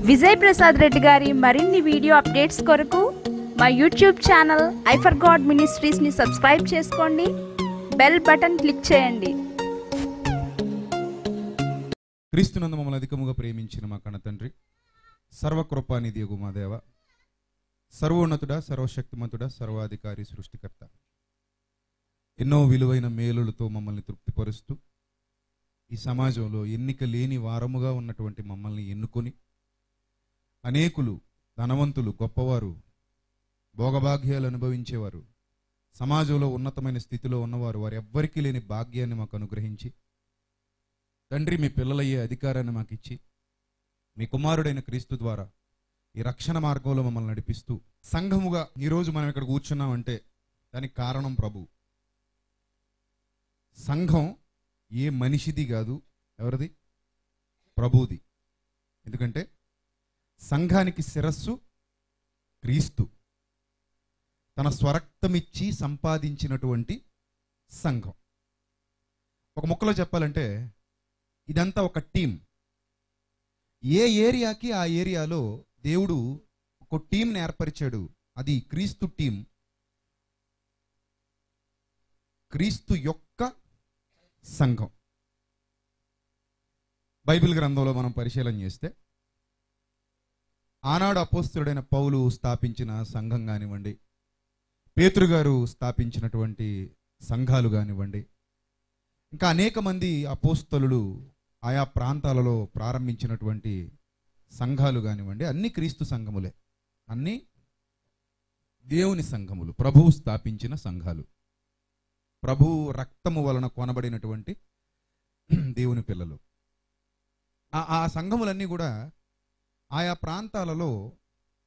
విజయ్ ప్రసాద్ రెడ్డి గారి మరిన్ని video updates కొరకు మా YouTube channel I for God మినిస్ట్రీస్ని సబ్స్క్రైబ్ చేసుకోండి, బెల్ బటన్ క్లిక్ చేయండి. క్రీస్తునందు మమ్మల్ని అధికముగా ప్రేమించిన మా కన్న తండ్రి, సర్వకృపానిధి యగు మా దేవ, సర్వోన్నతుడా, సర్వశక్తిమంతుడా, సర్వాధికారి, సృష్టికర్త, ఎన్నో విలువైన మేలులతో మమ్మల్ని తృప్తిపరుస్తూ ఈ సమాజంలో ఎన్నిక లేని వారముగా ఉన్నటువంటి మమ్మల్ని ఎన్నుకొని అనేకులు, ధనవంతులు, గొప్పవారు, భోగభాగ్యాలు అనుభవించేవారు, సమాజంలో ఉన్నతమైన స్థితిలో ఉన్నవారు, వారు ఎవ్వరికీ లేని భాగ్యాన్ని మాకు అనుగ్రహించి తండ్రి మీ పిల్లలయ్యే అధికారాన్ని మాకు ఇచ్చి మీ కుమారుడైన క్రీస్తు ద్వారా ఈ రక్షణ మార్గంలో మమ్మల్ని నడిపిస్తూ సంఘముగా ఈరోజు మనం ఇక్కడ కూర్చున్నామంటే దానికి కారణం ప్రభు. సంఘం ఏ మనిషిది కాదు, ఎవరిది? ప్రభుది. ఎందుకంటే సంఘానికి శిరస్సు క్రీస్తు, తన స్వరక్తమిచ్చి సంపాదించినటువంటి సంఘం. ఒక ముక్కలో చెప్పాలంటే ఇదంతా ఒక టీం. ఏ ఏరియాకి ఆ ఏరియాలో దేవుడు ఒక టీంని ఏర్పరిచాడు. అది క్రీస్తు టీం, క్రీస్తు యొక్క సంఘం. బైబిల్ గ్రంథంలో మనం పరిశీలన చేస్తే ఆనాడు అపోస్తలుడైన పౌలు స్థాపించిన సంఘం కానివ్వండి, పేతురు గారు స్థాపించినటువంటి సంఘాలు కానివ్వండి, ఇంకా అనేక మంది అపోస్తలులు ఆయా ప్రాంతాలలో ప్రారంభించినటువంటి సంఘాలు కానివ్వండి, అన్ని క్రీస్తు సంఘములే, అన్ని దేవుని సంఘములు, ప్రభువు స్థాపించిన సంఘాలు, ప్రభు రక్తము వలన కొనబడినటువంటి దేవుని పిల్లలు. ఆ సంఘములన్నీ కూడా ఆయా ప్రాంతాలలో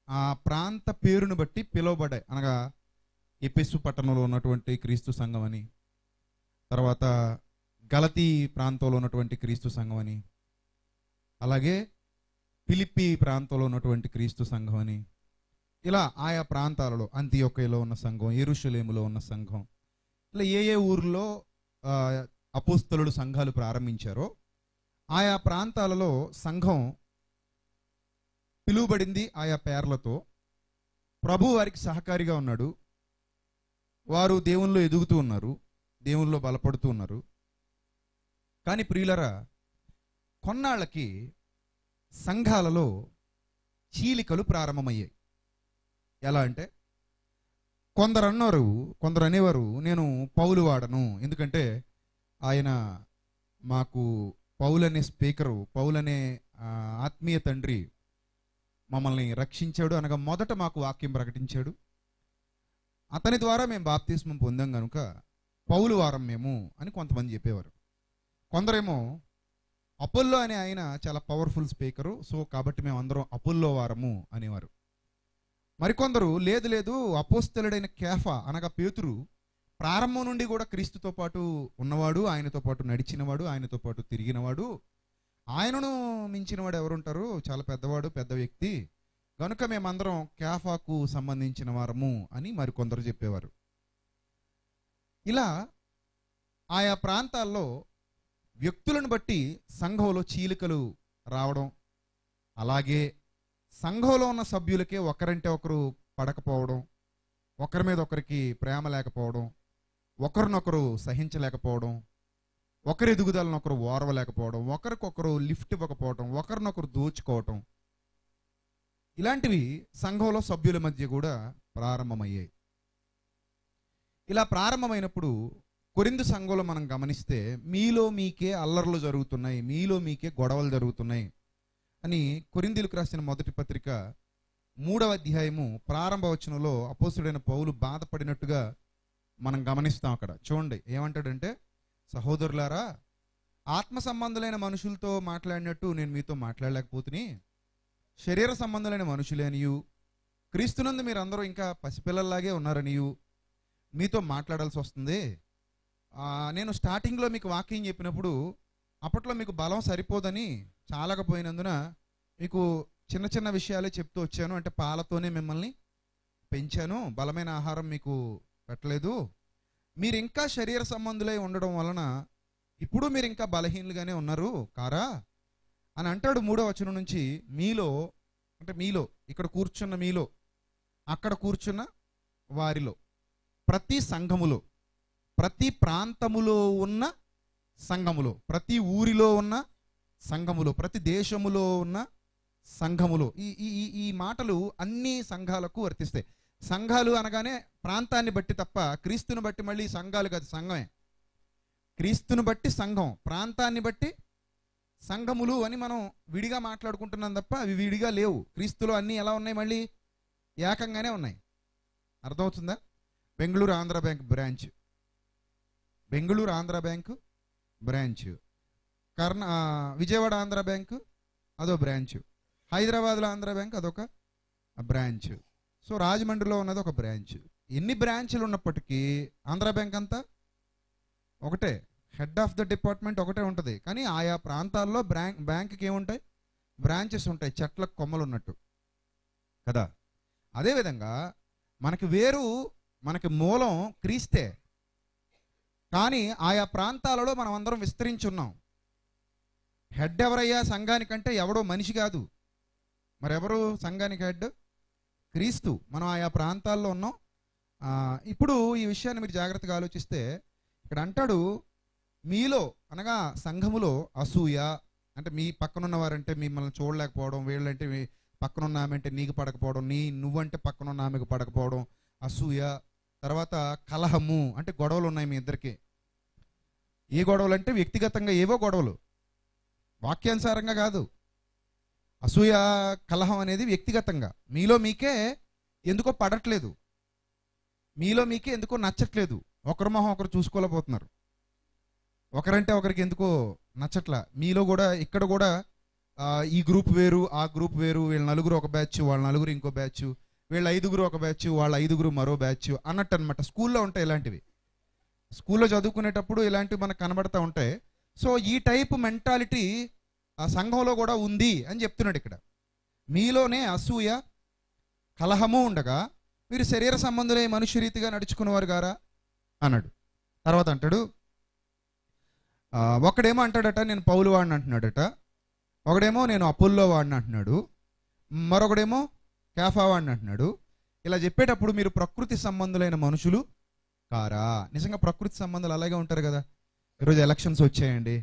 ఆ ప్రాంత పేరును బట్టి పిలువబడ్డాయి. అనగా ఎఫెసు పట్టణంలో ఉన్నటువంటి క్రీస్తు సంఘం అని, తర్వాత గలతీ ప్రాంతంలో ఉన్నటువంటి క్రీస్తు సంఘం అని, అలాగే ఫిలిప్పీ ప్రాంతంలో ఉన్నటువంటి క్రీస్తు సంఘం అని, ఇలా ఆయా ప్రాంతాలలో అంతియోకయలో ఉన్న సంఘం, యెరూషలేములో ఉన్న సంఘం, ఇలా ఏ ఊర్లో అపోస్తలుడు సంఘాలు ప్రారంభించారో ఆయా ప్రాంతాలలో సంఘం పిలువబడింది ఆయా పేర్లతో. ప్రభు వారికి సహకారిగా ఉన్నాడు. వారు దేవునిలో ఎదుగుతూ ఉన్నారు, దేవునిలో బలపడుతూ ఉన్నారు. కానీ ప్రియులరా, కొన్నాళ్ళకి సంఘాలలో చీలికలు ప్రారంభమయ్యాయి. ఎలా అంటే కొందరు అనేవారు నేను పౌలు వాడను, ఎందుకంటే ఆయన మాకు పౌలు అనే స్పీకరు, పౌలు అనే ఆత్మీయ తండ్రి మమ్మల్ని రక్షించాడు, అనగా మొదట మాకు వాక్యం ప్రకటించాడు, అతని ద్వారా మేము బాప్తిస్మం పొందాం కనుక పౌలు వారం మేము అని కొంతమంది చెప్పేవారు. కొందరేమో అపోల్లో అనే ఆయన చాలా పవర్ఫుల్ స్పీకరు, సో కాబట్టి మేము అందరం అపోల్లో వారము అనేవారు. మరికొందరు లేదు అపోస్తలుడైన కేఫా అనగా పేతురు ప్రారంభం నుండి కూడా క్రీస్తుతో పాటు ఉన్నవాడు, ఆయనతో పాటు నడిచినవాడు, ఆయనతో పాటు తిరిగినవాడు, ఆయనను మించినవాడు ఎవరుంటారు, చాలా పెద్దవాడు, పెద్ద వ్యక్తి, కనుక మేమందరం కేఫాకు సంబంధించిన వారము అని మరికొందరు చెప్పేవారు. ఇలా ఆయా ప్రాంతాల్లో వ్యక్తులను బట్టి సంఘంలో చీలికలు రావడం, అలాగే సంఘంలో ఉన్న సభ్యులకే ఒకరంటే ఒకరు పడకపోవడం, ఒకరి మీద ఒకరికి ప్రేమ లేకపోవడం, ఒకరినొకరు సహించలేకపోవడం, ఒకరి ఎదుగుదలను ఒకరు ఓర్వలేకపోవడం, ఒకరికొకరు లిఫ్ట్ ఇవ్వకపోవడం, ఒకరినొకరు దోచుకోవటం, ఇలాంటివి సంఘంలో సభ్యుల మధ్య కూడా ప్రారంభమయ్యాయి. ఇలా ప్రారంభమైనప్పుడు కొరింథు సంఘంలో మనం గమనిస్తే మీలో మీకే అల్లర్లు జరుగుతున్నాయి, మీలో మీకే గొడవలు జరుగుతున్నాయి అని కొరింథీయులకు రాసిన మొదటి పత్రిక 3వ అధ్యాయము ప్రారంభ వచనంలో అపోస్తలుడైన పౌలు బాధపడినట్టుగా మనం గమనిస్తాం. అక్కడ చూడండి ఏమంటాడంటే, సహోదరులారా, ఆత్మ సంబంధులైన మనుషులతో మాట్లాడినట్టు నేను మీతో మాట్లాడలేకపోతుని, శరీర సంబంధులైన మనుషులే అనియు, క్రీస్తునందు మీరందరూ ఇంకా పసిపిల్లల్లాగే ఉన్నారనియు మీతో మాట్లాడాల్సి వస్తుంది. నేను స్టార్టింగ్లో మీకు వాక్యం చెప్పినప్పుడు అప్పట్లో మీకు బలం సరిపోదని చాలకపోయినందున మీకు చిన్న చిన్న విషయాలే చెప్తూ వచ్చాను, అంటే పాలతోనే మిమ్మల్ని పెంచాను, బలమైన ఆహారం మీకు పెట్టలేదు. మీరు ఇంకా శరీర సంబంధులై ఉండడం వలన ఇప్పుడు మీరు ఇంకా బలహీనులుగానే ఉన్నారు కారా అని అంటాడు. 3వ వచనం నుంచి, మీలో అంటే మీలో, ఇక్కడ కూర్చున్న మీలో, అక్కడ కూర్చున్న వారిలో, ప్రతి సంఘములో, ప్రతి ప్రాంతములో ఉన్న సంఘములో, ప్రతి ఊరిలో ఉన్న సంఘములో, ప్రతి దేశములో ఉన్న సంఘములో, ఈ ఈ ఈ మాటలు అన్ని సంఘాలకు వర్తిస్తాయి. సంఘాలు అనగానే ప్రాంతాన్ని బట్టి తప్ప క్రీస్తుని బట్టి మళ్ళీ సంఘాలు కాదు, సంఘమే. క్రీస్తుని బట్టి సంఘం, ప్రాంతాన్ని బట్టి సంఘములు అని మనం విడిగా మాట్లాడుకుంటున్నాం తప్ప అవి విడిగా లేవు. క్రీస్తులో అన్నీ ఎలా ఉన్నాయి? మళ్ళీ ఏకంగానే ఉన్నాయి. అర్థమవుతుందా? Bengaluru Andhra bank branch, Bengaluru Andhra bank branch, Vijayawada Andhra bank అదో బ్రాంచ్, హైదరాబాద్లో ఆంధ్ర బ్యాంక్ అదొక బ్రాంచ్, సో రాజమండ్రిలో ఉన్నది ఒక బ్రాంచ్. ఎన్ని బ్రాంచ్లు ఉన్నప్పటికీ ఆంధ్ర బ్యాంక్ అంతా ఒకటే, హెడ్ ఆఫ్ ద డిపార్ట్మెంట్ ఒకటే ఉంటుంది. కానీ ఆయా ప్రాంతాల్లో బ్యాంకుకి ఏముంటాయి? బ్రాంచెస్ ఉంటాయి, చెట్లకు కొమ్మలు ఉన్నట్టు కదా. అదేవిధంగా మనకి వేరు, మనకి మూలం క్రీస్తే. కానీ ఆయా ప్రాంతాలలో మనం అందరం విస్తరించున్నాం. హెడ్ ఎవరయ్యా సంఘానికంటే? ఎవడో మనిషి కాదు, మరెవరు సంఘానికి హెడ్? క్రీస్తు. మనం ఆయా ప్రాంతాల్లో ఉన్నాం. ఇప్పుడు ఈ విషయాన్ని మీరు జాగ్రత్తగా ఆలోచిస్తే ఇక్కడ అంటాడు, మీలో అనగా సంఘములో అసూయ, అంటే మీ పక్కనున్న వారంటే మిమ్మల్ని చూడలేకపోవడం, వీళ్ళంటే పక్కనున్న ఆమె అంటే నీకు పడకపోవడం, నువ్వంటే పక్కనున్న ఆమెకు పడకపోవడం, అసూయ. తర్వాత కలహము, అంటే గొడవలు ఉన్నాయి మీ ఇద్దరికి. ఏ గొడవలు అంటే వ్యక్తిగతంగా ఏవో గొడవలు, వాక్యానుసారంగా కాదు. అసూయ కలహం అనేది వ్యక్తిగతంగా మీలో మీకే ఎందుకో పడట్లేదు, మీలో మీకే ఎందుకో నచ్చట్లేదు, ఒకరి మొహం ఒకరు చూసుకోలేకపోతున్నారు, ఒకరంటే ఒకరికి ఎందుకో నచ్చట్లా. మీలో కూడా ఇక్కడ కూడా ఈ గ్రూప్ వేరు, ఆ గ్రూప్ వేరు, వీళ్ళ నలుగురు ఒక బ్యాచ్, వాళ్ళ నలుగురు ఇంకో బ్యాచ్, వీళ్ళ ఐదుగురు ఒక బ్యాచ్, వాళ్ళ ఐదుగురు మరో బ్యాచ్ అన్నట్టు అనమాట. స్కూల్లో ఉంటాయి ఇలాంటివి, స్కూల్లో చదువుకునేటప్పుడు ఇలాంటివి మనకు కనబడతా ఉంటాయి. సో ఈ టైప్ మెంటాలిటీ ఆ సంఘంలో కూడా ఉంది అని చెప్తున్నాడు ఇక్కడ. మీలోనే అసూయ కలహము ఉండగా మీరు శరీర సంబంధులై మనుష్య రీతిగా నడుచుకునేవారు గారా అన్నాడు. తర్వాత అంటాడు, ఒకడేమో అంటాడట నేను పౌలు వాడిని అంటున్నాడట, ఒకడేమో నేను అపోల్లో వాడిని అంటున్నాడు, మరొకడేమో కేఫా వాడిని అంటున్నాడు. ఇలా చెప్పేటప్పుడు మీరు ప్రకృతి సంబంధులైన మనుషులు కారా? నిజంగా ప్రకృతి సంబంధాలు అలాగే ఉంటారు కదా. ఈరోజు ఎలక్షన్స్ వచ్చాయండి,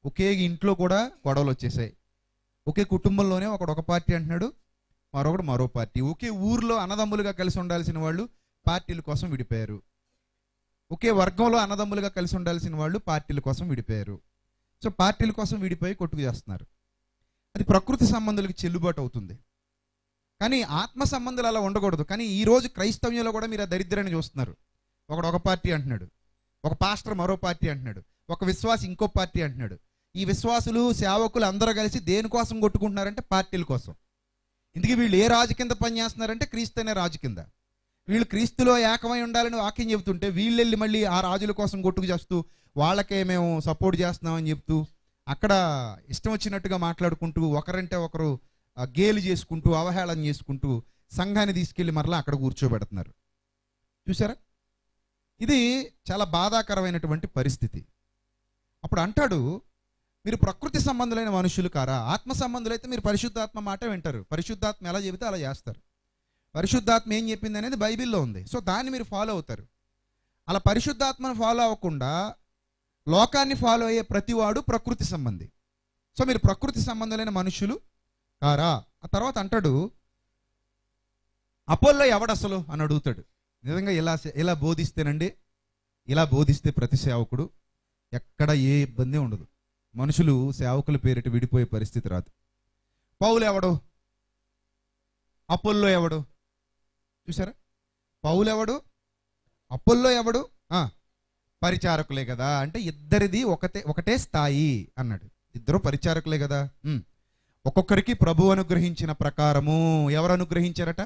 ఒకే ఇంట్లో కూడా గొడవలు వచ్చేసాయి, ఒకే కుటుంబంలోనే ఒకడు ఒక పార్టీ అంటున్నాడు, మరొకడు మరో పార్టీ. ఒకే ఊర్లో అన్నదమ్ములుగా కలిసి ఉండాల్సిన వాళ్ళు పార్టీల కోసం విడిపోయారు, ఒకే వర్గంలో అన్నదమ్ములుగా కలిసి ఉండాల్సిన వాళ్ళు పార్టీల కోసం విడిపోయారు. సో పార్టీల కోసం విడిపోయి కొట్టుకు చేస్తున్నారు. అది ప్రకృతి సంబంధులకి చెల్లుబాటు అవుతుంది, కానీ ఆత్మ సంబంధాలు అలా ఉండకూడదు. కానీ ఈరోజు క్రైస్తవ్యంలో కూడా మీరు ఆ దరిద్రాన్ని చూస్తున్నారు. ఒకడు ఒక పార్టీ అంటున్నాడు, ఒక పాస్టర్ మరో పార్టీ అంటున్నాడు, ఒక విశ్వాసి ఇంకో పార్టీ అంటున్నాడు. ఈ విశ్వాసులు సేవకులు అందరూ కలిసి దేనికోసం కొట్టుకుంటున్నారంటే పార్టీల కోసం. ఇందుకే వీళ్ళు ఏ రాజు కింద పనిచేస్తున్నారంటే క్రీస్తు అనే రాజు కింద. వీళ్ళు క్రీస్తులో ఏకమై ఉండాలని వాక్యం చెబుతుంటే వీళ్ళు వెళ్ళి మళ్ళీ ఆ రాజుల కోసం కొట్టుకు చేస్తూ వాళ్ళకే మేము సపోర్ట్ చేస్తున్నామని చెప్తూ అక్కడ ఇష్టం వచ్చినట్టుగా మాట్లాడుకుంటూ ఒకరంటే ఒకరు గేలు చేసుకుంటూ అవహేళన చేసుకుంటూ సంఘాన్ని తీసుకెళ్ళి మరలా అక్కడ కూర్చోబెడుతున్నారు. చూసారా? ఇది చాలా బాధాకరమైనటువంటి పరిస్థితి. అప్పుడు అంటాడు, మీరు ప్రకృతి సంబంధులైన మనుషులు కారా? ఆత్మ సంబంధులైతే మీరు పరిశుద్ధాత్మ మాట వింటారు, పరిశుద్ధాత్మ ఎలా చెబితే అలా చేస్తారు. పరిశుద్ధాత్మ ఏం చెప్పింది అనేది బైబిల్లో ఉంది, సో దాన్ని మీరు ఫాలో అవుతారు. అలా పరిశుద్ధాత్మను ఫాలో అవ్వకుండా లోకాన్ని ఫాలో అయ్యే ప్రతివాడు ప్రకృతి సంబంధి. సో మీరు ప్రకృతి సంబంధులైన మనుషులు కారా? ఆ తర్వాత అంటాడు, అపోల్లో ఎవడసలు అని అడుగుతాడు. నిజంగా ఇలా బోధిస్తేనండి, ఇలా బోధిస్తే ప్రతి సేవకుడు ఎక్కడ ఏ ఇబ్బంది ఉండదు, మనుషులు సేవకుల పేరిట విడిపోయే పరిస్థితి రాదు. పౌలు ఎవడు, అపోల్లో ఎవడు? చూసారా? పౌలు ఎవడు, అపోల్లో ఎవడు? పరిచారకులే కదా. అంటే ఇద్దరిది ఒకటే స్థాయి అన్నాడు. ఇద్దరు పరిచారకులే కదా. ఒక్కొక్కరికి ప్రభు అనుగ్రహించిన ప్రకారము. ఎవరు అనుగ్రహించారట?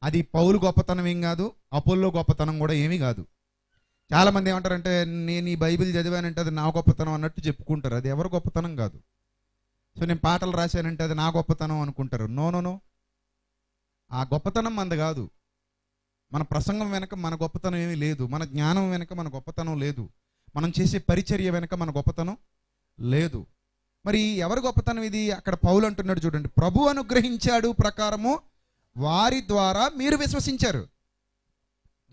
అది పౌలు గొప్పతనం ఏం కాదు, అపోల్లో గొప్పతనం కూడా ఏమీ కాదు. చాలామంది ఏమంటారంటే నేను ఈ బైబిల్ చదివానంటే అది నా గొప్పతనం అన్నట్టు చెప్పుకుంటారు. అది ఎవరు గొప్పతనం కాదు. సో నేను పాటలు రాశానంటే అది నా గొప్పతనం అనుకుంటారు. నో, ఆ గొప్పతనం మనది కాదు. మన ప్రసంగం వెనక మన గొప్పతనం ఏమీ లేదు, మన జ్ఞానం వెనక మన గొప్పతనం లేదు, మనం చేసే పరిచర్య వెనక మన గొప్పతనం లేదు. మరి ఎవరి గొప్పతనం ఇది? అక్కడ పౌలు అంటున్నాడు చూడండి, ప్రభు అనుగ్రహించాడు ప్రకారము వారి ద్వారా మీరు విశ్వసించారు.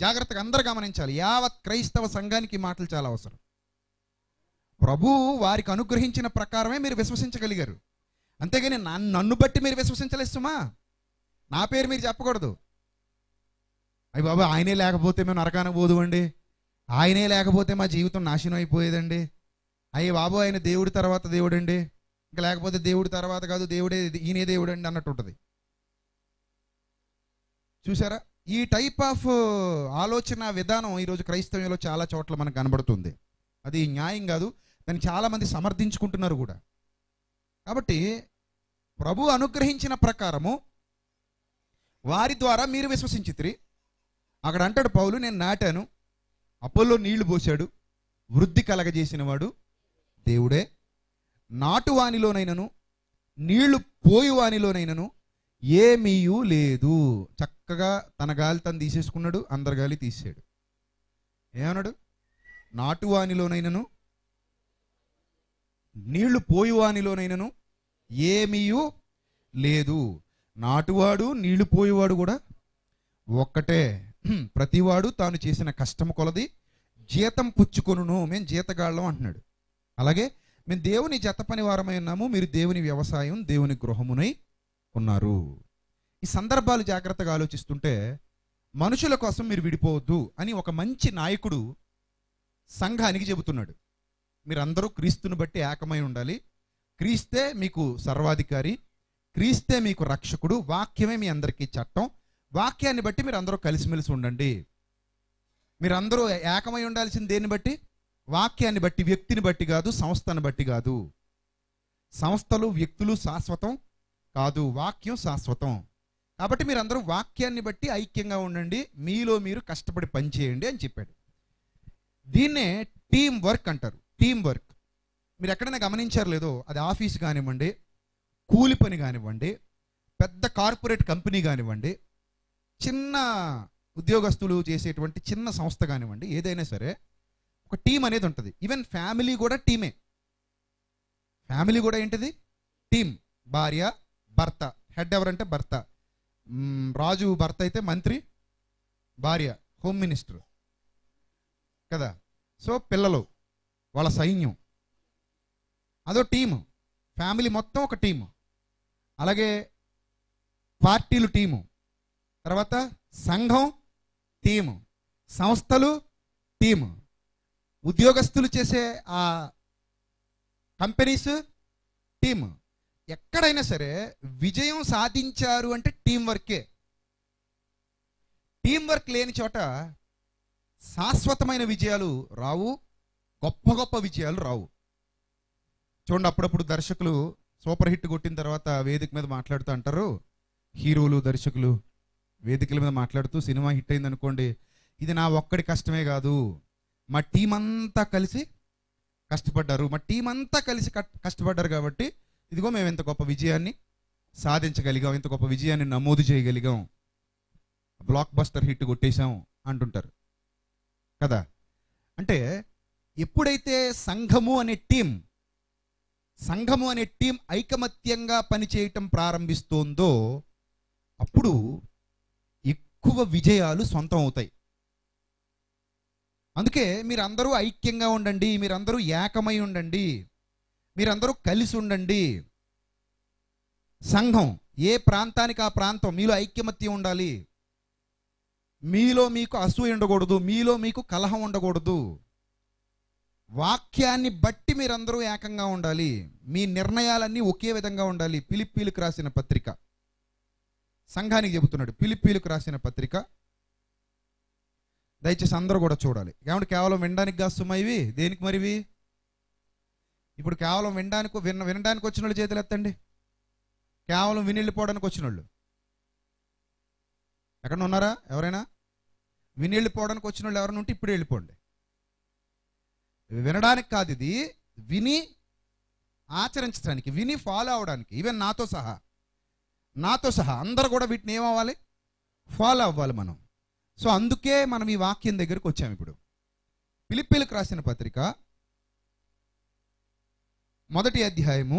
జాగ్రత్తగా అందరూ గమనించాలి. యావత్ క్రైస్తవ సంఘానికి ఈ మాటలు చాలా అవసరం. ప్రభు వారికి అనుగ్రహించిన ప్రకారమే మీరు విశ్వసించగలిగారు. అంతేగాని నన్ను బట్టి మీరు విశ్వసించలేదు సుమా. నా పేరు మీరు చెప్పకూడదు. అయ్యి బాబా ఆయనే లేకపోతే మేము నరకానికి పోదుమండి, ఆయనే లేకపోతే మా జీవితం నాశనం అయిపోయేదండి, అయ్యి బాబు ఆయన దేవుడి తర్వాత దేవుడండి, ఇంకా లేకపోతే దేవుడి తర్వాత కాదు దేవుడే ఈయనే దేవుడు అండి అన్నట్టు ఉంటుంది. చూసారా? ఈ టైప్ ఆఫ్ ఆలోచన విధానం ఈరోజు క్రైస్తవ్యంలో చాలా చోట్ల మనకు కనబడుతుంది. అది న్యాయం కాదు, దాన్ని చాలామంది సమర్థించుకుంటున్నారు కూడా. కాబట్టి ప్రభు అనుగ్రహించిన ప్రకారము వారి ద్వారా మీరు విశ్వసించితిరి. అక్కడ అంటాడు పౌలు, నేను నాటాను, అపోల్లో నీళ్లు పోశాడు, వృద్ధి కలగజేసిన వాడు దేవుడే. నాటువానిలోనైనను నీళ్లు పోయువానిలోనైనను ఏమీయూ లేదు. చక్కగా తన గాలి తను తీసేసుకున్నాడు, అందరి గాలి తీసాడు. ఏమన్నాడు? నాటువానిలోనైనను నీళ్లు పోయువానిలోనైనను ఏమీయూ లేదు. నాటువాడు నీళ్లు పోయేవాడు కూడా ఒక్కటే. ప్రతివాడు తాను చేసిన కష్టము కొలది జీతం పుచ్చుకొనును. మేము జీతగాళ్ళం అంటున్నాడు. అలాగే మేము దేవుని జత పని వారమై ఉన్నాము, మీరు దేవుని వ్యవసాయం, దేవుని గృహమునై ఉన్నారు. ఈ సందర్భాలు జాగ్రత్తగా ఆలోచిస్తుంటే మనుషుల కోసం మీరు విడిపోవద్దు అని ఒక మంచి నాయకుడు సంఘానికి చెబుతున్నాడు. మీరందరూ క్రీస్తుని బట్టి ఏకమై ఉండాలి. క్రీస్తే మీకు సర్వాధికారి, క్రీస్తే మీకు రక్షకుడు, వాక్యమే మీ అందరికీ చట్టం. వాక్యాన్ని బట్టి మీరు అందరూ కలిసిమెలిసి ఉండండి. మీరందరూ ఏకమై ఉండాల్సింది దేన్ని బట్టి? వాక్యాన్ని బట్టి, వ్యక్తిని బట్టి కాదు, సంస్థను బట్టి కాదు. సంస్థలు వ్యక్తులు శాశ్వతం కాదు, వాక్యం శాశ్వతం. కాబట్టి మీరందరూ వాక్యాన్ని బట్టి ఐక్యంగా ఉండండి, మీలో మీరు కష్టపడి పనిచేయండి అని చెప్పాడు. దీన్నే టీం వర్క్ అంటారు. టీం వర్క్ మీరు ఎక్కడైనా గమనించారు లేదో, అది ఆఫీస్ కానివ్వండి, కూలి పని కానివ్వండి, పెద్ద కార్పొరేట్ కంపెనీ కానివ్వండి, చిన్న ఉద్యోగస్తులు చేసేటువంటి చిన్న సంస్థ కానివ్వండి, ఏదైనా సరే ఒక టీం అనేది ఉంటుంది. ఈవెన్ ఫ్యామిలీ కూడా టీమే. ఫ్యామిలీ కూడా ఏంటిది? టీం. భార్య, భర్త. హెడ్ ఎవరంటే భర్త. రాజు భర్త అయితే మంత్రి, భార్య హోమ్ మినిస్టర్ కదా. సో పిల్లలు, వాళ్ళ సైన్యం, అదో టీము. ఫ్యామిలీ మొత్తం ఒక టీము. అలాగే పార్టీలు టీము, తర్వాత సంఘం టీము, సంస్థలు టీము, ఉద్యోగస్తులు చేసే ఆ కంపెనీస్ టీము. ఎక్కడైనా సరే విజయం సాధించారు అంటే టీం వర్కే. టీం వర్క్ లేని చోట శాశ్వతమైన విజయాలు రావు, గొప్ప గొప్ప విజయాలు రావు. చూడండి, అప్పుడప్పుడు దర్శకులు సూపర్ హిట్ కొట్టిన తర్వాత వేదిక మీద మాట్లాడుతూ అంటారు, హీరోలు దర్శకులు వేదికల మీద మాట్లాడుతూ, సినిమా హిట్ అయింది అనుకోండి, ఇది నా ఒక్కడి కష్టమే కాదు, మా టీం అంతా కలిసి కష్టపడ్డారు, మా టీం అంతా కలిసి కష్టపడ్డారు కాబట్టి ఇదిగో మేము ఇంత గొప్ప విజయాన్ని సాధించగలిగాం, ఇంత గొప్ప విజయాన్ని నమోదు చేయగలిగాం, బ్లాక్ బస్టర్ హిట్ కొట్టేశాం అంటుంటారు కదా. అంటే ఎప్పుడైతే సంఘము అనే టీం ఐకమత్యంగా పనిచేయటం ప్రారంభిస్తోందో అప్పుడు ఎక్కువ విజయాలు సొంతం అవుతాయి. అందుకే మీరందరూ ఐక్యంగా ఉండండి, మీరందరూ ఏకమై ఉండండి, మీరందరూ కలిసి ఉండండి. సంఘం ఏ ప్రాంతానికి ఆ ప్రాంతం, మీలో ఐక్యమత్యం ఉండాలి, మీలో మీకు అసూయ ఉండకూడదు, మీలో మీకు కలహం ఉండకూడదు. వాక్యాన్ని బట్టి మీరందరూ ఏకంగా ఉండాలి, మీ నిర్ణయాలన్నీ ఒకే విధంగా ఉండాలి. ఫిలిప్పీలకు రాసిన పత్రిక సంఘానికి చెబుతున్నాడు. ఫిలిప్పీలకు రాసిన పత్రిక దయచేసి అందరూ కూడా చూడాలి. ఏమంటే కేవలం వినడానికి కాస్తుమా ఇవి? దేనికి మరి ఇవి? ఇప్పుడు కేవలం వినడానికి వచ్చిన వాళ్ళు చేతులు ఎత్తండి. కేవలం విని వెళ్ళిపోవడానికి వచ్చిన వాళ్ళు ఎక్కడ ఉన్నారా? ఎవరైనా విని వెళ్ళిపోవడానికి వచ్చిన వాళ్ళు ఎవరైనా ఉంటే ఇప్పుడు వెళ్ళిపోండి. వినడానికి కాదు, ఇది విని ఆచరించడానికి, విని ఫాలో అవడానికి. ఈవెన్ నాతో సహా అందరూ కూడా వీటిని ఏమవ్వాలి? ఫాలో అవ్వాలి మనం. సో అందుకే మనం ఈ వాక్యం దగ్గరకు వచ్చాము. ఇప్పుడు ఫిలిప్పీలకు రాసిన పత్రిక మొదటి అధ్యాయము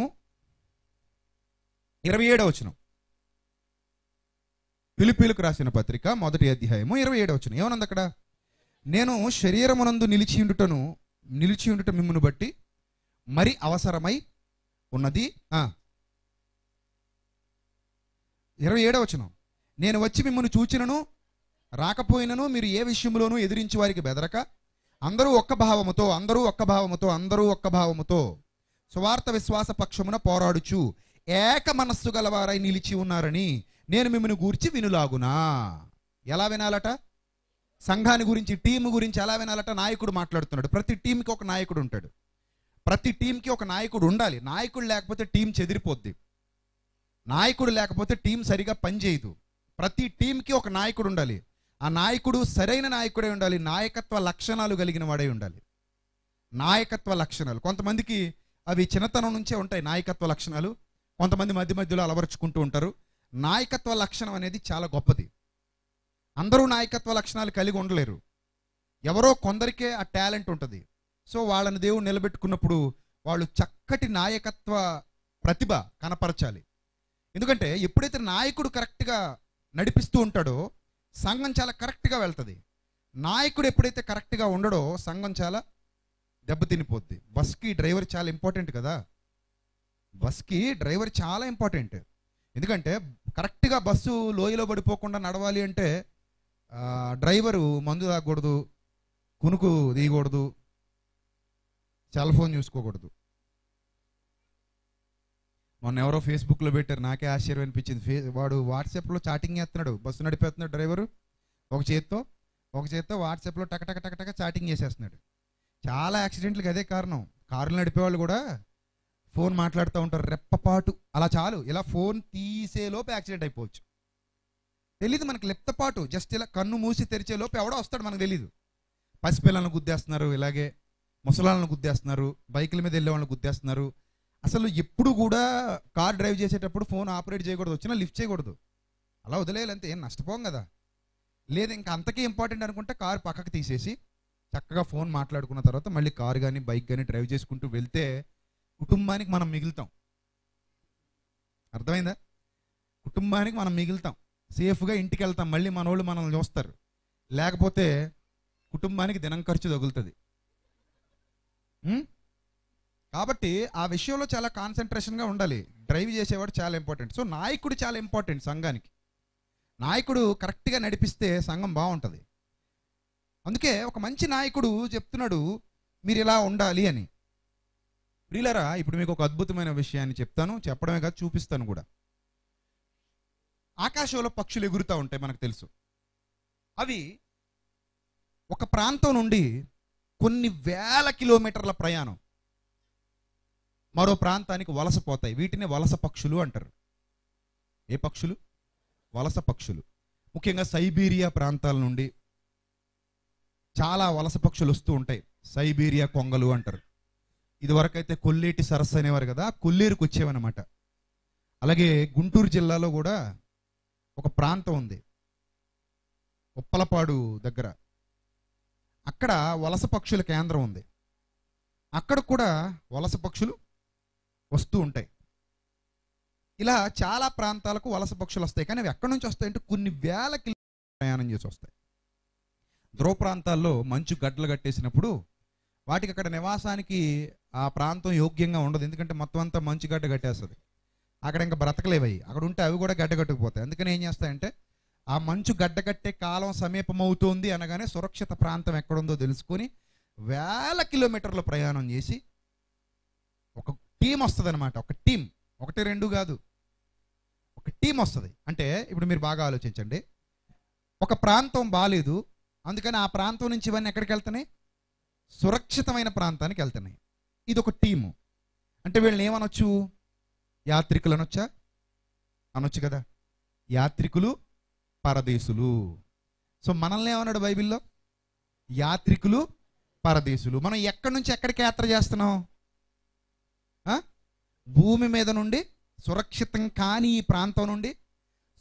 27వ వచనం. ఫిలిప్పీలకు రాసిన పత్రిక మొదటి అధ్యాయము 27వ వచనం. ఏమన్నది అక్కడ? నేను శరీరమునందు నిలిచి ఉండుట మిమ్మును బట్టి మరి అవసరమై ఉన్నది. 27వ వచనం. నేను వచ్చి మిమ్మల్ని చూచినను రాకపోయినను మీరు ఏ విషయంలోనూ ఎదిరించి వారికి బెదరక అందరూ ఒక్క భావముతో సువార్త విశ్వాస పక్షమున పోరాడుచు ఏక మనస్సు గలవారై నిలిచి ఉన్నారని నేను మిమ్మల్ని గూర్చి వినులాగునా. ఎలా వినాలట? సంఘాన్ని గురించి, టీం గురించి ఎలా వినాలట? నాయకుడు మాట్లాడుతున్నాడు. ప్రతి టీంకి ఒక నాయకుడు ఉంటాడు. ప్రతి టీంకి ఒక నాయకుడు ఉండాలి. నాయకుడు లేకపోతే టీం చెదిరిపోద్ది. నాయకుడు లేకపోతే టీం సరిగా పనిచేయదు. ప్రతి టీంకి ఒక నాయకుడు ఉండాలి. ఆ నాయకుడు సరైన నాయకుడే ఉండాలి. నాయకత్వ లక్షణాలు కలిగిన వాడే ఉండాలి. నాయకత్వ లక్షణాలు కొంతమందికి అవి చిన్నతనం నుంచే ఉంటాయి. నాయకత్వ లక్షణాలు కొంతమంది మధ్య మధ్యలో అలవరుచుకుంటూ ఉంటారు. నాయకత్వ లక్షణం అనేది చాలా గొప్పది. అందరూ నాయకత్వ లక్షణాలు కలిగి ఉండలేరు. ఎవరో కొందరికే ఆ టాలెంట్ ఉంటుంది. సో వాళ్ళని దేవుడు నిలబెట్టుకున్నప్పుడు వాళ్ళు చక్కటి నాయకత్వ ప్రతిభ కనపరచాలి. ఎందుకంటే ఎప్పుడైతే నాయకుడు కరెక్ట్గా నడిపిస్తూ ఉంటాడో సంఘం చాలా కరెక్ట్గా వెళ్తుంది. నాయకుడు ఎప్పుడైతే కరెక్ట్గా ఉండడో సంఘం చాలా దెబ్బతినిపోద్ది. బస్కి డ్రైవర్ చాలా ఇంపార్టెంట్ కదా. బస్కి డ్రైవర్ చాలా ఇంపార్టెంట్. ఎందుకంటే కరెక్ట్గా బస్సు లోయలో పడిపోకుండా నడవాలి అంటే డ్రైవరు మందు తాగకూడదు, కునుకు తీయకూడదు, సెల్ ఫోన్ చూసుకోకూడదు. మొన్న ఎవరో ఫేస్బుక్లో పెట్టారు, నాకే ఆశ్చర్యం అనిపించింది. వాడు వాట్సాప్లో చాటింగ్ చేస్తున్నాడు, బస్సు నడిపేస్తున్నాడు డ్రైవరు. ఒక చేత్తో వాట్సాప్లో టక చాటింగ్ చేసేస్తున్నాడు. చాలా యాక్సిడెంట్లకి అదే కారణం. కారులు నడిపేవాళ్ళు కూడా ఫోన్ మాట్లాడుతూ ఉంటారు రెప్పపాటు. అలా చాలు, ఇలా ఫోన్ తీసేలోపు యాక్సిడెంట్ అయిపోవచ్చు. తెలీదు మనకి. లెప్పపాటు జస్ట్ ఇలా కన్ను మూసి తెరిచేలోపు ఎవడో వస్తాడు మనకు తెలీదు. పసిపిల్లలను గుద్దేస్తున్నారు, ఇలాగే ముసలాలను గుద్దేస్తున్నారు, బైకుల మీద వెళ్ళే వాళ్ళని గుద్దేస్తున్నారు. అసలు ఎప్పుడు కూడా కార్ డ్రైవ్ చేసేటప్పుడు ఫోన్ ఆపరేట్ చేయకూడదు, వచ్చినా లిఫ్ట్ చేయకూడదు. అలా వదిలేయాలంతే, ఏం నష్టపోం కదా. లేదు ఇంకా అంతకీ ఇంపార్టెంట్ అనుకుంటే కారు పక్కకు తీసేసి చక్కగా ఫోన్ మాట్లాడుకున్న తర్వాత మళ్ళీ కారు కానీ బైక్ కానీ డ్రైవ్ చేసుకుంటూ వెళ్తే కుటుంబానికి మనం మిగులుతాం. అర్థమైందా? కుటుంబానికి మనం మిగులుతాం, సేఫ్గా ఇంటికి వెళ్తాం. మళ్ళీ మన వాళ్ళు మనల్ని చూస్తారు. లేకపోతే కుటుంబానికి దినం ఖర్చు తగులుతుంది. కాబట్టి ఆ విషయంలో చాలా కాన్సన్ట్రేషన్గా ఉండాలి. డ్రైవ్ చేసేవాడు చాలా ఇంపార్టెంట్. సో నాయకుడు చాలా ఇంపార్టెంట్ సంఘానికి. నాయకుడు కరెక్ట్గా నడిపిస్తే సంఘం బాగుంటుంది. అందుకే ఒక మంచి నాయకుడు చెప్తున్నాడు మీరు ఇలా ఉండాలి అని. ప్రియులారా, ఇప్పుడు మీకు ఒక అద్భుతమైన విషయాన్ని చెప్తాను. చెప్పడమే కాదు, చూపిస్తాను కూడా. ఆకాశంలో పక్షులు ఎగురుతూ ఉంటాయి, మనకు తెలుసు. అవి ఒక ప్రాంతం నుండి కొన్ని వేల కిలోమీటర్ల ప్రయాణం మరో ప్రాంతానికి వలసపోతాయి. వీటిని వలస పక్షులు అంటారు. ఏ పక్షులు? వలస పక్షులు. ముఖ్యంగా సైబీరియా ప్రాంతాల నుండి చాలా వలస పక్షులు వస్తూ ఉంటాయి. సైబీరియా కొంగలు అంటారు. ఇదివరకైతే కొల్లేటి సరస్సు అనేవారు కదా, కొల్లేరుకు వచ్చేవన్నమాట. అలాగే గుంటూరు జిల్లాలో కూడా ఒక ప్రాంతం ఉంది, ఉప్పలపాడు దగ్గర. అక్కడ వలస పక్షుల కేంద్రం ఉంది. అక్కడ కూడా వలస పక్షులు వస్తూ ఉంటాయి. ఇలా చాలా ప్రాంతాలకు వలస పక్షులు వస్తాయి. కానీ అవి ఎక్కడి నుంచి వస్తాయంటే కొన్ని వేల కిలోమీటర్ల ప్రయాణం చేసి వస్తాయి. ధ్రువ ప్రాంతాల్లో మంచు గడ్డలు కట్టేసినప్పుడు వాటికి అక్కడ నివాసానికి ఆ ప్రాంతం యోగ్యంగా ఉండదు. ఎందుకంటే మొత్తం అంతా మంచు గడ్డ కట్టేస్తుంది. అక్కడ ఇంకా బ్రతకలేవయి. అక్కడ ఉంటే అవి కూడా గడ్డ కట్టుకుపోతాయి. అందుకని ఏం చేస్తాయంటే ఆ మంచు గడ్డ కట్టే కాలం సమీపమవుతోంది అనగానే సురక్షిత ప్రాంతం ఎక్కడుందో తెలుసుకొని వేల కిలోమీటర్ల ప్రయాణం చేసి ఒక టీం వస్తుంది అనమాట. ఒక టీం, ఒకటి రెండు కాదు, ఒక టీం వస్తుంది. అంటే ఇప్పుడు మీరు బాగా ఆలోచించండి. ఒక ప్రాంతం బాగాలేదు, అందుకని ఆ ప్రాంతం నుంచి ఇవన్నీ ఎక్కడికి వెళ్తున్నాయి? సురక్షితమైన ప్రాంతానికి వెళ్తున్నాయి. ఇది ఒక టీము. అంటే వీళ్ళని ఏమనొచ్చు? యాత్రికులు అనొచ్చా? అనొచ్చు కదా. యాత్రికులు, పరదేశులు. సో మనల్ని ఏమన్నాడు బైబిల్లో? యాత్రికులు, పరదేశులు. మనం ఎక్కడి నుంచి ఎక్కడికి యాత్ర చేస్తున్నాం? భూమి మీద నుండి సురక్షితం కాని ఈ ప్రాంతం నుండి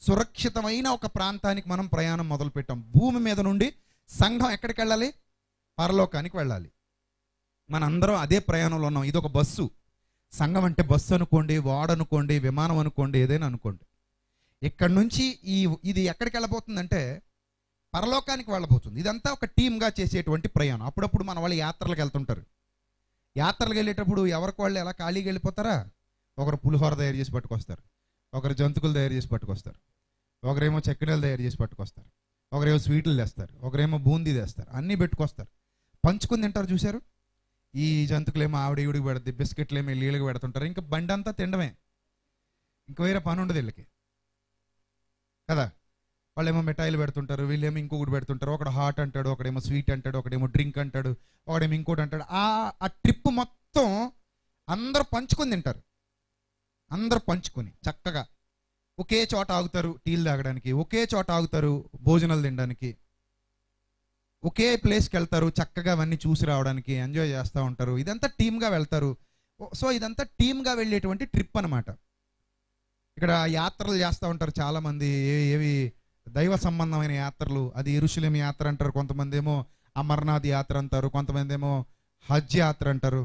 సురక్షితమైన ఒక ప్రాంతానికి మనం ప్రయాణం మొదలుపెట్టాం. భూమి మీద నుండి సంఘం ఎక్కడికి వెళ్ళాలి? పరలోకానికి వెళ్ళాలి. మనందరం అదే ప్రయాణంలో ఉన్నాం. ఇది ఒక బస్సు. సంఘం అంటే బస్సు అనుకోండి, వాడ అనుకోండి, విమానం అనుకోండి, ఏదైనా అనుకోండి. ఇక్కడ నుంచి ఇది ఎక్కడికి వెళ్ళబోతుందంటే పరలోకానికి వెళ్ళబోతుంది. ఇదంతా ఒక టీమ్గా చేసేటువంటి ప్రయాణం. అప్పుడప్పుడు మన వాళ్ళు యాత్రలకు వెళ్తుంటారు. యాత్రలకు వెళ్ళేటప్పుడు ఎవరికి వాళ్ళు ఎలా ఖాళీగా వెళ్ళిపోతారా? ఒకరు పులిహోర తయారు చేసి పట్టుకొస్తారు, ఒకరు జంతుకులు తయారు చేసి పట్టుకొస్తారు, ఒకరేమో చక్కెరలు తయారు చేసి పట్టుకొస్తారు, ఒకరేమో స్వీట్లు తెస్తారు, ఒకరేమో బూందీ తెస్తారు, అన్నీ పెట్టుకొస్తారు. పంచుకుని తింటారు. చూశారు? ఈ జంతుకులేమో ఆవిడ ఈవిడికి పెడుతుంది, బిస్కెట్లు ఏమో నీళ్ళకి పెడుతుంటారు. ఇంకా బండి అంతా తినడమే, ఇంకా వేరే పని ఉండదు వీళ్ళకి కదా. వాళ్ళేమో మిఠాయిలు పెడుతుంటారు, వీళ్ళేమో ఇంకొకటి పెడుతుంటారు. ఒకడు హాట్ అంటాడు, ఒకడేమో స్వీట్ అంటాడు, ఒకడేమో డ్రింక్ అంటాడు, ఒకడేమో ఇంకోటి అంటాడు. ఆ ట్రిప్ మొత్తం అందరూ పంచుకొని తింటారు. అందరూ పంచుకొని చక్కగా ఒకే చోట ఆగుతారు టీలు తాగడానికి, ఒకే చోట ఆగుతారు భోజనాలు తినడానికి, ఒకే ప్లేస్కి వెళ్తారు చక్కగా అవన్నీ చూసి రావడానికి, ఎంజాయ్ చేస్తూ ఉంటారు. ఇదంతా టీమ్గా వెళ్తారు. సో ఇదంతా టీమ్గా వెళ్ళేటువంటి ట్రిప్ అనమాట. ఇక్కడ యాత్రలు చేస్తూ ఉంటారు చాలామంది. ఏవి దైవ సంబంధమైన యాత్రలు. అది యెరూషలేము యాత్ర అంటారు, కొంతమంది ఏమో అమర్నాథ్ యాత్ర అంటారు, కొంతమంది ఏమో హజ్ యాత్ర అంటారు.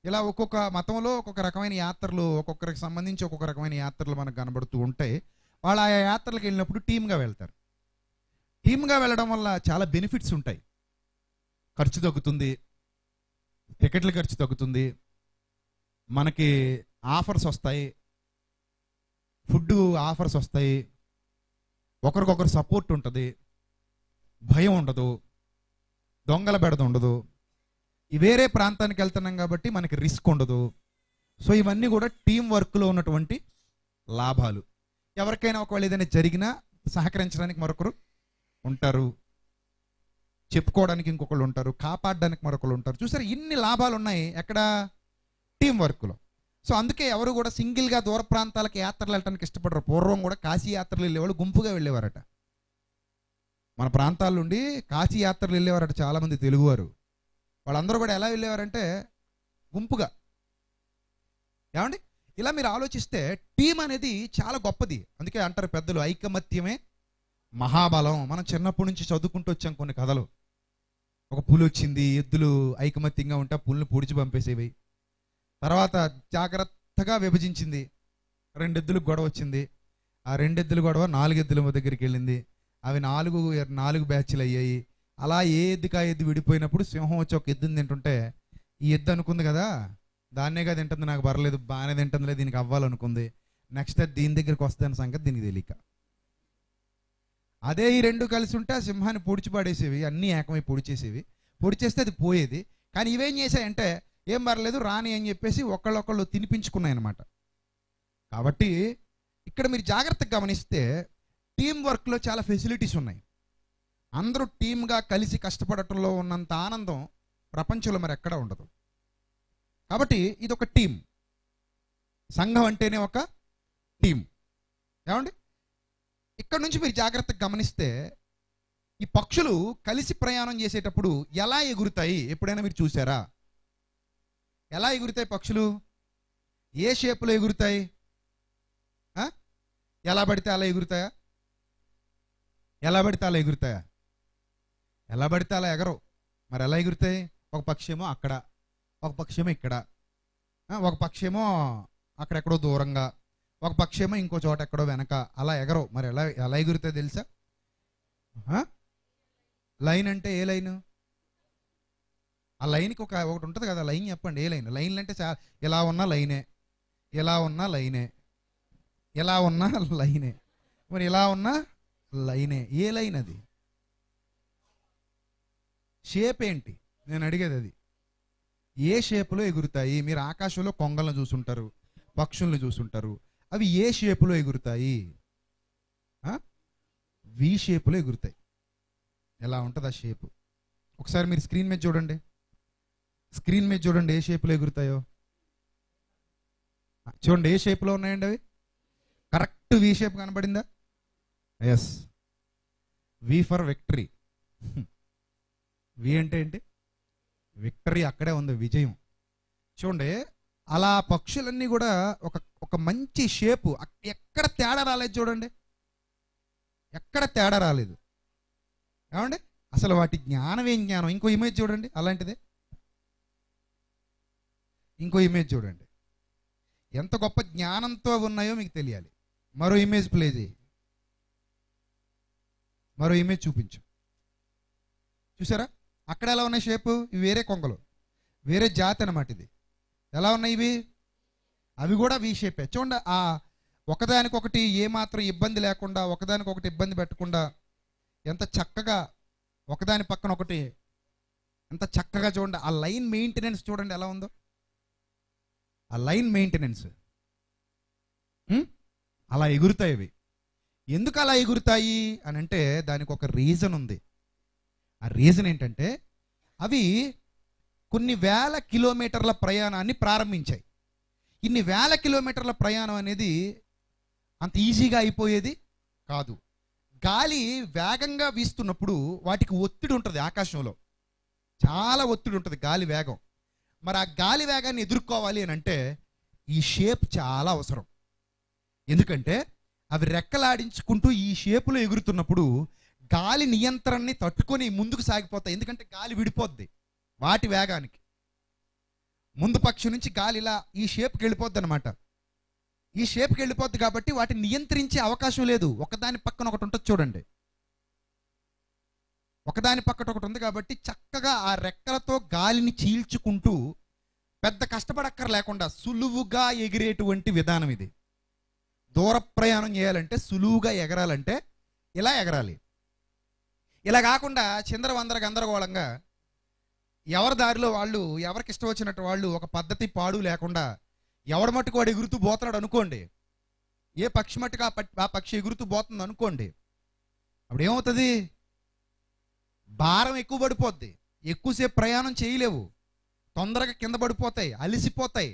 ఇలా ఒక్కొక్క మతంలో ఒక్కొక్క రకమైన యాత్రలు, ఒక్కొక్కరికి సంబంధించి ఒక్కొక్క రకమైన యాత్రలు మనకు కనబడుతూ ఉంటాయి. వాళ్ళు ఆ యాత్రలకు వెళ్ళినప్పుడు టీమ్గా వెళ్తారు. టీమ్గా వెళ్ళడం వల్ల చాలా బెనిఫిట్స్ ఉంటాయి. ఖర్చు తగ్గుతుంది, టికెట్ల ఖర్చు తగ్గుతుంది, మనకి ఆఫర్స్ వస్తాయి, ఫుడ్ ఆఫర్స్ వస్తాయి, ఒకరికొకరు సపోర్ట్ ఉంటుంది, భయం ఉండదు, దొంగల బెడద ఉండదు, వేరే ప్రాంతానికి వెళ్తున్నాం కాబట్టి మనకి రిస్క్ ఉండదు. సో ఇవన్నీ కూడా టీం వర్క్లో ఉన్నటువంటి లాభాలు. ఎవరికైనా ఒకవేళ ఏదైనా జరిగినా సహకరించడానికి మరొకరు ఉంటారు, చెప్పుకోవడానికి ఇంకొకళ్ళు ఉంటారు, కాపాడడానికి మరొకళ్ళు ఉంటారు. చూసారు, ఇన్ని లాభాలు ఉన్నాయి ఎక్కడ? టీం వర్క్లో. సో అందుకే ఎవరు కూడా సింగిల్గా దూర ప్రాంతాలకు యాత్రలు వెళ్ళడానికి ఇష్టపడరు. పూర్వం కూడా కాశీ యాత్రలు వెళ్ళేవాళ్ళు గుంపుగా వెళ్ళేవారట. మన ప్రాంతాల నుండి కాశీ యాత్రలు వెళ్ళేవారట చాలామంది తెలుగువారు. వాళ్ళందరూ కూడా ఎలా వెళ్ళేవారంటే గుంపుగా. ఏమండి, ఇలా మీరు ఆలోచిస్తే టీం అనేది చాలా గొప్పది. అందుకే అంటారు పెద్దలు, ఐకమత్యమే మహాబలం. మనం చిన్నప్పటి నుంచి చదువుకుంటూ వచ్చాం కొన్ని కథలు. ఒక పులి వచ్చింది, ఎద్దులు ఐకమత్యంగా ఉంటే పులిని పొడిచి పంపేసేవి. తర్వాత జాగ్రత్తగా విభజించింది, 2 ఎద్దులకు గొడవ వచ్చింది. ఆ 2 ఎద్దుల గొడవ 4 ఎద్దుల దగ్గరికి వెళ్ళింది. అవి 4 బ్యాచ్లు అయ్యాయి. అలా ఏ ఎద్దుకా ఎద్దు విడిపోయినప్పుడు సింహం వచ్చి ఒక ఎద్దుని తింటుంటే ఈ ఎద్దు అనుకుంది కదా, దాన్నేగా తింటుంది, నాకు పర్లేదు, బాగానే తింటుందిలే, దీనికి అవ్వాలనుకుంది. నెక్స్ట్ అది దీని దగ్గరికి వస్తుందన్న సంగతి దీనికి తెలియక అదే ఈ 2 కలిసి ఉంటే ఆ సింహాన్ని పొడిచి పడేసేవి, అన్నీ ఏకమై పొడిచేసేవి. పొడిచేస్తే అది పోయేది. కానీ ఇవేం చేశాయంటే ఏం పర్లేదు రాని అని చెప్పేసి ఒకళ్ళొకళ్ళు తినిపించుకున్నాయి అన్నమాట. కాబట్టి ఇక్కడ మీరు జాగ్రత్తగా గమనిస్తే టీం వర్క్లో చాలా ఫెసిలిటీస్ ఉన్నాయి. అందరూ టీమ్గా కలిసి కష్టపడటంలో ఉన్నంత ఆనందం ప్రపంచంలో మరి ఎక్కడా ఉండదు. కాబట్టి ఇది ఒక టీం. సంఘం అంటేనే ఒక టీం. ఏమండి, ఇక్కడ నుంచి మీరు జాగ్రత్తగా గమనిస్తే ఈ పక్షులు కలిసి ప్రయాణం చేసేటప్పుడు ఎలా ఎగురుతాయి ఎప్పుడైనా మీరు చూసారా? ఎలా ఎగురుతాయి పక్షులు? ఏ షేపులో ఎగురుతాయి? ఎలా పడితే అలా ఎగురుతాయా? ఎలా పడితే అలా ఎగురుతాయా? ఎలా పడితే అలా ఎగరవు. మరి ఎలా ఎగురుతాయి? ఒక పక్షి ఏమో అక్కడ, ఒక పక్షి ఏమో ఇక్కడ, ఒక పక్షి ఏమో అక్కడెక్కడో దూరంగా, ఒక పక్షి ఏమో ఇంకో చోట ఎక్కడో వెనక. అలా ఎగరవు. మరి ఎలా ఎలా ఎగురుతాయి తెలుసా? లైన్ అంటే ఏ లైను? ఆ లైన్కి ఒకటి ఉంటుంది కదా, లైన్ చెప్పండి. ఏ లైన్? లైన్లు అంటే ఇలా ఉన్న లైనే, ఇలా ఉన్న లైనే, ఇలా ఉన్న లైనే, మరి ఇలా ఉన్న లైనే. ఏ లైన్ అది? షేప్ ఏంటి నేను అడిగేది? అది ఏ షేపులో ఎగురుతాయి? మీరు ఆకాశంలో కొంగలను చూసుంటారు, పక్షులను చూసుంటారు. అవి ఏ షేపులో ఎగురుతాయి? వి షేపులో ఎగురుతాయి. ఎలా ఉంటుంది ఆ షేపు? ఒకసారి మీరు స్క్రీన్ మీద చూడండి. స్క్రీన్ మీద చూడండి ఏ షేపులో ఎగురుతాయో. చూడండి ఏ షేపులో ఉన్నాయండి అవి. కరెక్ట్ వి షేప్ కనబడిందా? Yes, V for victory. V అంటే ఏంటి? విక్టరీ అక్కడే ఉంది, విజయం. చూడండి, అలా పక్షులన్నీ కూడా ఒక మంచి షేపు. ఎక్కడ తేడా రాలేదు చూడండి, ఎక్కడ తేడా రాలేదు. ఏమండి, అసలు వాటి జ్ఞానం ఏం జ్ఞానం. ఇంకో ఇమేజ్ చూడండి అలాంటిదే. ఇంకో ఇమేజ్ చూడండి. ఎంత గొప్ప జ్ఞానంతో ఉన్నాయో మీకు తెలియాలి. మరో ఇమేజ్ ప్లే చేయి, మరో ఇమేజ్ చూపించు. చూసారా అక్కడ ఎలా ఉన్నాయి షేపు? ఇవి వేరే కొంగలు, వేరే జాతి అన్నమాట. ఇది ఎలా ఉన్నాయి ఇవి? అవి కూడా వి షేపే. చూడండి, ఆ ఒకదానికొకటి ఏమాత్రం ఇబ్బంది లేకుండా, ఒకదానికొకటి ఇబ్బంది పెట్టకుండా ఎంత చక్కగా ఒకదాని పక్కన ఒకటి ఎంత చక్కగా చూడండి. ఆ లైన్ మెయింటెనెన్స్ చూడండి ఎలా ఉందో. ఆ లైన్ మెయింటెనెన్స్ అలా ఎగురుతాయి అవి. ఎందుకు అలా ఎగురుతాయి అని అంటే దానికి ఒక రీజన్ ఉంది. ఆ రీజన్ ఏంటంటే అవి కొన్ని వేల కిలోమీటర్ల ప్రయాణాన్ని ప్రారంభించాయి. ఇన్ని వేల కిలోమీటర్ల ప్రయాణం అనేది అంత ఈజీగా అయిపోయేది కాదు. గాలి వేగంగా వీస్తున్నప్పుడు వాటికి ఒత్తిడి ఉంటుంది, ఆకాశంలో చాలా ఒత్తిడి ఉంటుంది గాలి వేగం. మరి ఆ గాలి వేగాన్ని ఎదుర్కోవాలి అని అంటే ఈ షేప్ చాలా అవసరం. ఎందుకంటే అవి రెక్కలాడించుకుంటూ ఈ షేపులో ఎగురుతున్నప్పుడు గాలి నియంత్రణని తట్టుకొని ముందుకు సాగిపోతాయి. ఎందుకంటే గాలి విడిపోద్ది వాటి వేగానికి. ముందు పక్షి నుంచి గాలి ఇలా ఈ షేప్కి వెళ్ళిపోద్ది అనమాట. ఈ షేప్కి వెళ్ళిపోద్ది కాబట్టి వాటిని నియంత్రించే అవకాశం లేదు. ఒకదాని పక్కన ఒకటి ఉంటుంది చూడండి, ఒకదాని పక్కన ఒకటి ఉంది కాబట్టి చక్కగా ఆ రెక్కలతో గాలిని చీల్చుకుంటూ పెద్ద కష్టపడక్కర్ లేకుండా సులువుగా ఎగిరేటువంటి విధానం ఇది. దూర ప్రయాణం చేయాలంటే, సులువుగా ఎగరాలంటే ఇలా ఎగరాలి. ఇలా కాకుండా చిందరవందర గందరగోళంగా ఎవరి దారిలో వాళ్ళు, ఎవరికి ఇష్టం వచ్చినట్టు వాళ్ళు, ఒక పద్ధతి పాడు లేకుండా ఎవడి మట్టుకు వాడు ఎగురుతూ పోతున్నాడు అనుకోండి, ఏ పక్షి మట్టుకు ఆ పక్షి ఎగురుతూ పోతుంది అనుకోండి, అప్పుడు ఏమవుతుంది? భారం ఎక్కువ పడిపోద్ది, ఎక్కువసేపు ప్రయాణం చేయలేవు, తొందరగా కింద పడిపోతాయి, అలిసిపోతాయి,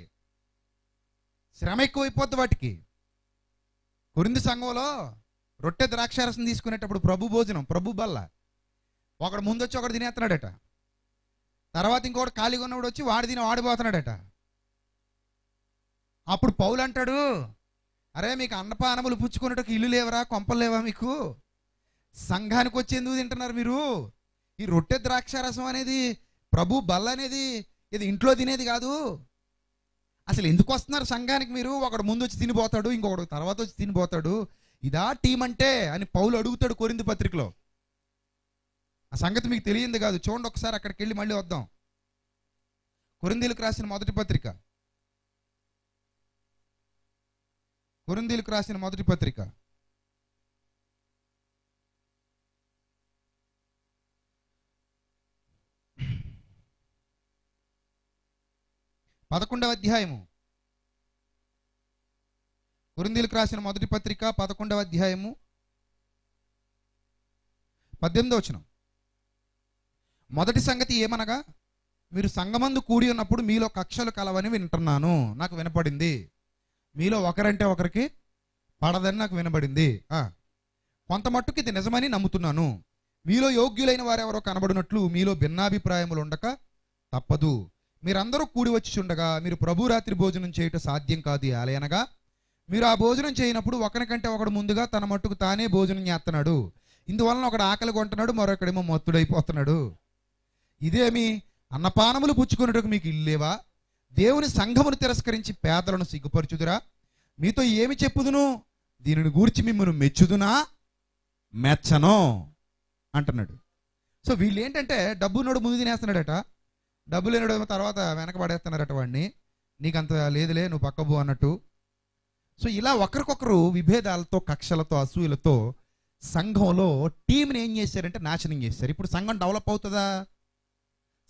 శ్రమ ఎక్కువైపోద్ది వాటికి. కొరింథీ సంఘంలో రొట్టె ద్రాక్షారసం తీసుకునేటప్పుడు ప్రభు భోజనం, ప్రభు బల్ల, ఒకడు ముందు వచ్చి ఒకడు తినేస్తున్నాడట, తర్వాత ఇంకొకటి ఖాళీగా ఉన్నవాడు వచ్చి వాడు తిని వాడిపోతున్నాడట. అప్పుడు పౌలు అంటాడు, అరే మీకు అన్నపానములు పుచ్చుకునేటకు ఇల్లు లేవరా, కొంపలు లేవా మీకు? సంఘానికి వచ్చి ఎందుకు తింటున్నారు మీరు? ఈ రొట్టె ద్రాక్షారసం అనేది, ప్రభు బల్ల అనేది ఇది ఇంట్లో తినేది కాదు. అసలు ఎందుకు వస్తున్నారు సంఘానికి మీరు? ఒకడు ముందు వచ్చి తినిపోతాడు, ఇంకొకడు తర్వాత వచ్చి తినిపోతాడు. ఇదా టీం అంటే అని పౌలు అడుగుతాడు కొరింథీ పత్రికలో. ఆ సంగతి మీకు తెలియంది కాదు. చూడండి ఒకసారి, అక్కడికి వెళ్ళి మళ్ళీ వద్దాం. కొరింథీలకు రాసిన మొదటి పత్రిక, కొరింథీలకు రాసిన మొదటి పత్రిక 11వ అధ్యాయము. కొరింథీలకు రాసిన మొదటి పత్రిక 11వ అధ్యాయము 18వ వచనం. మొదటి సంగతి ఏమనగా, మీరు సంఘమందు కూడి ఉన్నప్పుడు మీలో కక్షలు కలవని వింటున్నాను, నాకు వినపడింది. మీలో ఒకరంటే ఒకరికి పడదని నాకు వినబడింది. కొంత మట్టుకు ఇది నిజమని నమ్ముతున్నాను. మీలో యోగ్యులైన వారెవరో కనబడినట్లు మీలో భిన్నాభిప్రాయములు ఉండక తప్పదు. మీరందరూ కూడి వచ్చి ఉండగా మీరు ప్రభు రాత్రి భోజనం చేయటం సాధ్యం కాదు. అలయనగా మీరు ఆ భోజనం చేయనప్పుడు ఒకరికంటే ఒకడు ముందుగా తన మట్టుకు తానే భోజనం చేస్తున్నాడు. ఇందువలన ఒకడు ఆకలి కొంటున్నాడు, మరొకడేమో మత్తుడైపోతున్నాడు. ఇదేమి అన్నపానములు పుచ్చుకున్నట్టుకు మీకు ఇల్లేవా? దేవుని సంఘమును తిరస్కరించి పేదలను సిగ్గుపరచుదురా? మీతో ఏమి చెప్పుదును? దీనిని గూర్చి మిమ్మల్ని మెచ్చుదునా మెచ్చను అంటున్నాడు. సో వీళ్ళు ఏంటంటే, డబ్బున్నోడు ముందు తినేస్తున్నాడట, డబ్బు లేనోడేమో తర్వాత వెనకబడేస్తున్నారట వాడిని. నీకంత లేదులే, నువ్వు పక్కబో అన్నట్టు. సో ఇలా ఒకరికొకరు విభేదాలతో, కక్షలతో, అసూయలతో సంఘంలో టీంని ఏం చేశారంటే నాశనం చేశారు. ఇప్పుడు సంఘం డెవలప్ అవుతుందా?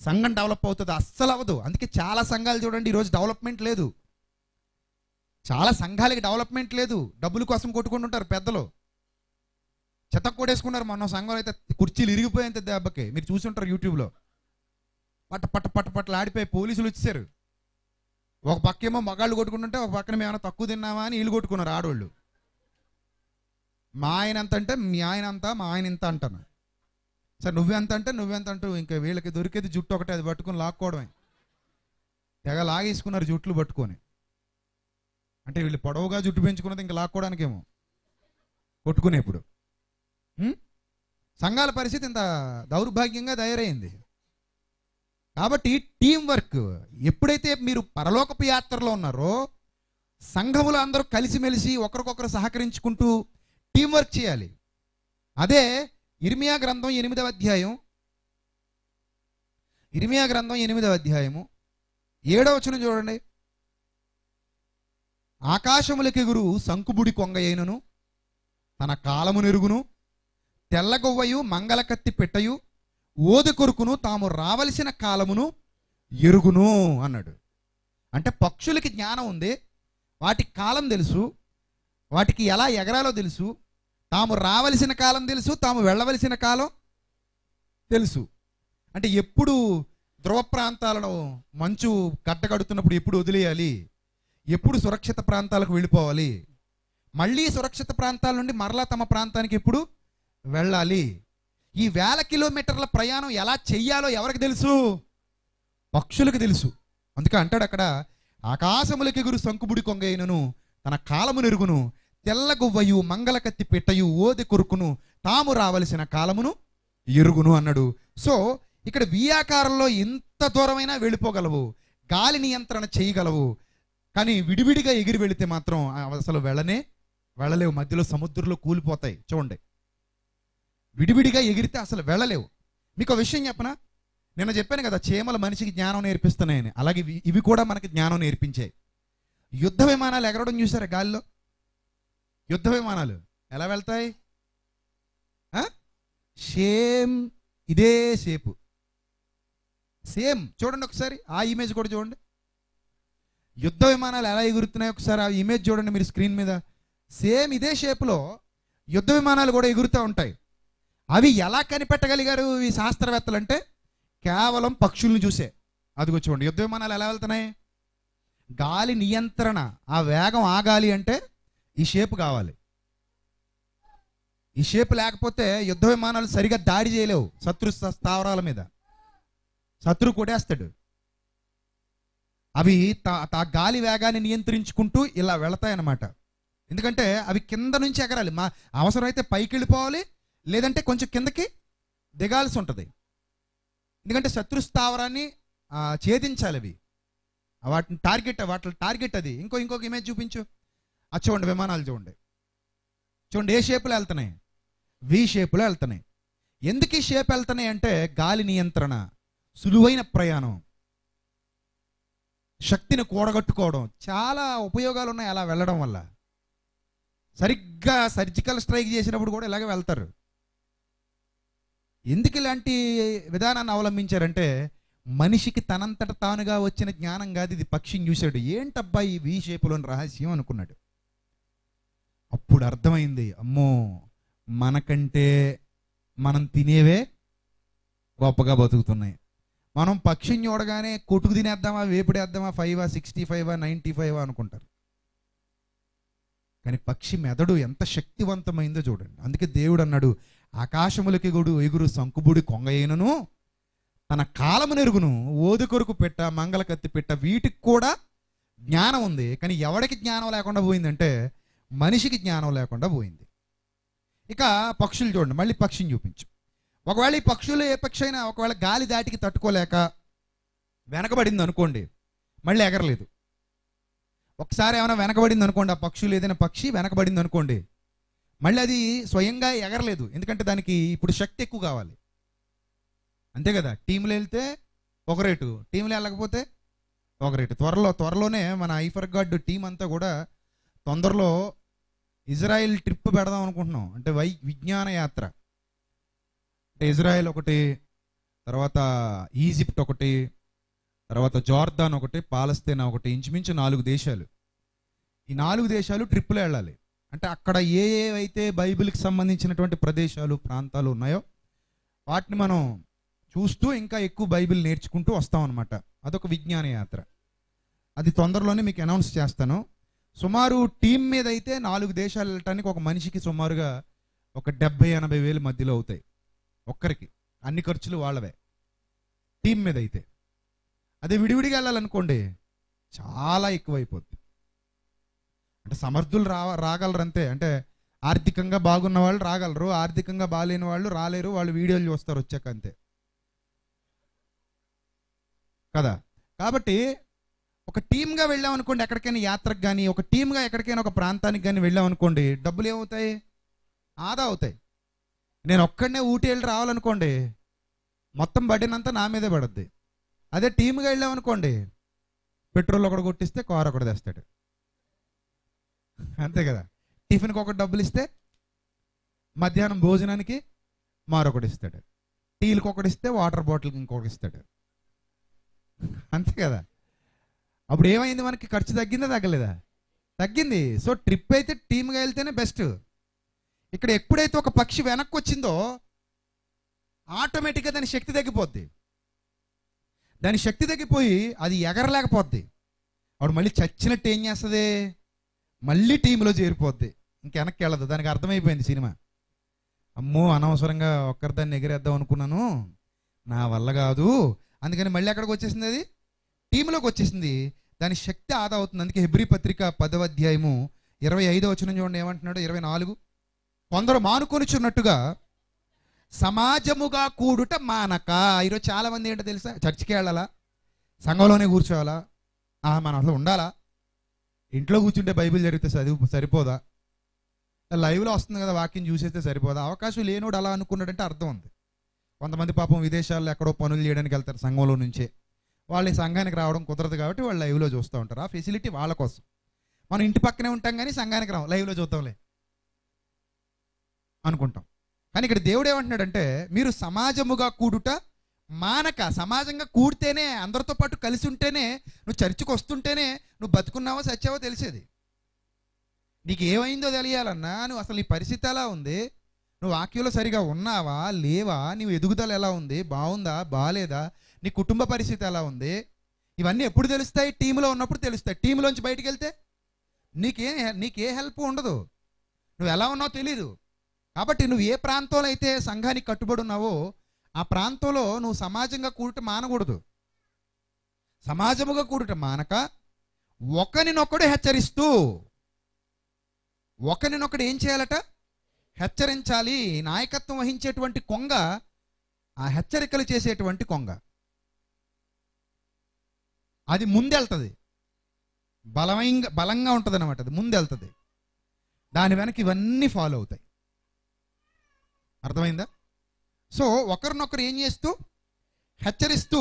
సంఘం డెవలప్ అవుతుందా? అస్సలు అవ్వదు. అందుకే చాలా సంఘాలు చూడండి ఈరోజు డెవలప్మెంట్ లేదు. చాలా సంఘాలకి డెవలప్మెంట్ లేదు. డబ్బుల కోసం కొట్టుకుంటుంటారు పెద్దలు. చెత్త కొట్టేసుకున్నారు. మొన్న సంఘంలో అయితే కుర్చీలు ఇరిగిపోయేంత దెబ్బకి మీరు చూసి ఉంటారు యూట్యూబ్లో. పట్ట పట్ట పట్ట పట్టలు ఆడిపోయి పోలీసులు వచ్చేసారు. ఒక పక్కేమో మగాళ్ళు కొట్టుకుంటుంటే ఒక పక్కన మేము ఏమైనా తక్కువ తిన్నామా అని వీళ్ళు కొట్టుకున్నారు ఆడవాళ్ళు. మా ఆయన ఎంత అంటే మీ ఆయన అంతా, మా ఆయన ఇంత అంటాను. సార్ నువ్వెంత అంటే నువ్వెంత అంటూ ఇంకా వీళ్ళకి దొరికేది జుట్టు ఒకటే, అది పట్టుకొని లాక్కోవడమే. తెగ లాగేసుకున్నారు జుట్లు పట్టుకొని. అంటే వీళ్ళు పొడవుగా జుట్టు పెంచుకున్నది ఇంకా లాక్కోవడానికేమో కొట్టుకునేప్పుడు. సంఘాల పరిస్థితి ఇంత దౌర్భాగ్యంగా తయారైంది. కాబట్టి టీం వర్క్, ఎప్పుడైతే మీరు పరలోకపు యాత్రలో ఉన్నారో సంఘములో అందరూ కలిసిమెలిసి ఒకరికొకరు సహకరించుకుంటూ టీం వర్క్ చేయాలి. అదే ఇర్మియా గ్రంథం 8వ అధ్యాయం, ఇర్మియా గ్రంథం 8వ అధ్యాయము 7వ వచనం చూడండి. ఆకాశములకెగురు సంకుబుడి కొంగయైనను తన కాలము నెరుగును, తెల్లగొవ్వయు మంగళకత్తి పెట్టయు ఓది కొరుకును తాము రావలసిన కాలమును ఎరుగును అన్నాడు. అంటే పక్షులకి జ్ఞానం ఉంది, వాటికి కాలం తెలుసు, వాటికి ఎలా ఎగరాలో తెలుసు, తాము రావలసిన కాలం తెలుసు, తాము వెళ్ళవలసిన కాలం తెలుసు. అంటే ఎప్పుడు ధ్రువ ప్రాంతాలను మంచు కట్టగడుతున్నప్పుడు ఎప్పుడు వదిలేయాలి, ఎప్పుడు సురక్షిత ప్రాంతాలకు వెళ్ళిపోవాలి, మళ్ళీ సురక్షిత ప్రాంతాల నుండి మరలా తమ ప్రాంతానికి ఎప్పుడు వెళ్ళాలి. ఈ 1000 కిలోమీటర్ల ప్రయాణం ఎలా చెయ్యాలో ఎవరికి తెలుసు? పక్షులకు తెలుసు. అందుకే అంటాడు అక్కడ, ఆకాశములకెగురు సంకుబుడి కొంగైనను తన కాలము నెరుగును, తెల్లగువ్వయు మంగళకత్తి పెట్టయు ఓది కొరుకును తాము రావలసిన కాలమును ఎరుగును అన్నాడు. సో ఇక్కడ వీయాకారంలో ఎంత దూరమైనా వెళ్ళిపోగలవు, గాలి నియంత్రణ చేయగలవు. కానీ విడివిడిగా ఎగిరి వెళితే మాత్రం అసలు వెళ్ళలేవు, మధ్యలో సముద్రంలో కూలిపోతాయి. చూడండి, విడివిడిగా ఎగిరితే అసలు వెళ్ళలేవు. మీకు విషయం చెప్పనా, నిన్న చెప్పాను కదా చీమలు మనిషికి జ్ఞానం నేర్పిస్తున్నాయని, అలాగే ఇవి కూడా మనకి జ్ఞానం నేర్పించాయి. యుద్ధ విమానాలు ఎగరడం చూసారా గాలిలో? యుద్ధ విమానాలు ఎలా వెళ్తాయి? సేమ్ ఇదే షేపు, సేమ్. చూడండి ఒకసారి ఆ ఇమేజ్ కూడా చూడండి. యుద్ధ విమానాలు ఎలా ఎగురుతున్నాయి ఒకసారి ఆ ఇమేజ్ చూడండి మీరు స్క్రీన్ మీద. సేమ్ ఇదే షేపులో యుద్ధ విమానాలు కూడా ఎగురుతూ ఉంటాయి. అవి ఎలా కనిపెట్టగలిగారు ఈ శాస్త్రవేత్తలు అంటే కేవలం పక్షుల్ని చూసే. అదిగో చూడండి యుద్ధ విమానాలు ఎలా వెళ్తున్నాయి. గాలి నియంత్రణ, ఆ వేగం ఆగాలి అంటే ఈ షేప్ కావాలి. ఈ షేప్ లేకపోతే యుద్ధ విమానాలు సరిగా దాడి చేయలేవు శత్రు స్థావరాల మీద, శత్రువు కొట్టేస్తాడు. అవి గాలి వేగాన్ని నియంత్రించుకుంటూ ఇలా వెళతాయన్నమాట. ఎందుకంటే అవి కింద నుంచి ఎగరాలి, మా అవసరమైతే పైకి వెళ్ళిపోవాలి, లేదంటే కొంచెం కిందకి దిగాల్సి ఉంటుంది. ఎందుకంటే శత్రు స్థావరాన్ని ఛేదించాలి అవి, వాటిని టార్గెట్ అది. ఇంకొక ఇమేజ్ చూపించు. అది చూడండి, విమానాలు చూడండి, చూడండి ఏ షేపులో వెళ్తున్నాయి, వి షేపులో వెళ్తున్నాయి. ఎందుకు ఈ షేప్ వెళ్తున్నాయి అంటే గాలి నియంత్రణ, సులువైన ప్రయాణం, శక్తిని కూడగట్టుకోవడం, చాలా ఉపయోగాలు ఉన్నాయి అలా వెళ్ళడం వల్ల. సరిగ్గా సర్జికల్ స్ట్రైక్ చేసినప్పుడు కూడా ఇలాగే వెళ్తారు. ఎందుకు ఇలాంటి విధానాన్ని అవలంబించారంటే మనిషికి తనంతట తానుగా వచ్చిన జ్ఞానం కాదు, ఇది పక్షిని చూశాడు, ఏంటబ్బా ఈ వి షేపులోని రహస్యం అనుకున్నాడు. అప్పుడు అర్థమైంది, అమ్మో మనకంటే మనం తినేవే గొప్పగా బతుకుతున్నాయి. మనం పక్షిని చూడగానే కొట్టుకు తినేద్దామా, వేపుడేద్దామా, 5 65 95 అనుకుంటారు. కానీ పక్షి మెదడు ఎంత శక్తివంతమైందో చూడండి. అందుకే దేవుడు అన్నాడు, ఆకాశములకి ఎగురు సంకుబుడి కొంగైనను తన కాలము నెరుగును, ఓది కొరకు పెట్ట, మంగళకత్తి పెట్ట, వీటికి కూడా జ్ఞానం ఉంది. కానీ ఎవడికి జ్ఞానం లేకుండా పోయిందంటే మనిషికి జ్ఞానం లేకుండా పోయింది. ఇక పక్షులు చూడండి, మళ్ళీ పక్షిని చూపించు. ఒకవేళ ఈ పక్షులు ఏ పక్షి అయినా ఒకవేళ గాలి దాటికి తట్టుకోలేక వెనకబడింది అనుకోండి, మళ్ళీ ఎగరలేదు. ఒకసారి ఏమైనా వెనకబడింది అనుకోండి, ఆ పక్షులు ఏదైనా పక్షి వెనకబడింది అనుకోండి, మళ్ళీ అది స్వయంగా ఎగరలేదు. ఎందుకంటే దానికి ఇప్పుడు శక్తి ఎక్కువ కావాలి, అంతే కదా. టీంలో వెళ్తే ఒక రేటు, టీంలో వెళ్ళకపోతే ఒక రేటు. త్వరలోనే మన ఐఫర్ గార్డ్ టీం అంతా కూడా తొందరలో ఇజ్రాయిల్ ట్రిప్ పెడదాం అనుకుంటున్నాం. అంటే విజ్ఞాన యాత్ర. అంటే ఇజ్రాయిల్ ఒకటి, తర్వాత ఈజిప్ట్ ఒకటి, తర్వాత జార్దాన్ ఒకటి, పాలస్తీనా ఒకటి, ఇంచుమించు 4 దేశాలు. ఈ 4 దేశాలు ట్రిప్పులో వెళ్ళాలి. అంటే అక్కడ ఏవైతే బైబిల్కి సంబంధించినటువంటి ప్రదేశాలు, ప్రాంతాలు ఉన్నాయో వాటిని మనం చూస్తూ ఇంకా ఎక్కువ బైబిల్ నేర్చుకుంటూ వస్తాం అనమాట. అదొక విజ్ఞాన యాత్ర. అది తొందరలోనే మీకు అనౌన్స్ చేస్తాను. సుమారు టీం మీద అయితే 4 దేశాలు వెళ్ళటానికి ఒక మనిషికి సుమారుగా ఒక 70-80 వేలు మధ్యలో అవుతాయి ఒక్కరికి, అన్ని ఖర్చులు వాళ్ళవే టీం మీద అయితే. అదే విడివిడిగా వెళ్ళాలనుకోండి చాలా ఎక్కువైపోద్ది. అంటే సమర్థులు రాగలరు, అంటే ఆర్థికంగా బాగున్న వాళ్ళు రాగలరు, ఆర్థికంగా బాగాలేని వాళ్ళు రాలేరు, వాళ్ళు వీడియోలు చూస్తారు వచ్చాక, అంతే కదా. కాబట్టి ఒక టీమ్గా వెళ్ళాం అనుకోండి, ఎక్కడికైనా యాత్రకు కానీ, ఒక టీమ్గా ఎక్కడికైనా ఒక ప్రాంతానికి కానీ వెళ్ళాం అనుకోండి, డబ్బులు ఏమవుతాయి? ఆదా అవుతాయి. నేను ఒక్కడనే ఊటీ వెళ్ళి రావాలనుకోండి, మొత్తం బడినంతా నా మీదే పడుద్ది. అదే టీమ్గా వెళ్ళాం అనుకోండి, పెట్రోల్ ఒకటి కొట్టిస్తే కారు ఒకటి తెస్తాడు, అంతే కదా. టిఫిన్కి ఒకటి డబ్బులు ఇస్తే మధ్యాహ్నం భోజనానికి మరొకటి ఇస్తాడు, టీలకు ఒకటి ఇస్తే వాటర్ బాటిల్కి ఇంకొకటి ఇస్తాడు, అంతే కదా. అప్పుడు ఏమైంది? మనకి ఖర్చు తగ్గిందా తగ్గలేదా? తగ్గింది. సో ట్రిప్ అయితే టీమ్గా వెళ్తేనే బెస్ట్. ఇక్కడ ఎప్పుడైతే ఒక పక్షి వెనక్కి వచ్చిందో ఆటోమేటిక్గా దాని శక్తి తగ్గిపోద్ది. దాని శక్తి తగ్గిపోయి అది ఎగరలేకపోద్ది. అప్పుడు మళ్ళీ చచ్చినట్టు ఏం చేస్తుంది? మళ్ళీ టీంలో చేరిపోద్ది, ఇంక వెనక్కి వెళ్ళదు. దానికి అర్థమైపోయింది సినిమా, అమ్మో అనవసరంగా ఒక్కరి దాన్ని ఎగిరేద్దాం అనుకున్నాను, నా వల్ల కాదు, అందుకని మళ్ళీ ఎక్కడికి వచ్చేసింది? అది టీంలోకి వచ్చేసింది. దాని శక్తి ఆదా అవుతుంది. అందుకే హెబ్రీ పత్రిక 10వ అధ్యాయము 25వ వచనం చూడండి ఏమంటున్నాడు. 24, కొందరు మానుకొనిచున్నట్టుగా సమాజముగా కూడుట మానక. ఈరోజు చాలామంది ఏంటో తెలుసా? చర్చికి వెళ్ళాలా, సంఘంలోనే కూర్చోవాలా, మనం అసలు ఉండాలా, ఇంట్లో కూర్చుంటే బైబిల్ జరిగితే సరిపోదా, లైవ్లో వస్తుంది కదా వాక్యం చూసేస్తే సరిపోదా, అవకాశం లేనోడు అలా అనుకున్నాడంటే అర్థం ఉంది. కొంతమంది పాపం విదేశాల్లో ఎక్కడో పనులు చేయడానికి వెళ్తారు సంఘంలో నుంచే, వాళ్ళు ఈ సంఘానికి రావడం కుదరదు కాబట్టి వాళ్ళు లైవ్లో చూస్తూ ఉంటారు. ఆ ఫెసిలిటీ వాళ్ళ కోసం. మనం ఇంటి పక్కనే ఉంటాం కానీ సంఘానికి రావు, లైవ్లో చూద్దాంలే అనుకుంటాం. కానీ ఇక్కడ దేవుడు ఏమంటున్నాడంటే, మీరు సమాజముగా కూడుట మానక. సమాజంగా కూడితేనే, అందరితో పాటు కలిసి ఉంటేనే, నువ్వు చర్చికి వస్తుంటేనే నువ్వు బతుకున్నావో సచ్చావో తెలిసేది. నీకు ఏమైందో తెలియాలన్నా నువ్వు అసలు నీ పరిస్థితి ఎలా ఉంది, నువ్వు వాక్యంలో సరిగా ఉన్నావా లేవా, నీవు ఎదుగుదల ఎలా ఉంది, బాగుందా బాగాలేదా, నీ కుటుంబ పరిస్థితి ఎలా ఉంది, ఇవన్నీ ఎప్పుడు తెలుస్తాయి? టీంలో ఉన్నప్పుడు తెలుస్తాయి. టీంలోంచి బయటికి వెళ్తే నీకే హెల్ప్ ఉండదు, నువ్వు ఎలా ఉన్నావో తెలీదు. కాబట్టి నువ్వు ఏ ప్రాంతంలో అయితే సంఘానికి కట్టుబడి ఉన్నావో ఆ ప్రాంతంలో నువ్వు సమాజంగా కూడుట మానకూడదు. సమాజముగా కూడుట మానక ఒకరినొకడు హెచ్చరిస్తూ, ఒకరినొకడు ఏం చేయాలట? హెచ్చరించాలి. నాయకత్వం వహించేటువంటి కొంగ ఆ హెచ్చరికలు చేసేటువంటి కొంగ, అది ముందెళ్తుంది, బలంగా ఉంటుంది అనమాట. అది ముందెళ్తుంది, దాని వెనక ఇవన్నీ ఫాలో అవుతాయి. అర్థమైందా? సో ఒకరినొకరు ఏం చేస్తూ హెచ్చరిస్తూ,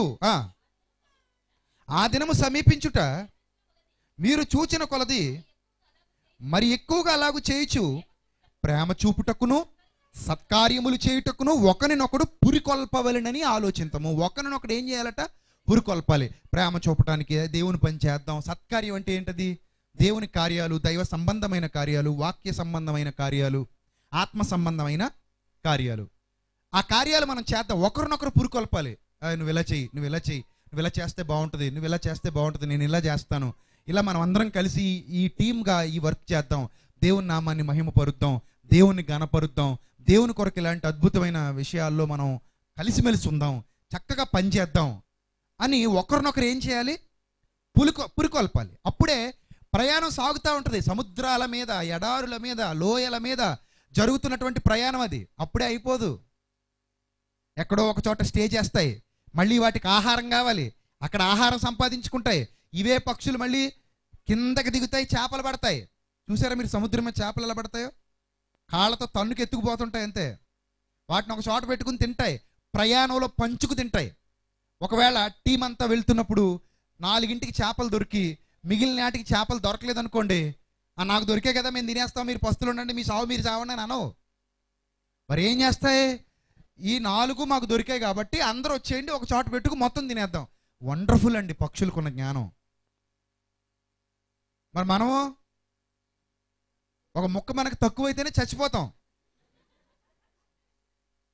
ఆ దినము సమీపించుట మీరు చూచిన కొలది మరి ఎక్కువగా అలాగూ చేయుచు ప్రేమ చూపుటకును సత్కార్యములు చేయుటకును ఒకరినొకడు పురికొల్పవలెనని ఆలోచించము. ఒకరినొకడు ఏం చేయాలట? పురికొల్పాలి. ప్రేమ చూపటానికి దేవుని పని చేద్దాం. సత్కార్యం అంటే ఏంటది? దేవుని కార్యాలు, దైవ సంబంధమైన కార్యాలు, వాక్య సంబంధమైన కార్యాలు, ఆత్మ సంబంధమైన కార్యాలు. ఆ కార్యాలు మనం చేద్దాం. ఒకరినొకరు పురికొల్పాలి. నువ్వు ఇలా చెయ్యి, నువ్వు ఇలా చెయ్యి, నువ్వు ఇలా చేస్తే బాగుంటుంది, నువ్వు ఇలా చేస్తే బాగుంటుంది, నేను ఇలా చేస్తాను, ఇలా మనం అందరం కలిసి ఈ టీమ్గా ఈ వర్క్ చేద్దాం, దేవుని నామాన్ని మహిమపరుద్దాం, దేవుని గణపరుద్దాం, దేవుని కొరకు ఇలాంటి అద్భుతమైన విషయాల్లో మనం కలిసిమెలిసి ఉందాం, చక్కగా పనిచేద్దాం అని ఒకరినొకరు ఏం చేయాలి? పురికొల్పాలి. అప్పుడే ప్రయాణం సాగుతూ ఉంటుంది. సముద్రాల మీద, ఎడారుల మీద, లోయల మీద జరుగుతున్నటువంటి ప్రయాణం అది అప్పుడే అయిపోదు. ఎక్కడో ఒక చోట స్టే చేస్తాయి, మళ్ళీ వాటికి ఆహారం కావాలి, అక్కడ ఆహారం సంపాదించుకుంటాయి. ఇవే పక్షులు మళ్ళీ కిందకి దిగుతాయి, చేపలు పడతాయి. చూసారా మీరు సముద్రం మీద చేపలు ఎలా పడతాయో? కాళ్ళతో తన్నుకు ఎత్తుకుపోతుంటాయి అంతే. వాటిని ఒక చోట పెట్టుకుని తింటాయి, ప్రయాణంలో పంచుకు తింటాయి. ఒకవేళ టీం అంతా వెళ్తున్నప్పుడు 4ంటికి చేపలు దొరికి మిగిలిన నాటికి చేపలు దొరకలేదనుకోండి, నాకు దొరికే కదా మేము తినేస్తాం, మీరు పస్తులు ఉండండి, మీ సావు మీరు సావండి అని అనవు. మరి ఏం చేస్తాయి? ఈ 4 మాకు దొరికాయి కాబట్టి అందరూ వచ్చేయండి, ఒక చోట పెట్టుకు మొత్తం తినేద్దాం. వండర్ఫుల్ అండి పక్షులకున్న జ్ఞానం. మరి మనము ఒక ముక్క మనకు తక్కువైతేనే చచ్చిపోతాం,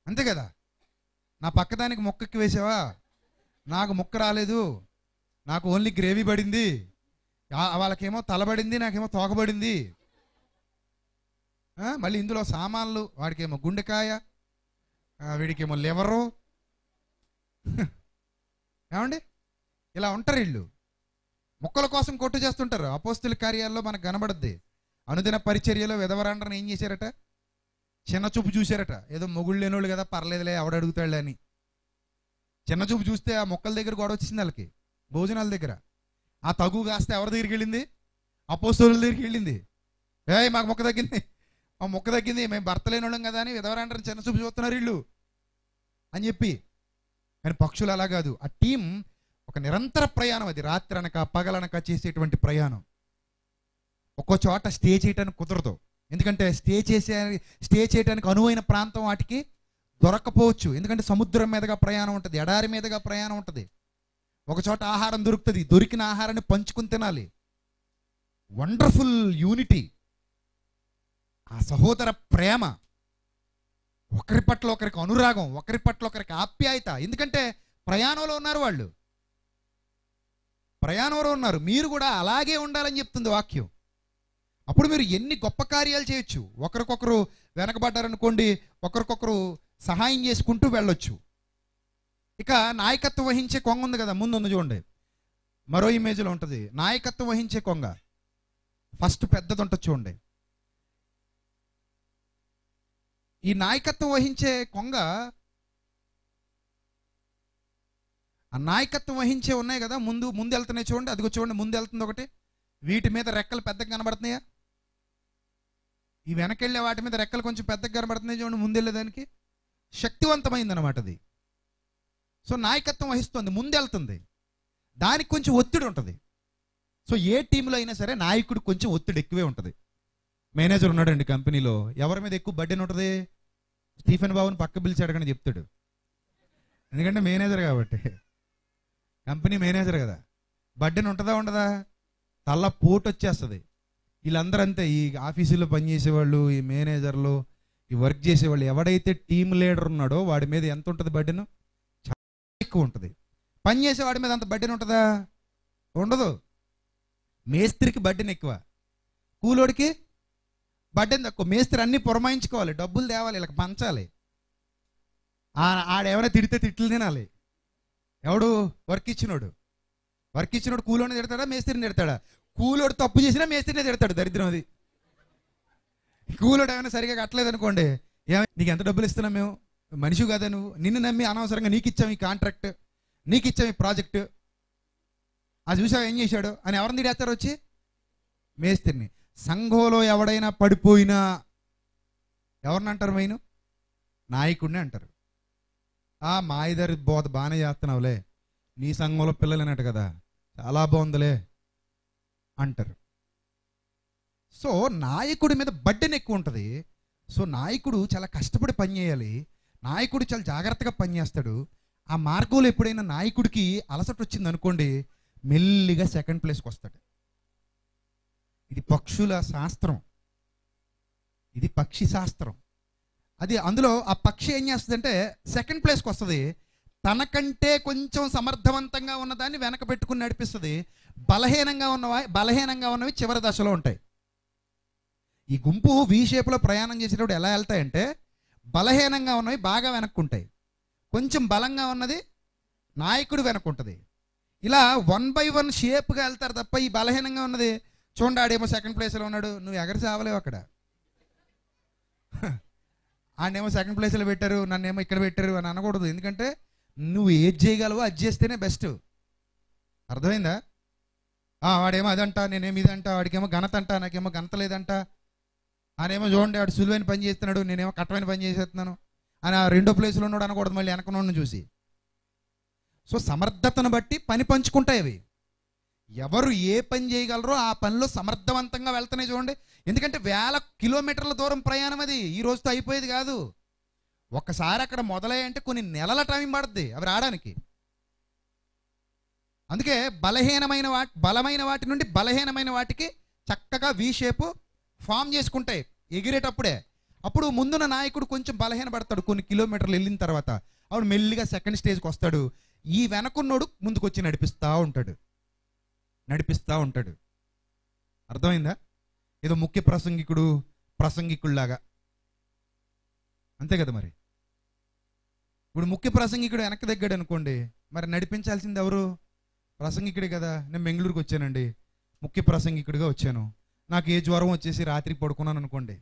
అంతే కదా. నా పక్కదానికి ముక్కకి వేసావా, నాకు ముక్క రాలేదు, నాకు ఓన్లీ గ్రేవీ పడింది, వాళ్ళకేమో తలబడింది, నాకేమో తోకబడింది, మళ్ళీ ఇందులో సామాన్లు, వాడికేమో గుండెకాయ, వీడికేమో లివరు. ఏమండి ఇలా ఉంటారు వీళ్ళు, ముక్కల కోసం కొట్టు చేస్తుంటారు. అపోస్తుల కార్యాల్లో మనకు కనబడుద్ది. అనుదిన పరిచర్యలో విధవరాండ్రని ఏం చేశారట? చిన్న చూపు చూశారట. ఏదో మొగుళ్ళు లేనోళ్ళు కదా, పర్లేదులే ఎవడు అడుగుతాడులే అని చిన్న చూపు చూస్తే ఆ మొక్కల దగ్గర గొడవ వచ్చింది వాళ్ళకి, భోజనాల దగ్గర. ఆ తగు కాస్త ఎవరి దగ్గరికి వెళ్ళింది? అపోస్తలుల దగ్గరికి వెళ్ళింది. మాకు మొక్క తగ్గింది, మా మొక్క తగ్గింది, మేము భర్త లేని వాళ్ళం కదా అని విధవరాంటారు, చిన్న చూపు చూస్తున్నారు వీళ్ళు అని చెప్పి. కానీ పక్షులు అలా కాదు. ఆ టీం ఒక నిరంతర ప్రయాణం. అది రాత్రి అనక పగలనక చేసేటువంటి ప్రయాణం. ఒక్కో చోట స్టే చేయడానికి కుదరదు. ఎందుకంటే స్టే చేయడానికి అనువైన ప్రాంతం వాటికి దొరకపోవచ్చు. ఎందుకంటే సముద్రం మీదుగా ప్రయాణం ఉంటుంది, ఎడారి మీదుగా ప్రయాణం ఉంటుంది. ఒక చోట ఆహారం దొరుకుతుంది, దొరికిన ఆహారాన్ని పంచుకుని తినాలి. వండర్ఫుల్ యూనిటీ, ఆ సహోదర ప్రేమ, ఒకరి పట్ల ఒకరికి అనురాగం, ఒకరి పట్ల ఒకరికి ఆప్యాయత. ఎందుకంటే ప్రయాణంలో ఉన్నారు వాళ్ళు, ప్రయాణంలో ఉన్నారు. మీరు కూడా అలాగే ఉండాలని చెప్తుంది వాక్యం. అప్పుడు మీరు ఎన్ని గొప్ప కార్యాలు చేయొచ్చు. ఒకరికొకరు వెనకబడ్డారనుకోండి, ఒకరికొకరు సహాయం చేసుకుంటూ వెళ్ళొచ్చు. ఇక నాయకత్వం వహించే కొంగ ఉంది కదా, ముందు చూడండి, మరో ఇమేజ్లో ఉంటుంది. నాయకత్వం వహించే కొంగ ఫస్ట్ పెద్దది ఉంటుంది చూడండి. ఈ నాయకత్వం వహించే కొంగ, ఆ నాయకత్వం వహించే ఉన్నాయి కదా, ముందు వెళ్తున్నాయి చూడండి. అదిగో చూడండి, ముందు వెళ్తుంది ఒకటి. వీటి మీద రెక్కలు పెద్దగా కనబడుతున్నాయా? ఈ వెనకెళ్ళే వాటి మీద రెక్కలు కొంచెం పెద్దగా కనబడుతున్నాయి చూడండి. ముందెళ్ళేదానికి శక్తివంతమైంది అనమాట అది. సో నాయకత్వం వహిస్తుంది, ముందెళ్తుంది. దానికి కొంచెం ఒత్తిడి ఉంటుంది. సో ఏ టీంలో అయినా సరే నాయకుడు కొంచెం ఒత్తిడి ఎక్కువే ఉంటుంది. మేనేజర్ ఉన్నాడండి కంపెనీలో, ఎవరి మీద ఎక్కువ బర్డెన్ ఉంటుంది? స్టీఫెన్ బాబుని పక్క పిలిచి అడగని చెప్తాడు. ఎందుకంటే మేనేజర్ కాబట్టి, కంపెనీ మేనేజర్ కదా. బర్డెన్ ఉంటుందా ఉండదా? తల్ల పోటు వచ్చేస్తుంది. వీళ్ళందరూ అంతే, ఈ ఆఫీసులో పనిచేసేవాళ్ళు, ఈ మేనేజర్లు, ఈ వర్క్ చేసేవాళ్ళు, ఎవడైతే టీం లీడర్ ఉన్నాడో వాడి మీద ఎంత ఉంటుంది బర్డెన్? చాలా ఎక్కువ ఉంటుంది. పని చేసేవాడి మీద అంత బర్డెన్ ఉంటుందా? ఉండదు. మేస్త్రికి బర్డెన్ ఎక్కువ, కూలోడికి బర్డెన్ తక్కువ. మేస్త్రి అన్ని పురమాయించుకోవాలి, డబ్బులు తేవాలి, వీళ్ళకి పంచాలి. ఆడేమైనా తిడితే తిట్లు తినాలి. ఎవడు? వర్క్ ఇచ్చినోడు కూలోని తిడతాడా, మేస్త్రిని తిడతాడా? కూలోడు తప్పు చేసినా మేస్త్రినే తిడతాడు. దరిద్రం అది. కూలోడు ఏమైనా సరిగా కట్టలేదు అనుకోండి, నీకు ఎంత డబ్బులు ఇస్తున్నాం మేము, మనిషి కదా నువ్వు, నిన్ను నమ్మి అనవసరంగా నీకు ఇచ్చాం ఈ కాంట్రాక్ట్, నీకు ఇచ్చాం ఈ ప్రాజెక్టు, అది చూసావు ఏం చేశాడు అని ఎవరిని తిడేస్తారు? వచ్చి మేస్త్రిని. సంఘంలో ఎవడైనా పడిపోయినా ఎవరిని అంటారు? మెయిన్ నాయకుడిని అంటారు. మా ఇద్దరి బోధ బాగానే చేస్తున్నావులే, నీ సంఘంలో పిల్లలు అన్నట్టు కదా, చాలా బాగుందిలే అంటారు. సో నాయకుడి మీద బర్డెన్ ఎక్కువ ఉంటుంది. సో నాయకుడు చాలా కష్టపడి పనిచేయాలి, నాయకుడు చాలా జాగ్రత్తగా పనిచేస్తాడు. ఆ మార్గంలో ఎప్పుడైనా నాయకుడికి అలసట వచ్చింది అనుకోండి, మెల్లిగా సెకండ్ ప్లేస్కి వస్తాడు. ఇది పక్షుల శాస్త్రం, ఇది పక్షి శాస్త్రం. అది అందులో ఆ పక్షి ఏం చేస్తుందంటే సెకండ్ ప్లేస్కి వస్తుంది. తనకంటే కొంచెం సమర్థవంతంగా ఉన్నదాన్ని వెనక పెట్టుకుని నడిపిస్తుంది. బలహీనంగా ఉన్నవి చివరి దశలో ఉంటాయి. ఈ గుంపు వి షేప్లో ప్రయాణం చేసేటప్పుడు ఎలా వెళ్తాయంటే, బలహీనంగా ఉన్నవి బాగా వెనక్కుంటాయి, కొంచెం బలంగా ఉన్నది నాయకుడు వెనక్కుంటుంది. ఇలా 1 by 1 షేప్గా వెళ్తారు తప్ప ఈ బలహీనంగా ఉన్నది చూడండి, ఆడేమో సెకండ్ ప్లేస్లో ఉన్నాడు, నువ్వు ఎగరి సావలేవు అక్కడ. ఆడేమో సెకండ్ ప్లేస్లో పెట్టారు, నన్నేమో ఇక్కడ పెట్టారు అని అనకూడదు. ఎందుకంటే నువ్వు ఏది చేయగలవో అది చేస్తేనే బెస్ట్. అర్థమైందా? వాడేమో అదంట, నేనేమి ఇదంట, వాడికేమో ఘనత అంట, నాకేమో ఘనత లేదంట, ఆయనేమో చూడండి వాడు సులువైన పని చేస్తున్నాడు, నేనేమో కట్టమైన పని చేసేస్తున్నాను అని ఆ రెండో ప్లేస్లో ఉన్నాడు అనకూడదు మళ్ళీ వెనకనోడిని చూసి. సో సమర్థతను బట్టి పని పంచుకుంటాయి అవి. ఎవరు ఏ పని చేయగలరో ఆ పనిలో సమర్థవంతంగా వెళ్తున్నాయి చూడండి. ఎందుకంటే 1000 కిలోమీటర్ల దూరం ప్రయాణం, అది ఈ రోజుతో అయిపోయేది కాదు. ఒక్కసారి అక్కడ మొదలయ్యంటే కొన్ని నెలల టైం పడుతుంది అవి రావడానికి. అందుకే బలమైన వాటి నుండి బలహీనమైన వాటికి చక్కగా వి షేప్ ఫామ్ చేసుకుంటాయి ఎగిరేటప్పుడే. అప్పుడు ముందున్న నాయకుడు కొంచెం బలహీనపడతాడు, కొన్ని కిలోమీటర్లు వెళ్ళిన తర్వాత అప్పుడు మెల్లిగా సెకండ్ స్టేజ్కి వస్తాడు. ఈ వెనకున్నోడు ముందుకు వచ్చి నడిపిస్తూ ఉంటాడు. అర్థమైందా? ఏదో ముఖ్య ప్రసంగికుడిలాగా అంతే కదా. మరి ఇప్పుడు ముఖ్య ప్రసంగికుడు వెనక్కి దగ్గాడు అనుకోండి, మరి నడిపించాల్సింది ఎవరు? ప్రసంగికుడే కదా. నేను బెంగళూరుకి వచ్చానండి, ముఖ్య ప్రసంగికుడిగా వచ్చాను, నాకు ఏ జ్వరం వచ్చేసి రాత్రి పడుకున్నాను అనుకోండి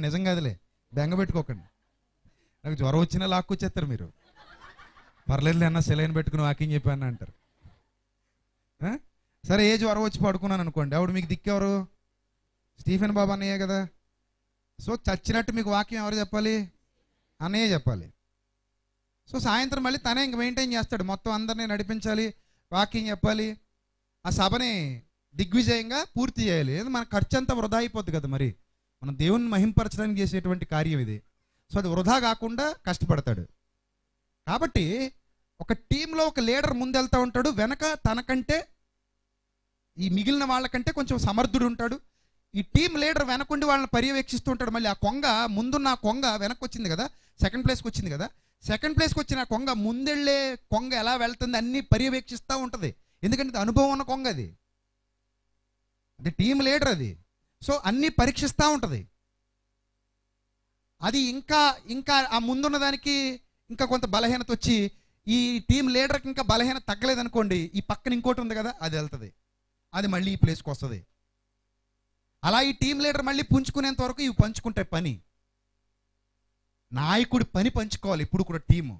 నిజం కాదులే, బెంగ పెట్టుకోకండి. నాకు జ్వరం వచ్చినా లాక్కొచ్చేస్తారు మీరు. పర్లేదులే అన్న సెలైన్ పెట్టుకుని వాకింగ్ చెప్పాను అంటారు. సరే ఏ జ్వరం వచ్చి పడుకున్నాను అనుకోండి, ఆవిడ మీకు దిక్కెవరు? స్టీఫెన్ బాబు అన్నయ్యే కదా. సో చచ్చినట్టు మీకు వాక్యం ఎవరు చెప్పాలి? అన్నయ్యే చెప్పాలి. సో సాయంత్రం మళ్ళీ తనే ఇంక మెయింటైన్ చేస్తాడు, మొత్తం అందరినీ నడిపించాలి, వాక్యం చెప్పాలి, ఆ సభని దిగ్విజయంగా పూర్తి చేయాలి. ఏదో మన ఖర్చు అంతా వృధా అయిపోద్ది కదా. మరి మనం దేవుణ్ణి మహింపరచడానికి చేసేటువంటి కార్యం ఇది. సో అది వృధా కాకుండా కష్టపడతాడు. కాబట్టి ఒక టీంలో ఒక లీడర్ ముందెళ్తూ ఉంటాడు, వెనక తనకంటే ఈ మిగిలిన వాళ్ళకంటే కొంచెం సమర్థుడు ఉంటాడు. ఈ టీం లీడర్ వెనకుండి వాళ్ళని పర్యవేక్షిస్తూ ఉంటాడు. మళ్ళీ ఆ కొంగ, ముందున్న ఆ కొంగ వెనక్కి వచ్చింది కదా, సెకండ్ ప్లేస్కి వచ్చింది కదా, సెకండ్ ప్లేస్కి వచ్చిన ఆ కొంగ ముందెళ్ళే కొంగ ఎలా వెళ్తుంది అన్నీ పర్యవేక్షిస్తూ ఉంటుంది. ఎందుకంటే అనుభవం ఉన్న కొంగ అది, అది టీం లీడర్ అది. సో అన్నీ పరీక్షిస్తూ ఉంటుంది. అది ఇంకా ఇంకా ఆ ముందున్న దానికి ఇంకా కొంత బలహీనత వచ్చి ఈ టీం లీడర్కి ఇంకా బలహీనత తగ్గలేదనుకోండి, ఈ పక్కన ఇంకోటి ఉంది కదా, అది వెళ్తుంది, అది మళ్ళీ ఈ ప్లేస్కి వస్తుంది. అలా ఈ టీం లీడర్ మళ్ళీ పుంజుకునేంత వరకు ఇవి పంచుకుంటాయి పని. నాయకుడి పని పంచుకోవాలి ఇప్పుడు కూడా టీము.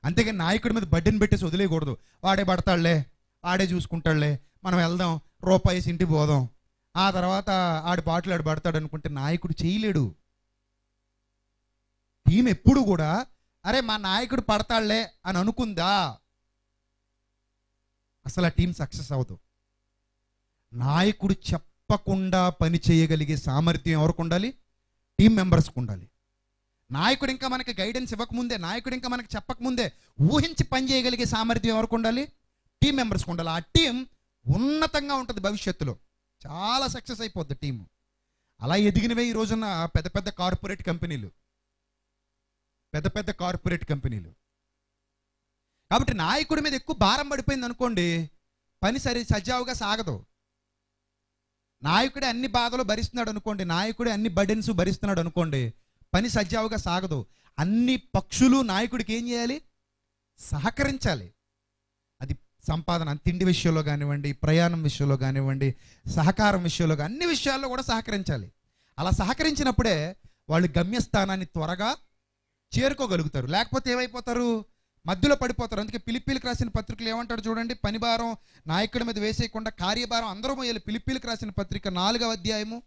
అంతేగాని నాయకుడి మీద బడ్డీని పెట్టేసి వదిలేయకూడదు. వాడే పడతాడులే, ఆడే చూసుకుంటాడులే, మనం వెళ్దాం, రూపాయి ఇంటికి పోదాం, ఆ తర్వాత ఆడి బాటిల్ ఆడు పడతాడు అనుకుంటే నాయకుడు చేయలేడు. టీం ఎప్పుడు కూడా అరే మా నాయకుడు పడతాడులే అని అనుకుందా, అసలు ఆ టీం సక్సెస్ అవ్వదు. నాయకుడు చెప్పకుండా పని చేయగలిగే సామర్థ్యం ఎవరికి ఉండాలి? టీం మెంబర్స్కి ఉండాలి. నాయకుడు ఇంకా మనకి గైడెన్స్ ఇవ్వకముందే, నాయకుడు ఇంకా మనకి చెప్పకముందే ఊహించి పని చేయగలిగే సామర్థ్యం ఎవరికి ఉండాలి? టీం మెంబర్స్కి ఉండాలి. ఆ టీం ఉన్నతంగా ఉంటుంది, భవిష్యత్తులో చాలా సక్సెస్ అయిపోద్ది టీము. అలా ఎదిగినవే ఈ రోజున పెద్ద పెద్ద కార్పొరేట్ కంపెనీలు, పెద్ద పెద్ద కార్పొరేట్ కంపెనీలు. కాబట్టి నాయకుడి మీద ఎక్కువ భారం పడిపోయింది అనుకోండి, పని సజావుగా సాగదు. నాయకుడే అన్ని బాధలు భరిస్తున్నాడు అనుకోండి, నాయకుడే అన్ని బర్డెన్స్ భరిస్తున్నాడు అనుకోండి, పని సజావుగా సాగదు. అన్ని పక్షులు నాయకుడికి ఏం చేయాలి? సహకరించాలి. అది సంపాదన, తిండి విషయంలో కానివ్వండి, ప్రయాణం విషయంలో కానివ్వండి, సహకారం విషయంలో, అన్ని విషయాల్లో కూడా సహకరించాలి. అలా సహకరించినప్పుడే వాళ్ళు గమ్యస్థానాన్ని త్వరగా చేరుకోగలుగుతారు. లేకపోతే ఏమైపోతారు? మధ్యలో పడిపోతారు. అందుకే ఫిలిప్పీలకు రాసిన పత్రికలు ఏమంటాడు చూడండి, పని భారం నాయకుడి మీద వేసేయకుండా కార్యభారం అందరూ మోయాలి. ఫిలిప్పీలకు రాసిన పత్రిక 4వ అధ్యాయము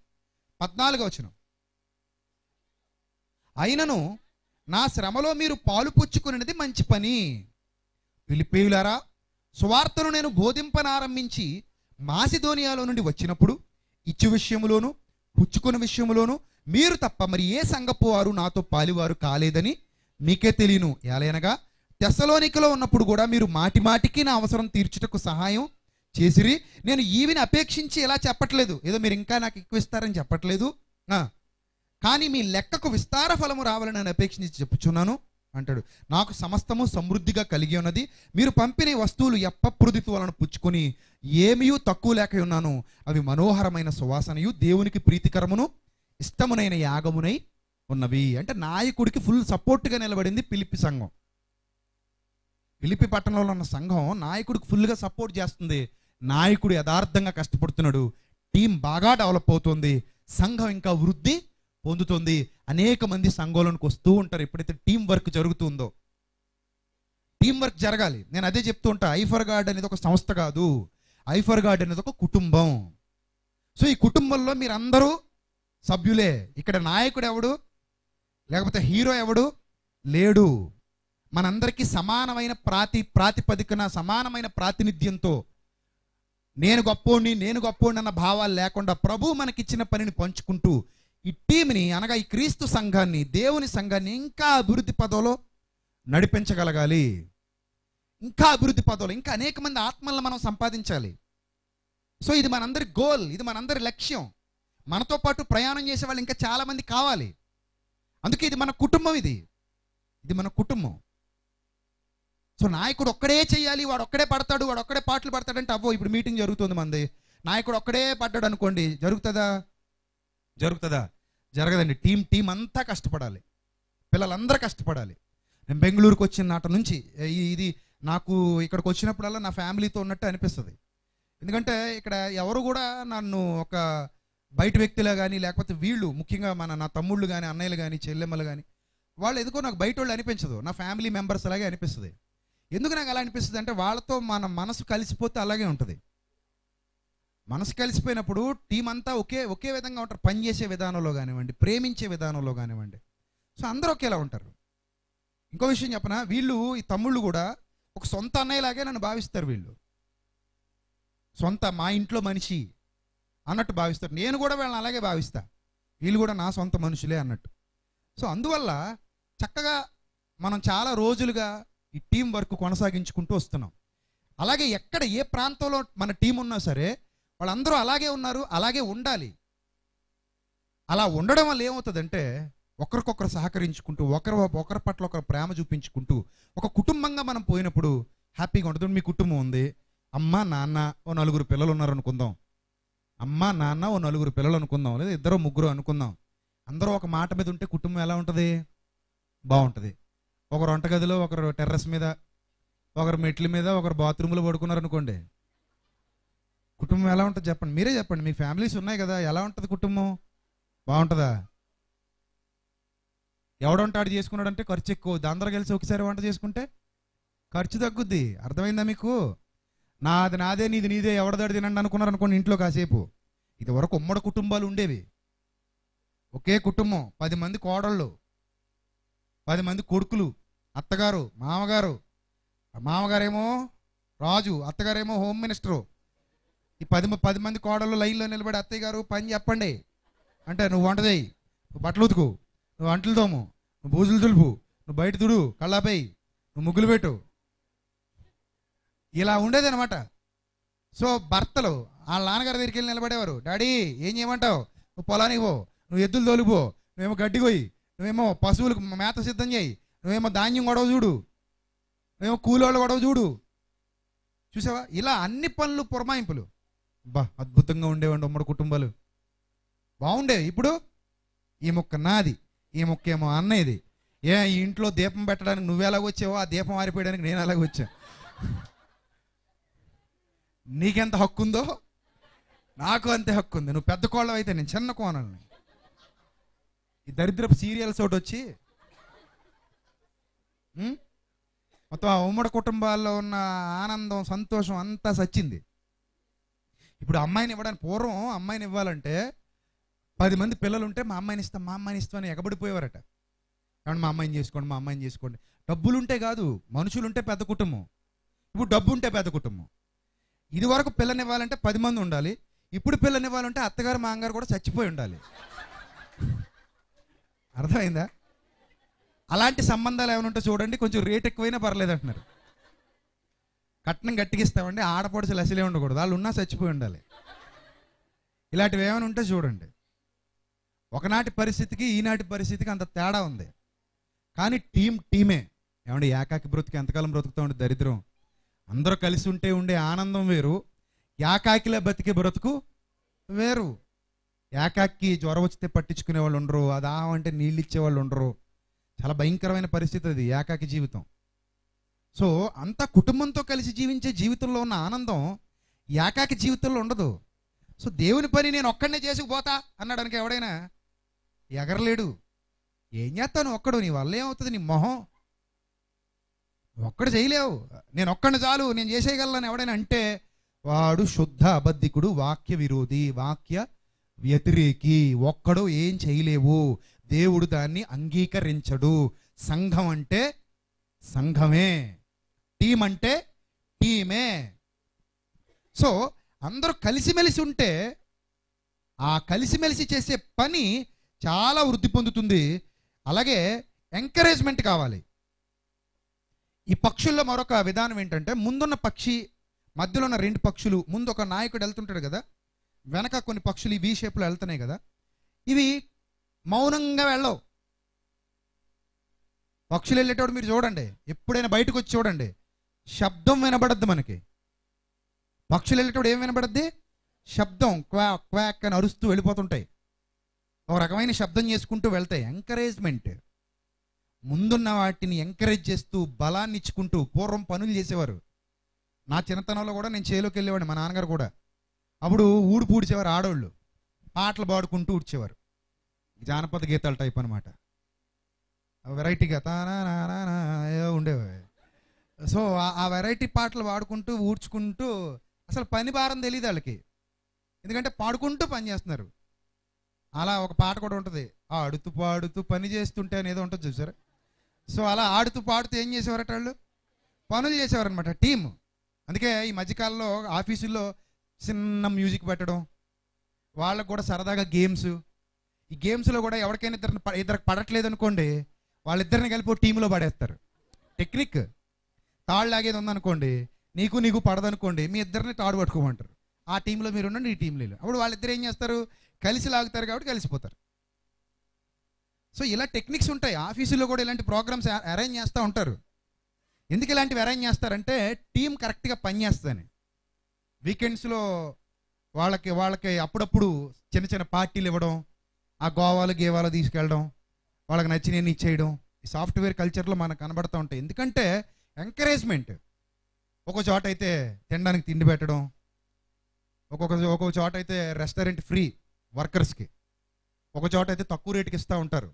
14వ వచనం. అయినను నా శ్రమలో మీరు పాలు పుచ్చుకునేది మంచి పని. ఫిలిప్పీయులారా, సువార్తను నేను బోధింపనారంభించి మాసిదోనియాలో నుండి వచ్చినప్పుడు ఇచ్చు విషయములోను పుచ్చుకున్న విషయములోను మీరు తప్ప మరి ఏ సంఘపు వారు నాతో పాలివారు కాలేదని మీకే తెలియను. ఎలాగనగా తెస్సలోనికలో ఉన్నప్పుడు కూడా మీరు మాటి మాటికి నా అవసరం తీర్చుటకు సహాయం చేసిరి. నేను ఈవిని అపేక్షించి ఎలా చెప్పట్లేదు, ఏదో మీరు ఇంకా నాకు ఎక్కువ ఇస్తారని చెప్పట్లేదు, కానీ మీ లెక్కకు విస్తార ఫలము రావాలని నేను అపేక్షించి చెప్పుచున్నాను అంటాడు. నాకు సమస్తము సమృద్ధిగా కలిగి ఉన్నది. మీరు పంపిన వస్తువులు ఎప్పప్రృదితి వలన పుచ్చుకొని ఏమీ తక్కువ లేక ఉన్నాను. అవి మనోహరమైన సువాసనయు దేవునికి ప్రీతికరమును ఇష్టమునైన యాగమునై ఉన్నవి. అంటే నాయకుడికి ఫుల్ సపోర్ట్గా నిలబడింది ఫిలిప్పి సంఘం. ఫిలిప్పి పట్టణంలో ఉన్న సంఘం నాయకుడికి ఫుల్గా సపోర్ట్ చేస్తుంది. నాయకుడు యథార్థంగా కష్టపడుతున్నాడు, టీం బాగా డెవలప్ అవుతుంది, సంఘం ఇంకా వృద్ధి పొందుతుంది. అనేక మంది సంఘంలోనికి వస్తూ ఉంటారు ఎప్పుడైతే టీం వర్క్ జరుగుతుందో. టీం వర్క్ జరగాలి. నేను అదే చెప్తూ ఉంటా, ఐఫర్ గార్డ్ అనేది ఒక సంస్థ కాదు, ఐఫర్ గార్డ్ అనేది ఒక కుటుంబం. సో ఈ కుటుంబంలో మీరందరూ సభ్యులే. ఇక్కడ నాయకుడు ఎవడు, లేకపోతే హీరో ఎవడు లేడు. మనందరికీ సమానమైన ప్రాతిపదికన, సమానమైన ప్రాతినిధ్యంతో, నేను గొప్పోడిని అన్న భావాలు లేకుండా ప్రభు మనకిచ్చిన పనిని పంచుకుంటూ ఈ టీంని, అనగా ఈ క్రీస్తు సంఘాన్ని, దేవుని సంఘాన్ని ఇంకా అభివృద్ధి పదంలో నడిపించగలగాలి. ఇంకా అభివృద్ధి పదంలో ఇంకా అనేక మంది ఆత్మలను మనం సంపాదించాలి. సో ఇది మనందరి గోల్, ఇది మనందరి లక్ష్యం. మనతో పాటు ప్రయాణం చేసే వాళ్ళు ఇంకా చాలామంది కావాలి. అందుకే ఇది మన కుటుంబం, ఇది మన కుటుంబం. సో నాయకుడు ఒక్కడే చేయాలి, వాడు ఒక్కడే పడతాడు, వాడు ఒక్కడే పాటలు పడతాడంటే అవ్వో. ఇప్పుడు మీటింగ్ జరుగుతుంది మంది, నాయకుడు ఒక్కడే పడ్డాడు అనుకోండి, జరుగుతుందా? జరగదండి. టీం అంతా కష్టపడాలి, పిల్లలందరూ కష్టపడాలి. నేను బెంగళూరుకు వచ్చిన నాటి నుంచి ఇది నాకు ఇక్కడికి వచ్చినప్పుడల్లా నా ఫ్యామిలీతో ఉన్నట్టు అనిపిస్తుంది. ఎందుకంటే ఇక్కడ ఎవరు కూడా నన్ను ఒక బయట వ్యక్తులే కానీ, లేకపోతే వీళ్ళు ముఖ్యంగా నా తమ్ముళ్ళు కానీ, అన్నయ్యలు కానీ, చెల్లెమ్మలు కానీ, వాళ్ళు ఎందుకో నాకు బయట వాళ్ళు అనిపించదు, నా ఫ్యామిలీ మెంబర్స్ అలాగే అనిపిస్తుంది. ఎందుకు నాకు అలా అనిపిస్తుంది అంటే వాళ్ళతో మన మనసు కలిసిపోతే అలాగే ఉంటుంది. మనసు కలిసిపోయినప్పుడు టీం అంతా ఒకే విధంగా ఉంటారు. పనిచేసే విధానంలో కానివ్వండి, ప్రేమించే విధానంలో కానివ్వండి. సో అందరూ ఒకేలా ఉంటారు. ఇంకో విషయం చెప్పనా, వీళ్ళు ఈ తమ్ముళ్ళు కూడా ఒక సొంత అన్నయ్యలాగే నన్ను భావిస్తారు. వీళ్ళు సొంత మా ఇంట్లో మనిషి అన్నట్టు భావిస్తారు. నేను కూడా వీళ్ళని అలాగే భావిస్తా. వీళ్ళు కూడా నా సొంత మనుషులే అన్నట్టు. సో అందువల్ల చక్కగా మనం చాలా రోజులుగా ఈ టీం వర్క్ కొనసాగించుకుంటూ వస్తున్నాం. అలాగే ఎక్కడ ఏ ప్రాంతంలో మన టీం ఉన్నా సరే వాళ్ళందరూ అలాగే ఉన్నారు, అలాగే ఉండాలి. అలా ఉండడం వల్ల ఏమవుతుందంటే ఒకరికొకరు సహకరించుకుంటూ ఒకరి పట్ల ఒకరు ప్రేమ చూపించుకుంటూ ఒక కుటుంబంగా మనం పోయినప్పుడు హ్యాపీగా ఉంటుంది. మీ కుటుంబం ఉంది, అమ్మ నాన్న ఓ 4 పిల్లలు ఉన్నారు అనుకుందాం. అమ్మ నాన్న ఓ 4 పిల్లలు అనుకుందాం, లేదా 2 3 అనుకుందాం. అందరూ ఒక మాట మీద ఉంటే కుటుంబం ఎలా ఉంటుంది? బాగుంటుంది. ఒకరు వంటగదిలో, ఒకరు టెర్రస్ మీద, ఒకరు మెట్ల మీద, ఒకరు బాత్రూంలో పడుకున్నారు అనుకోండి, కుటుంబం ఎలా ఉంటుంది చెప్పండి? మీరే చెప్పండి. మీ ఫ్యామిలీస్ ఉన్నాయి కదా, ఎలా ఉంటుంది కుటుంబం? బాగుంటుందా? ఎవడంటే ఆడు చేసుకున్నాడంటే ఖర్చు ఎక్కువ. అందరూ కలిసి ఒకసారి వంట చేసుకుంటే ఖర్చు తగ్గుద్ది. అర్థమైందా మీకు? నాది నాదే, నీది నీదే, ఎవడదాడు తినండి అనుకున్నారు అనుకోండి ఇంట్లో కాసేపు. ఇది వరకు ఉమ్మడి కుటుంబాలు ఉండేవి. ఒకే కుటుంబం, 10 మంది కోడళ్ళు, 10 మంది కొడుకులు, అత్తగారు మామగారు, మామగారేమో రాజు, అత్తగారేమో హోమ్ మినిస్టరు. ఈ 10 మంది కోడళ్ళు లైన్లో నిలబడి అత్తయ్య గారు పని చెప్పండి అంటే, నువ్వు వంట చేయి, నువ్వు బట్టలు ఉతుకు, నువ్వు అంట్లు తోము, నువ్వు బూజులు దులుపు, నువ్వు బయట తుడు, కళ్ళాపై నువ్వు ముగ్గులు పెట్టు. ఇలా ఉండేది అనమాట. సో భర్తలు వాళ్ళ నాన్నగారి దగ్గరికి వెళ్ళి నిలబడేవారు. డాడీ ఏం చేయమంటావు? నువ్వు పొలానికి పో, నువ్వు ఎద్దులు తోలిపో, నువ్వేమో గడ్డి కొయ్యి, నువ్వేమో పశువులకు మేత సిద్ధం చేయి, నువ్వేమో ధాన్యం గొడవ చూడు, నువ్వేమో కూలోళ్ళు గొడవ చూడు. చూసావా? ఇలా అన్ని పనులు పురమాయింపులు. అద్భుతంగా ఉండేవండి ఉమ్మడి కుటుంబాలు, బాగుండేవి. ఇప్పుడు ఈ ముక్క నాది, ఈ ముక్క ఏమో అన్నయ్యది. ఈ ఇంట్లో దీపం పెట్టడానికి నువ్వెలాగ వచ్చావో ఆ దీపం ఆరిపోయడానికి నేను అలాగ వచ్చా. నీకెంత హక్కు ఉందో నాకు అంతే హక్కు ఉంది. నువ్వు పెద్ద కోళ్ళం అయితే నేను చిన్న కోణల్ని. ఈ దరిద్రపు సీరియల్స్ ఒకటి వచ్చి మొత్తం ఆ ఉమ్మడి కుటుంబాల్లో ఉన్న ఆనందం సంతోషం అంతా సచ్చింది. ఇప్పుడు అమ్మాయిని ఇవ్వడానికి, పూర్వం అమ్మాయిని ఇవ్వాలంటే 10 మంది పిల్లలు ఉంటే మా అమ్మాయిని ఇస్తాం అని ఎగబడిపోయేవారట. కాబట్టి మా అమ్మాయిని చేసుకోండి. డబ్బులుంటే కాదు, మనుషులుంటే పెద్ద కుటుంబం. ఇప్పుడు డబ్బు ఉంటే పెద్ద కుటుంబం. ఇది వరకు పిల్లనివ్వాలంటే 10 మంది ఉండాలి. ఇప్పుడు పిల్లనివ్వాలంటే అత్తగారు మామగారు కూడా చచ్చిపోయి ఉండాలి. అర్థమైందా? అలాంటి సంబంధాలు ఏమైనా ఉంటే చూడండి, కొంచెం రేట్ ఎక్కువైనా పర్లేదు అంటున్నారు. కట్నం గట్టిగిస్తామండి, ఆడపడుచులు అసలే ఉండకూడదు, వాళ్ళు ఉన్నా చచ్చిపోయి ఉండాలి. ఇలాంటివి ఏమైనా ఉంటే చూడండి. ఒకనాటి పరిస్థితికి ఈనాటి పరిస్థితికి అంత తేడా ఉంది. కానీ టీమే. ఏమంటే ఏకాకి బ్రతుకు ఎంతకాలం బ్రతుకుతూ ఉండే దరిద్రం. అందరూ కలిసి ఉంటే ఉండే ఆనందం వేరు, ఏకాకిలా బతికే బ్రతుకు వేరు. ఏకాకి జ్వరం వచ్చితే పట్టించుకునే వాళ్ళు ఉండరు, అది అంటే నీళ్ళు ఇచ్చేవాళ్ళు ఉండరు. చాలా భయంకరమైన పరిస్థితి అది ఏకాకి జీవితం. సో అంతా కుటుంబంతో కలిసి జీవించే జీవితంలో ఉన్న ఆనందం ఏకాకి జీవితంలో ఉండదు. సో దేవుని పని నేను ఒక్కడనే చేసుకుపోతా అన్నాడానికి ఎవడైనా ఎగరలేడు. ఏం చేస్తాను ఒక్కడు, నీ వల్ల ఏమవుతుంది? నీ మొహం ఒక్కడు చేయలేవు. నేను ఒక్కడిని చాలు, నేను చేసేయగలను ఎవడైనా అంటే వాడు శుద్ధ అబద్ధికుడు, వాక్య విరోధి, వాక్య వ్యతిరేకి. ఒక్కడు ఏం చేయలేవు, దేవుడు దాన్ని అంగీకరించడు. సంఘం అంటే సంఘమే, టీం అంటే టీమే. సో అందరూ కలిసిమెలిసి ఉంటే ఆ కలిసిమెలిసి చేసే పని చాలా వృద్ధి పొందుతుంది. అలాగే ఎంకరేజ్మెంట్ కావాలి. ఈ పక్షుల్లో మరొక విధానం ఏంటంటే, ముందున్న పక్షి, మధ్యలో ఉన్న 2 పక్షులు, ముందు ఒక నాయకుడు వెళ్తుంటాడు కదా, వెనక కొన్ని పక్షులు ఈ వి షేప్లో వెళ్తున్నాయి కదా, ఇవి మౌనంగా వెళ్ళవు. పక్షులు వెళ్ళేటప్పుడు మీరు చూడండి, ఎప్పుడైనా బయటకు వచ్చి చూడండి, శబ్దం వినబడద్దు మనకి. పక్షులు వెళ్ళేటప్పుడు ఏం వినబడద్ది? శబ్దం, క్వాక్ క్వాక్ అని అరుస్తూ వెళ్ళిపోతుంటాయి, ఒక రకమైన శబ్దం చేసుకుంటూ వెళ్తాయి. ఎంకరేజ్మెంట్, ముందున్న వాటిని ఎంకరేజ్ చేస్తూ బలాన్ని ఇచ్చుకుంటూ. పూర్వం పనులు చేసేవారు. నా చిన్నతనంలో కూడా నేను చేలోకి వెళ్ళేవాడిని, మా నాన్నగారు కూడా. అప్పుడు ఊడు పూడ్చేవారు ఆడవాళ్ళు, పాటలు పాడుకుంటూ ఊడ్చేవారు. జానపద గీతాల టైప్ అనమాట, వెరైటీగా ఉండేవి. సో ఆ వెరైటీ పాటలు పాడుకుంటూ ఊడ్చుకుంటూ, అసలు పని భారం తెలియదు వాళ్ళకి. ఎందుకంటే పాడుకుంటూ పని చేస్తున్నారు. అలా ఒక పాట కూడా ఉంటుంది, ఆడుతూ పాడుతూ పని చేస్తుంటే అనేదో ఉంటుంది చూసారా. సో అలా ఆడుతూ పాడుతూ ఏం చేసేవారట వాళ్ళు, పనులు చేసేవారనమాట టీమ్. అందుకే ఈ మధ్యకాలంలో ఆఫీసుల్లో చిన్న మ్యూజిక్ పెట్టడం, వాళ్ళకు కూడా సరదాగా గేమ్స్. ఈ గేమ్స్లో కూడా ఎవరికైనా ఇద్దరికి పడట్లేదు అనుకోండి, వాళ్ళిద్దరిని కలిపి టీంలో పడేస్తారు. టెక్నిక్, తాళ్ళు లాగేది ఉందనుకోండి, నీకు పడదనుకోండి, మీ ఇద్దరిని తాడు పట్టుకోమంటారు. ఆ టీంలో మీరు ఉండండి, ఈ టీంలో. అప్పుడు వాళ్ళిద్దరు ఏం చేస్తారు, కలిసి లాగుతారు కాబట్టి కలిసిపోతారు. సో ఇలా టెక్నిక్స్ ఉంటాయి. ఆఫీసులో కూడా ఇలాంటి ప్రోగ్రామ్స్ అరేంజ్ చేస్తూ ఉంటారు. ఎందుకు ఇలాంటివి అరేంజ్ చేస్తారంటే టీం కరెక్ట్గా పనిచేస్తుందని. వీకెండ్స్లో వాళ్ళకి అప్పుడప్పుడు చిన్న చిన్న పార్టీలు ఇవ్వడం, ఆ గోవాలు గేవాలు తీసుకెళ్ళడం, వాళ్ళకి నచ్చినవి ఇచ్చేయడం, ఈ సాఫ్ట్వేర్ కల్చర్లో మనకు కనబడుతూ ఉంటాయి. ఎందుకంటే ఎంకరేజ్మెంట్. ఒక చోట అయితే తినడానికి తిండి పెట్టడం, ఒక్కొక్క చోట అయితే రెస్టారెంట్ ఫ్రీ వర్కర్స్కి, ఒక చోట అయితే తక్కువ రేటుకి ఇస్తూ ఉంటారు.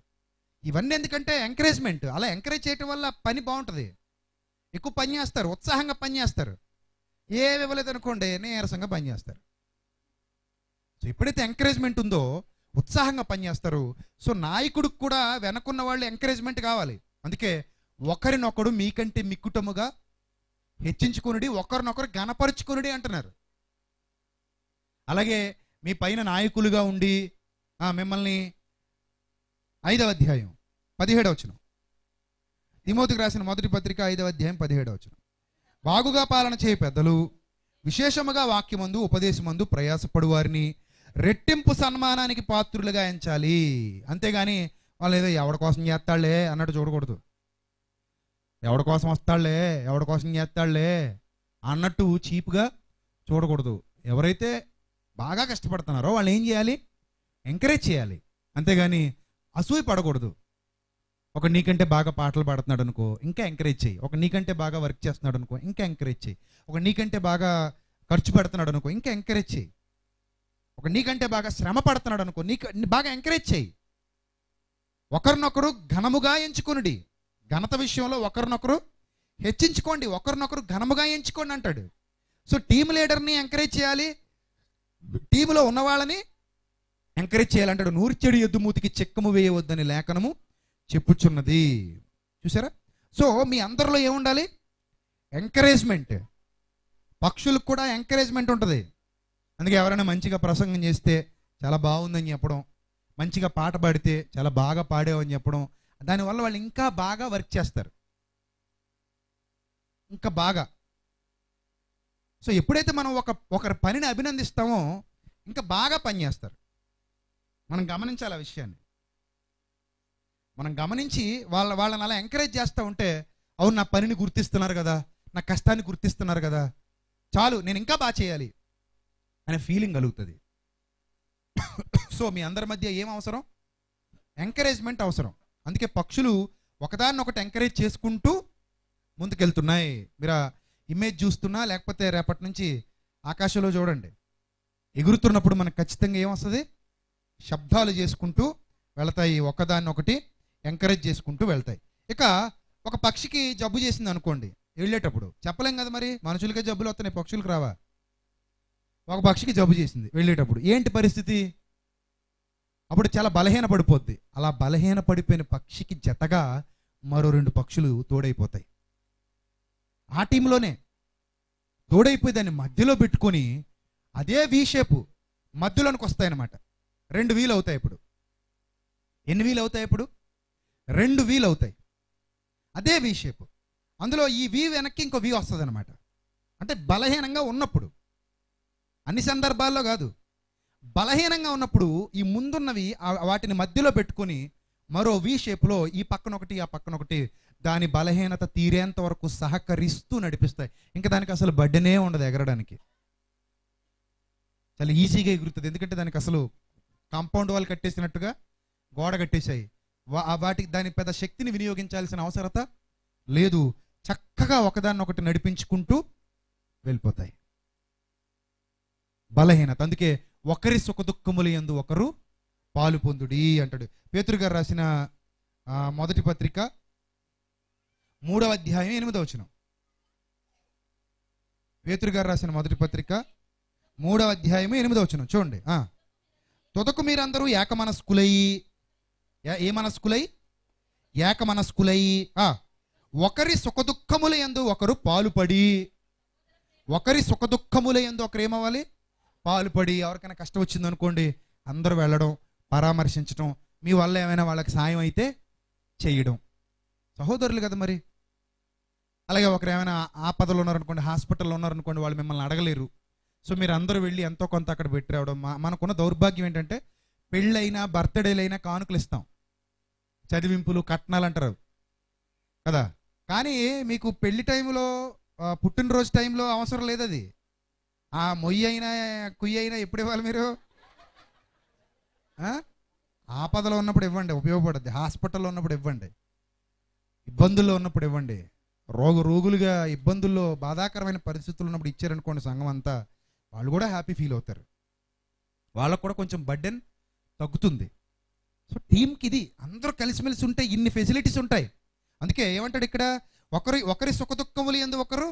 ఇవన్నీ ఎందుకంటే ఎంకరేజ్మెంట్. అలా ఎంకరేజ్ చేయడం వల్ల పని బాగుంటుంది, ఎక్కువ పని చేస్తారు, ఉత్సాహంగా పని చేస్తారు. ఏమి ఇవ్వలేదు అనుకోండి, నీరసంగా పని చేస్తారు. సో ఎప్పుడైతే ఎంకరేజ్మెంట్ ఉందో ఉత్సాహంగా పనిచేస్తారు. సో నాయకుడికి కూడా వెనకున్న వాళ్ళు ఎంకరేజ్మెంట్ కావాలి. అందుకే ఒకరినొకడు మీకంటే మిక్కుటముగా హెచ్చించుకునుడి, ఒకరినొకరు ఘనపరుచుకునుడి అంటున్నారు. అలాగే మీ పైన నాయకులుగా ఉండి మిమ్మల్ని 5వ అధ్యాయం 17వ వచనం, తిమోతికి రాసిన మొదటి పత్రిక 5వ అధ్యాయం 17వ వచనం, బాగుగా పాలన చేయ పెద్దలు విశేషముగా వాక్యమందు ఉపదేశమందు ప్రయాసపడు వారిని రెట్టింపు సన్మానానికి పాత్రులుగా ఎంచాలి. అంతేగాని వాళ్ళు ఏదో ఎవడి కోసం చేస్తాళ్లే అన్నట్టు చూడకూడదు. ఎవడి కోసం వస్తాళ్లే, ఎవడి కోసం చేస్తాళ్లే అన్నట్టు చీప్గా చూడకూడదు. ఎవరైతే బాగా కష్టపడుతున్నారో వాళ్ళు ఏం చేయాలి, ఎంకరేజ్ చేయాలి. అంతేగాని అసూయ పడకూడదు. ఒక నీకంటే బాగా పాటలు పాడుతున్నాడు అనుకో, ఇంకా ఎంకరేజ్ చేయి. ఒక నీకంటే బాగా వర్క్ చేస్తున్నాడు అనుకో, ఇంకా ఎంకరేజ్ చేయి. ఒక నీకంటే బాగా ఖర్చు పెడుతున్నాడు అనుకో, ఇంకా ఎంకరేజ్ చేయి. ఒక నీకంటే బాగా శ్రమ పడుతున్నాడు అనుకో, బాగా ఎంకరేజ్ చేయి. ఒకరినొకరు ఘనముగా ఎంచుకొనుడి. ఘనత విషయంలో ఒకరినొకరు హెచ్చించుకోండి, ఒకరినొకరు ఘనముగా ఎంచుకోండి అంటాడు. సో టీమ్ లీడర్ని ఎంకరేజ్ చేయాలి, టీములో ఉన్న వాళ్ళని ఎంకరేజ్ చేయాలంటాడు. నూర్చెడు ఎద్దు మూతికి చెక్కము వేయవద్దని లేఖనము చెప్పుచున్నది. చూసారా? సో మీ అందరిలో ఏముండాలి, ఎంకరేజ్మెంట్. పక్షులకు కూడా ఎంకరేజ్మెంట్ ఉంటుంది. అందుకే ఎవరైనా మంచిగా ప్రసంగం చేస్తే చాలా బాగుందని చెప్పడం, మంచిగా పాట పాడితే చాలా బాగా పాడేవని చెప్పడం, దానివల్ల వాళ్ళు ఇంకా బాగా వర్క్ చేస్తారు, ఇంకా బాగా. సో ఎప్పుడైతే మనం ఒకరి పనిని అభినందిస్తామో ఇంకా బాగా పనిచేస్తారు. మనం గమనించాలి ఆ విషయాన్ని. మనం గమనించి వాళ్ళని అలా ఎంకరేజ్ చేస్తూ ఉంటే, అవును నా పనిని గుర్తిస్తున్నారు కదా, నా కష్టాన్ని గుర్తిస్తున్నారు కదా, చాలు నేను ఇంకా బాగా చేయాలి అనే ఫీలింగ్ కలుగుతుంది. సో మీ అందరి మధ్య ఏం అవసరం, ఎంకరేజ్మెంట్ అవసరం. అందుకే పక్షులు ఒకదాన్ని ఒకటి ఎంకరేజ్ చేసుకుంటూ ముందుకెళ్తున్నాయి. మీరు ఇమేజ్ చూస్తున్నా, లేకపోతే రేపటి నుంచి ఆకాశంలో చూడండి, ఎగురుతున్నప్పుడు మనకు ఖచ్చితంగా ఏమొస్తుంది, శబ్దాలు చేసుకుంటూ వెళతాయి, ఒకదాన్ని ఒకటి ఎంకరేజ్ చేసుకుంటూ వెళ్తాయి. ఇక ఒక పక్షికి జబ్బు చేసింది అనుకోండి, వెళ్ళేటప్పుడు చెప్పలేం కదా, మరి మనుషులకే జబ్బులు వస్తున్నాయి, పక్షులకు రావా? ఒక పక్షికి జబ్బు చేసింది వెళ్ళేటప్పుడు ఏంటి పరిస్థితి? అప్పుడు చాలా బలహీన పడిపోద్ది. అలా బలహీన పడిపోయిన పక్షికి జతగా మరో 2 పక్షులు తోడైపోతాయి. ఆ టీంలోనే తోడైపోయి దాన్ని మధ్యలో పెట్టుకొని అదే వీ షేపు మధ్యలోనికి వస్తాయన్నమాట. 2 వీలు అవుతాయి. ఇప్పుడు ఎన్ని వీలు అవుతాయి? ఇప్పుడు 2 వీలు అవుతాయి. అదే వీ షేపు. అందులో ఈ వీ వెనక్కి ఇంకో వీ వస్తుంది అనమాట. అంటే బలహీనంగా ఉన్నప్పుడు, అన్ని సందర్భాల్లో కాదు, బలహీనంగా ఉన్నప్పుడు ఈ ముందున్నవి వాటిని మధ్యలో పెట్టుకొని మరో వీ షేప్లో ఈ పక్కన ఒకటి ఆ పక్కన ఒకటి దాని బలహీనత తీరేంత వరకు సహకరిస్తూ నడిపిస్తాయి. ఇంకా దానికి అసలు బడ్డనే ఉండదు ఎగరడానికి, చాలా ఈజీగా ఎగురుతుంది. ఎందుకంటే దానికి అసలు కాంపౌండ్ వాల్ కట్టేసినట్టుగా గోడ కట్టేశాయి. వాటికి దాని పెద్ద శక్తిని వినియోగించాల్సిన అవసరత లేదు. చక్కగా ఒకదాన్ని ఒకటి నడిపించుకుంటూ వెళ్ళిపోతాయి. బలహీనత. అందుకే ఒకరి సుఖదుఖముల యందు ఒకరు పాలు పొందుడి అంటాడు. పేతురు గారు రాసిన మొదటి పత్రిక 3వ అధ్యాయం 8వ వచనం. పేతురు గారు రాసిన మొదటి పత్రిక 3వ అధ్యాయము 8వ వచనం చూడండి. తుదకు మీరందరూ ఏకమనస్కులై ఏకమనస్కులై ఒకరి సుఖదుఖముల యందు ఒకరు పాలుపడి, ఒకరి సుఖదుఖముల యందు ఒకరు ఏమవ్వాలి? పాలుపడి. ఎవరికైనా కష్టం వచ్చింది అనుకోండి, అందరూ వెళ్ళడం, పరామర్శించడం, మీ వల్ల ఏమైనా వాళ్ళకి సాయం అయితే చేయడం. సహోదరులు కదా మరి. అలాగే ఒకరు ఏమైనా ఆపదలు ఉన్నారనుకోండి, హాస్పిటల్లో ఉన్నారనుకోండి, వాళ్ళు మిమ్మల్ని అడగలేరు. సో మీరు అందరూ వెళ్ళి ఎంతో కొంత అక్కడ పెట్టి రావడం. మనకున్న దౌర్భాగ్యం ఏంటంటే పెళ్ళైనా బర్త్డేలైనా కానుకలు ఇస్తాం, చదివింపులు కట్నాలు అంటారు కదా. కానీ మీకు పెళ్లి టైంలో, పుట్టినరోజు టైంలో అవసరం లేదు అది. ఆ మొయ్యి అయినా కుయ్యి అయినా ఎప్పుడు ఇవ్వాలి మీరు? ఆపదలో ఉన్నప్పుడు ఇవ్వండి, ఉపయోగపడుద్ది. హాస్పిటల్లో ఉన్నప్పుడు ఇవ్వండి, ఇబ్బందుల్లో ఉన్నప్పుడు ఇవ్వండి. రోగులుగా ఇబ్బందుల్లో బాధాకరమైన పరిస్థితులు ఉన్నప్పుడు ఇచ్చారనుకోండి సంఘం అంతా, వాళ్ళు కూడా హ్యాపీ ఫీల్ అవుతారు, వాళ్ళకు కూడా కొంచెం బర్డెన్ తగ్గుతుంది. సో టీంకి ఇది అందరూ కలిసిమెలిసి ఉంటే ఇన్ని ఫెసిలిటీస్ ఉంటాయి. అందుకే ఏమంటాడు ఇక్కడ, ఒకరి సుఖదుఖములు యందు ఒకరు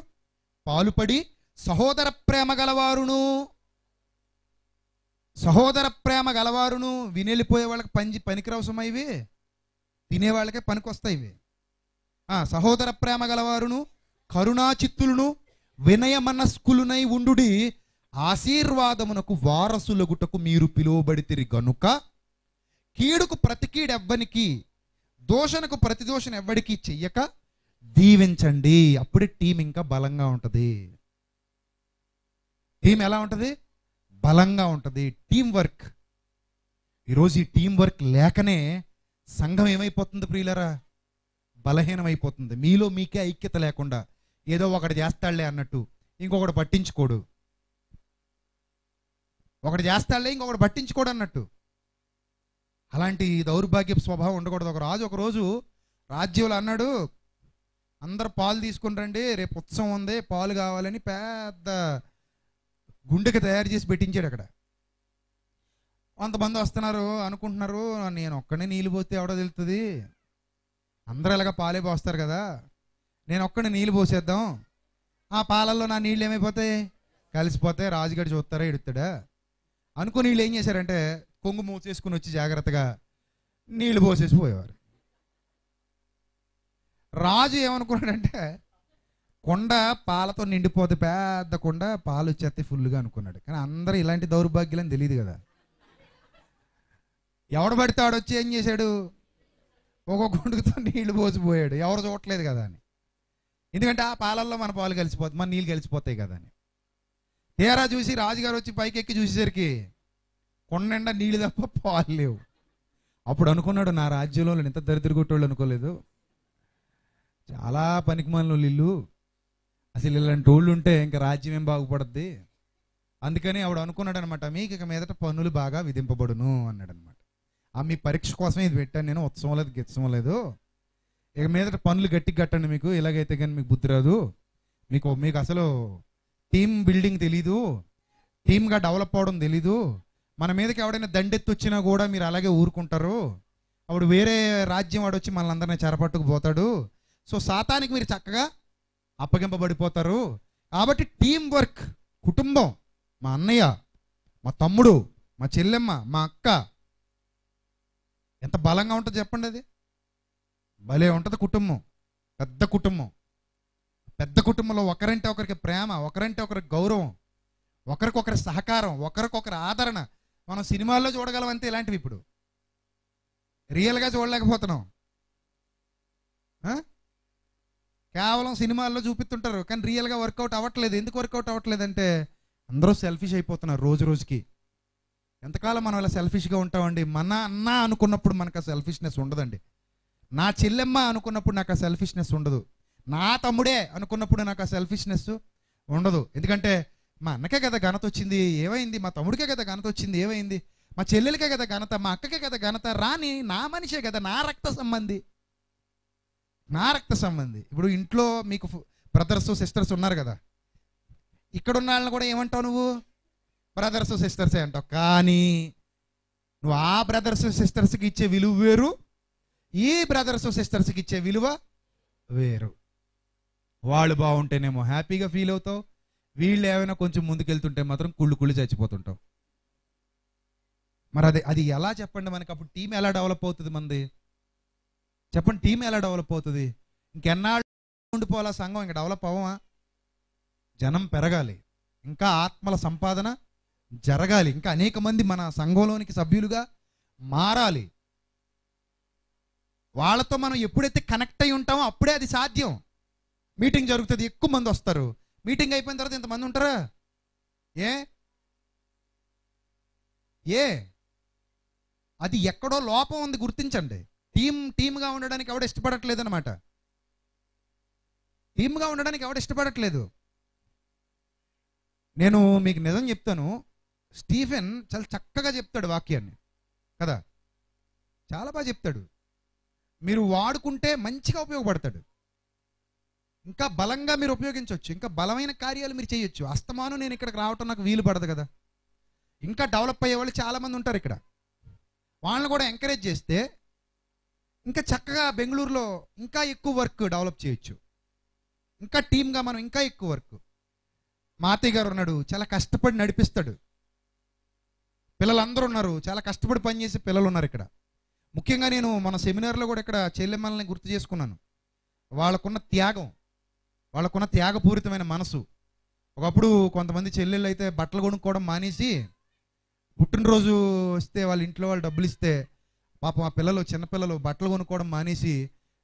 పాలుపడి సహోదర ప్రేమ గలవారును. వినెళ్ళిపోయే వాళ్ళకి పనికిరవసరం ఇవి, తినే వాళ్ళకే పనికొస్తాయి ఇవి. సహోదర ప్రేమ గలవారును, కరుణాచిత్తులను, వినయ మనస్కులునై ఉండుడి, ఆశీర్వాదమునకు వారసులగుటకు మీరు పిలువబడితిరి గనుక కీడుకు ప్రతి కీడెవ్వనికి, దోషణకు ప్రతి దోషణ ఎవ్వడికి చెయ్యక దీవించండి. అప్పుడే టీం ఇంకా బలంగా ఉంటుంది. టీం ఎలా ఉంటుంది? బలంగా ఉంటుంది. Team work. ఈరోజు ఈ టీం వర్క్ లేకనే సంఘం ఏమైపోతుంది ప్రియులరా? బలహీనమైపోతుంది. మీలో మీకే ఐక్యత లేకుండా ఏదో ఒకటి చేస్తాడులే అన్నట్టు ఇంకొకటి పట్టించుకోడు, ఒకటి చేస్తాడులే ఇంకొకటి పట్టించుకోడు అన్నట్టు. అలాంటి దౌర్భాగ్య స్వభావం ఉండకూడదు. ఒక రాజు ఒకరోజు రాజ్యంలో అన్నాడు, అందరు పాలు తీసుకుని రండి, రేపు ఉత్సవం ఉంది, పాలు కావాలని పెద్ద గుండెకి తయారు చేసి పెట్టించాడు. అక్కడ కొంతమంది వస్తున్నారు, అనుకుంటున్నారు నేను ఒక్కడే నీళ్ళు పోస్తే ఎవడో తెలుస్తుంది, అందరూ ఇలాగ పాలే పోస్తారు కదా, నేను ఒక్కడే నీళ్ళు పోసేద్దాం, ఆ పాలల్లో నా నీళ్ళు ఏమైపోతాయి? కలిసిపోతాయి, రాజుగారు చూస్తారా ఎడుతాడా అనుకుని వీళ్ళు ఏం చేశారంటే కొంగు మూసేసుకుని వచ్చి జాగ్రత్తగా నీళ్లు పోసేసి పోయేవారు. రాజు ఏమనుకున్నాడంటే కొండ పాలతో నిండిపోతే, పెద్ద కొండ పాలు వచ్చేస్తే ఫుల్గా అనుకున్నాడు. కానీ అందరూ ఇలాంటి దౌర్భాగ్యాలని తెలియదు కదా. ఎవడు పడితే ఆడొచ్చి ఏం చేశాడు? ఒక్కొక్క గుండుతో నీళ్లు పోసిపోయాడు, ఎవరు చూడట్లేదు కదా అని. ఎందుకంటే ఆ పాలల్లో మన పాలు కలిసిపోతాయి, మన నీళ్ళు కలిసిపోతాయి కదా అని. తీరా చూసి రాజుగారు వచ్చి పైకి ఎక్కి చూసేసరికి కొండ నిండా నీళ్ళు తప్ప పాలు లేవు. అప్పుడు అనుకున్నాడు, నా రాజ్యంలో ఎంత దరిద్ర కొట్టోళ్ళు అనుకోలేదు, చాలా పనికిమాలిన ఇల్లు, అసలు ఇలాంటి వాళ్ళు ఉంటే ఇంకా రాజ్యం ఏం బాగుపడుద్ది. అందుకని ఆవిడ అనుకున్నాడు అనమాట, మీకు ఇక మీదట పన్నులు బాగా విధింపబడును అన్నాడు అనమాట. మీ పరీక్ష కోసమే ఇది పెట్టాను నేను, ఉత్సవం లేదు గిత్సం లేదు, ఇక మీదట పనులు గట్టిగా కట్టండి, మీకు ఇలాగైతే కానీ మీకు బుద్ధి రాదు, మీకు అసలు టీం బిల్డింగ్ తెలీదు, టీమ్గా డెవలప్ అవడం తెలీదు, మన మీదకి ఎవడైనా దండెత్తి వచ్చినా కూడా మీరు అలాగే ఊరుకుంటారు, అప్పుడు వేరే రాజ్యం వాడు వచ్చి మనల్ని అందరినీ చెరపట్టుకు పోతాడు, సో సాతానికి మీరు చక్కగా అప్పగింపబడిపోతారు. కాబట్టి టీం వర్క్, కుటుంబం, మా అన్నయ్య, మా తమ్ముడు, మా చెల్లెమ్మ, మా అక్క, ఎంత బలంగా ఉంటుంది చెప్పండి. అది భలే ఉంటుంది కుటుంబం, పెద్ద కుటుంబం. పెద్ద కుటుంబంలో ఒకరంటే ఒకరికి ప్రేమ, ఒకరంటే ఒకరికి గౌరవం, ఒకరికొకరి సహకారం, ఒకరికొకరి ఆదరణ. మనం సినిమాల్లో చూడగలం అంతే, ఇలాంటివి ఇప్పుడు రియల్గా చూడలేకపోతున్నాం. కేవలం సినిమాల్లో చూపిస్తుంటారు కానీ రియల్గా వర్కౌట్ అవ్వట్లేదు. ఎందుకు వర్కౌట్ అవ్వట్లేదు అంటే అందరూ సెల్ఫిష్ అయిపోతున్నారు రోజు రోజుకి. ఎంతకాలం మనం ఇలా సెల్ఫిష్గా ఉంటామండి? మన అన్న అనుకున్నప్పుడు మనకు ఆ సెల్ఫిష్నెస్ ఉండదండి, నా చెల్లెమ్మ అనుకున్నప్పుడు నాకు ఆ సెల్ఫిష్నెస్ ఉండదు, నా తమ్ముడే అనుకున్నప్పుడు నాకు ఆ సెల్ఫిష్నెస్ ఉండదు. ఎందుకంటే మా అన్నకే కదా ఘనత వచ్చింది, ఏమైంది? మా తమ్ముడికే కదా ఘనత వచ్చింది, ఏమైంది? మా చెల్లెలకే కదా ఘనత, మా అక్కకే కదా ఘనత, రాని నా మనిషే కదా, నా రక్త సంబంధి, నా రక్త సంబంధి. ఇప్పుడు ఇంట్లో మీకు బ్రదర్స్ సిస్టర్స్ ఉన్నారు కదా, ఇక్కడున్న వాళ్ళని కూడా ఏమంటావు నువ్వు? బ్రదర్స్ సిస్టర్సే అంటావు. కానీ నువ్వు ఆ బ్రదర్స్ సిస్టర్స్కి ఇచ్చే విలువ వేరు, ఈ బ్రదర్స్ సిస్టర్స్కి ఇచ్చే విలువ వేరు. వాళ్ళు బాగుంటేనేమో హ్యాపీగా ఫీల్ అవుతావు, వీళ్ళు ఏమైనా కొంచెం ముందుకెళ్తుంటే మాత్రం కుళ్ళు చచ్చిపోతుంటాం. మరి అది ఎలా చెప్పండి మనకి? అప్పుడు టీం ఎలా డెవలప్ అవుతుంది మనది? చెప్పండి, టీం ఎలా డెవలప్ అవుతుంది? ఇంకెన్నాళ్ళు ఉండిపోవాలా సంఘం? ఇంకా డెవలప్ అవ్వమా? జనం పెరగాలి, ఇంకా ఆత్మల సంపాదన జరగాలి, ఇంకా అనేక మంది మన సంఘంలోనికి సభ్యులుగా మారాలి. వాళ్ళతో మనం ఎప్పుడైతే కనెక్ట్ అయి ఉంటామో అప్పుడే అది సాధ్యం. మీటింగ్ జరుగుతుంది, ఎక్కువ మంది వస్తారు. మీటింగ్ అయిపోయిన తర్వాత ఇంతమంది ఉంటారా? ఏ అది ఎక్కడో లోపం ఉంది, గుర్తించండి. టీమ్గా ఉండడానికి ఎవడు ఇష్టపడట్లేదు అనమాట. టీమ్గా ఉండడానికి ఎవడు ఇష్టపడట్లేదు. నేను మీకు నిజం చెప్తాను, స్టీఫెన్ చాలా చక్కగా చెప్తాడు వాక్యాన్ని కదా, చాలా బాగా చెప్తాడు. మీరు వాడుకుంటే మంచిగా ఉపయోగపడతాడు. ఇంకా బలంగా మీరు ఉపయోగించవచ్చు, ఇంకా బలమైన కార్యాలు మీరు చేయొచ్చు. అస్తమానం నేను ఇక్కడికి రావటం నాకు వీలు పడదు కదా. ఇంకా డెవలప్ అయ్యే వాళ్ళు చాలామంది ఉంటారు ఇక్కడ. వాళ్ళని కూడా ఎంకరేజ్ చేస్తే ఇంకా చక్కగా బెంగళూరులో ఇంకా ఎక్కువ వర్క్ డెవలప్ చేయొచ్చు. ఇంకా టీమ్గా మనం ఇంకా ఎక్కువ వర్క్. మా అత్తయ్య గారు ఉన్నాడు, చాలా కష్టపడి నడిపిస్తాడు. పిల్లలందరూ ఉన్నారు, చాలా కష్టపడి పనిచేసే పిల్లలు ఉన్నారు ఇక్కడ. ముఖ్యంగా నేను మన సెమినార్లో కూడా ఇక్కడ చెల్లెమ్మల్ని గుర్తు చేసుకున్నాను. వాళ్ళకున్న త్యాగం, వాళ్ళకున్న త్యాగపూరితమైన మనసు. ఒకప్పుడు కొంతమంది చెల్లెళ్ళు అయితే బట్టలు కొనుక్కోవడం మానేసి పుట్టినరోజు వస్తే వాళ్ళ ఇంట్లో వాళ్ళు డబ్బులు ఇస్తే పాపం ఆ పిల్లలు, చిన్నపిల్లలు బట్టలు కొనుక్కోవడం మానేసి